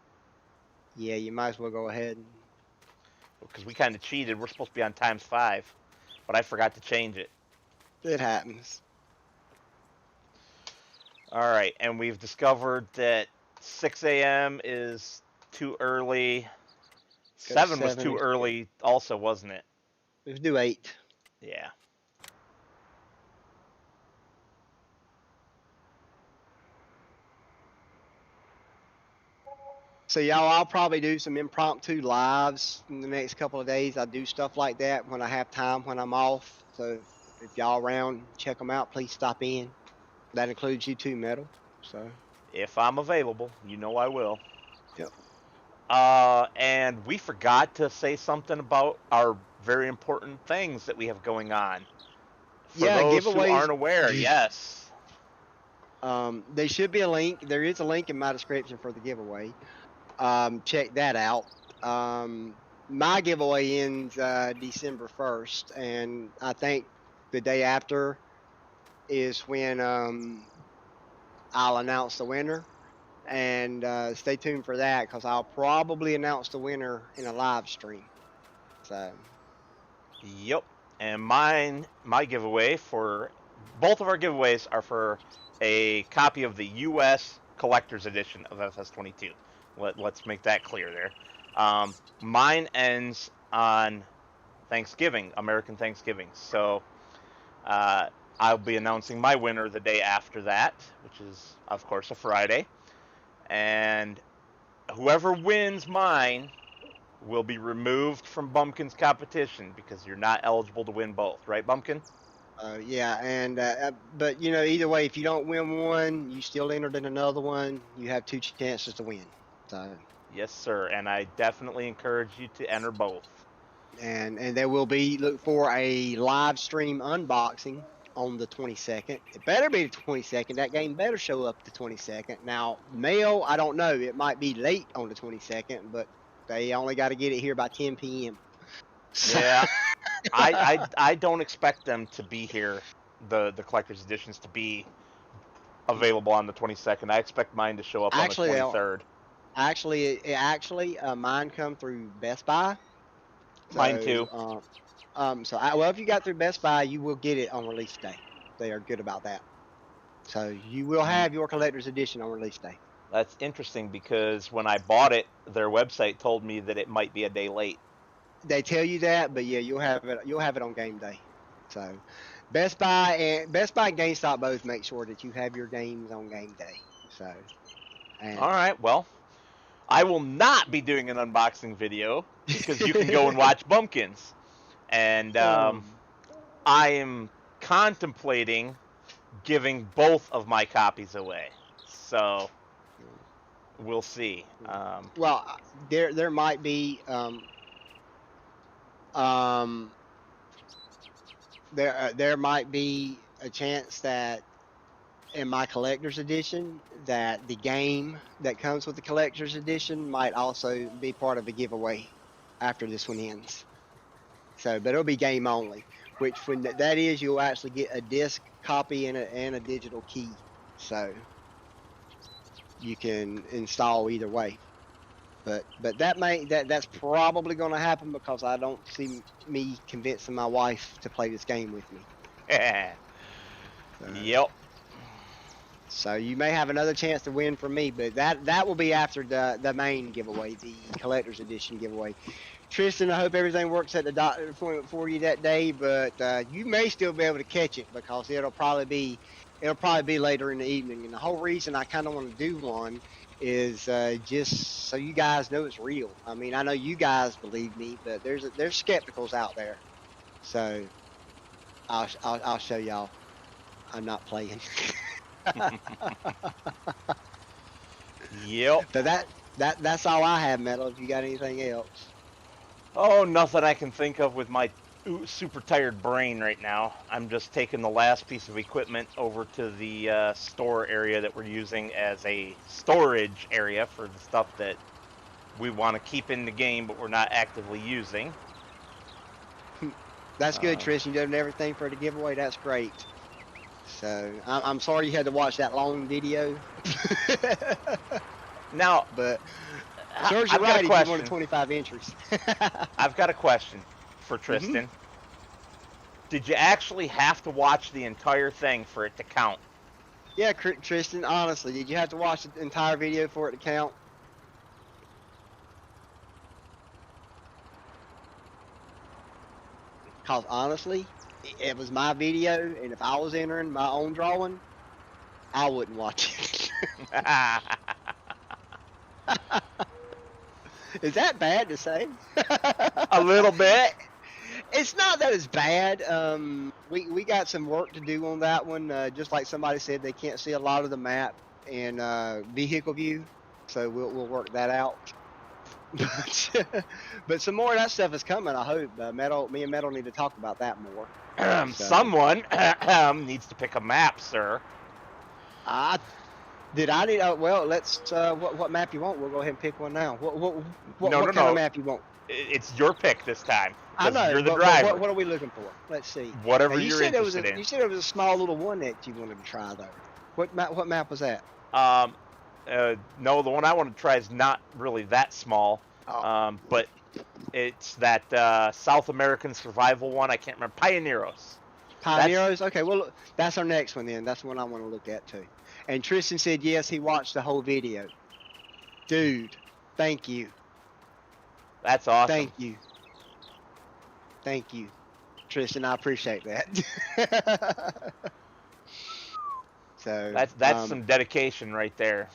Yeah, you might as well go ahead. Because we kind of cheated. We're supposed to be on ×5, but I forgot to change it. It happens. All right, and we've discovered that 6 a.m. is too early. Go to 7 was 7 too instead. early also, wasn't it? Let's do 8. Yeah. So y'all, I'll probably do some impromptu lives in the next couple of days. I do stuff like that when I have time, when I'm off. So if y'all around, check them out. Please stop in. That includes you too, Metal. So If I'm available, you know I will. yep. And we forgot to say something about our very important things that we have going on. For Yeah, those who giveaways. aren't aware, yes. There should be a link. There is a link in my description for the giveaway. Check that out. My giveaway ends December 1st, and I think the day after is when I'll announce the winner. And stay tuned for that because I'll probably announce the winner in a live stream. So Yep. And my giveaway for both of our giveaways are for a copy of the U.S. Collector's Edition of FS22. Let's make that clear there. Mine ends on Thanksgiving, American Thanksgiving. So I'll be announcing my winner the day after that, which is, of course, a Friday. And whoever wins mine will be removed from Bumpkin's competition because you're not eligible to win both, right, Bumpkin? yeah, and but you know, either way, if you don't win one, you still entered in another one. You have 2 chances to win. So Yes, sir. And I definitely encourage you to enter both. and there will be look for a live stream unboxing on the 22nd. It better be the 22nd. That game better show up the 22nd. Now, mail, I don't know. It might be late on the 22nd, but they only got to get it here by 10 p.m. So, Yeah, I don't expect them to be here, the collector's editions to be available on the 22nd. I expect mine to show up on the actually, 23rd. mine come through Best Buy. Mine too. Well, if you got through Best Buy, you will get it on release day. They are good about that. So you will have your collector's edition on release day. That's interesting because when I bought it, their website told me that it might be a day late. They tell you that, but yeah, you'll have it. You'll have it on game day. So Best Buy and GameStop both make sure that you have your games on game day. So and All right, well, I will not be doing an unboxing video because you can go and watch Bumpkins. And I am contemplating giving both of my copies away. So we'll see. well, there might be there might be a chance that in my collector's edition that the game that comes with the collector's edition might also be part of a giveaway after this one ends. So, but it'll be game only, which when that is, you'll actually get a disc copy and a digital key. So you can install either way. But that's probably going to happen because I don't see me convincing my wife to play this game with me. Yep. So you may have another chance to win from me, but that will be after the main giveaway, the collector's edition giveaway. Tristan, I hope everything works at the doctor appointment for you that day, but you may still be able to catch it because it'll probably be later in the evening. And the whole reason I kind of want to do one is just so you guys know it's real. I mean, I know you guys believe me, but there's skepticals out there. So I'll show y'all. I'm not playing. Yep. But that's all I have, Metal. If you got anything else. Oh, nothing I can think of with my super tired brain right now. I'm just taking the last piece of equipment over to the store area that we're using as a storage area for the stuff that we want to keep in the game, but we're not actively using. That's good, Tristan. You done everything for the giveaway. That's great. So I'm sorry you had to watch that long video. Now, but Serves you I've got a right if you wanted question. 25 entries. I've got a question for Hmm. Tristan. Did you actually have to watch the entire thing for it to count? Yeah, Tristan, honestly, did you have to watch the entire video for it to count? Because honestly, it was my video, and if I was entering my own drawing, I wouldn't watch it. Is that bad to say? A little bit. It's not that it's bad. We got some work to do on that one. Just like somebody said, they can't see a lot of the map in vehicle view, so we'll work that out. But some more of that stuff is coming. I hope. Me and Metal need to talk about that more. So Someone needs to pick a map, sir. I did. I need. Well, let's. What map you want? We'll go ahead and pick one now. No, What no, kind of no. map you want? It's your pick this time I because know, you're the but driver. what are we looking for? Let's see. Now, Whatever you you're said there was interested in. you said there was a small little one that you wanted to try though. What map was that? Um, no, the one I want to try is not really that small. Oh, But it's that South American survival one. I can't remember. Pioneeros. Pioneers. Okay, well look, that's our next one then. That's the one I want to look at too. And Tristan said yes, he watched the whole video. Dude, thank you, That's awesome. thank you, Tristan. I appreciate that. So That's some dedication right there.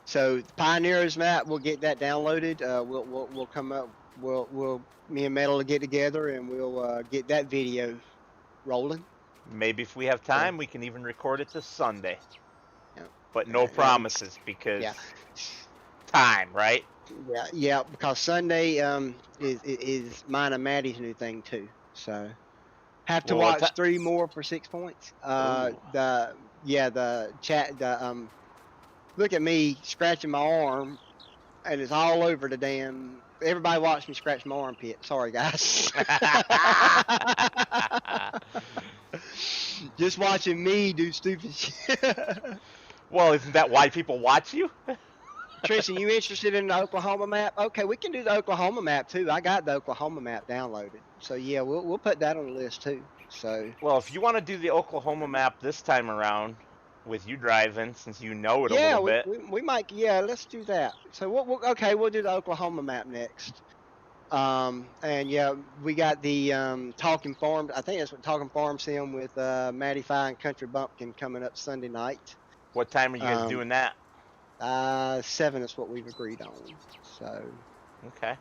So the Pioneers map, we'll get that downloaded. We'll come up. Me and Metal will get together and we'll get that video rolling. Maybe if we have time, we can even record it this Sunday. Yeah. But no promises because Yeah. time, right? Yeah. Because Sunday is mine and Maddie's new thing too. So have to Well, watch 3 more for 6 points. Ooh. The chat. Look at me scratching my arm, and it's all over the damn. Everybody watch me scratch my armpit. Sorry, guys. Just watching me do stupid shit. Well, isn't that why people watch you? Tristan, you interested in the Oklahoma map? Okay, we can do the Oklahoma map too. I got the Oklahoma map downloaded. So yeah, we'll put that on the list too. So Well, if you want to do the Oklahoma map this time around with you driving, since you know it a little bit. we might. Yeah, let's do that. So we'll do the Oklahoma map next. And yeah, we got the Talking Farm. I think that's what Talking Farm Sim with Matty Fi and Country Bumpkin coming up Sunday night. What time are you guys doing that? 7 is what we've agreed on. So Okay.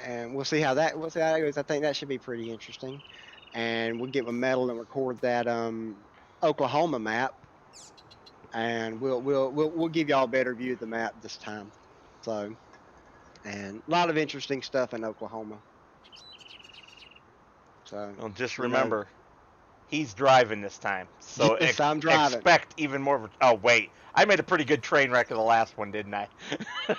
and we'll see how that goes. I think that should be pretty interesting. And we'll get with Metal and record that Oklahoma map, and we'll give y'all a better view of the map this time. So, and a lot of interesting stuff in Oklahoma. So Well, just remember, he's driving this time. So yes, I'm driving. Expect even more. Oh wait, I made a pretty good train wreck of the last one, didn't I?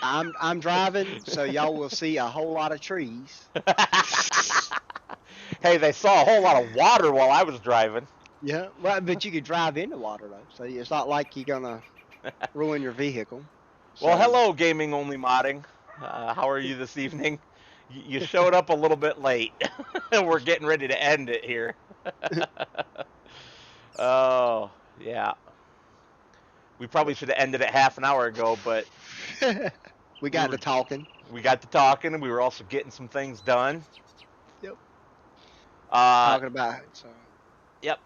I'm driving, so y'all will see a whole lot of trees. Hey, they saw a whole lot of water while I was driving. Yeah, well, but you could drive into water though, so it's not like you're gonna ruin your vehicle. Well, hello, gaming only modding. How are you this evening? You showed up a little bit late. We're getting ready to end it here. Oh, yeah. We probably should have ended it half an hour ago, but we got to talking. We got to talking, and we were also getting some things done. Yep. Talking about it. So. Yep.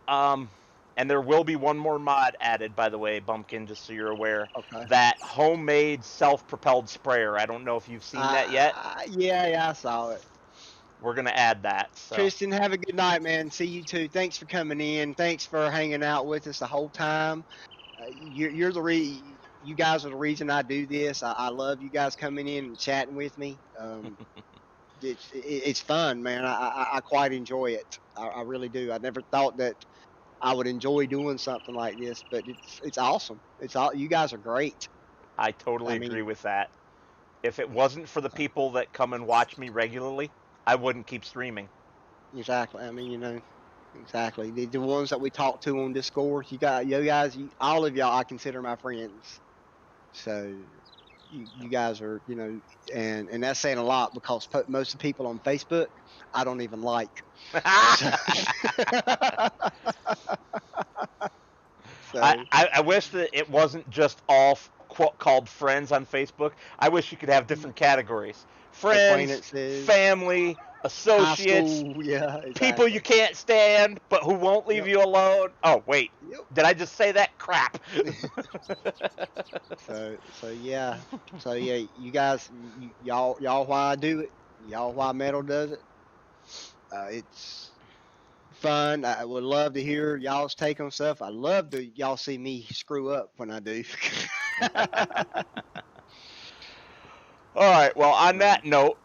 And there will be one more mod added, by the way, Bumpkin, just so you're aware. Okay. That homemade self-propelled sprayer. I don't know if you've seen that yet. Yeah, I saw it. We're going to add that. So. Tristan, have a good night, man. See you too. Thanks for coming in. Thanks for hanging out with us the whole time. You're the you guys are the reason I do this. I love you guys coming in and chatting with me. It's fun, man. I quite enjoy it. I really do. I never thought that I would enjoy doing something like this, but it's awesome. You guys are great. I totally agree with that. If it wasn't for the people that come and watch me regularly, I wouldn't keep streaming. Exactly. I mean, exactly. The ones that we talk to on Discord, you guys, all of y'all, I consider my friends. So, you guys are, you know, and that's saying a lot because most of the people on Facebook I don't even like. So, so I wish that it wasn't just all called friends on Facebook. I wish you could have different categories: friends, acquaintances, family, high associates, school, yeah, people you exactly. can't stand but who won't leave Yep, you alone. Oh wait, yep. did I just say that crap? So yeah, so yeah, you guys, y'all why I do it, y'all why metal does it. It's fun. I would love to hear y'all's take on stuff. I love to y'all see me screw up when I do. All right. Well, on So, that note,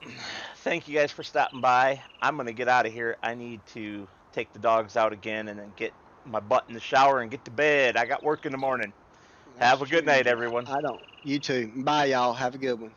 thank you guys for stopping by. I'm gonna get out of here. I need to take the dogs out again and then get my butt in the shower and get to bed. I got work in the morning. that's Have a good true. night, everyone. I don't. You too. Bye, y'all. Have a good one.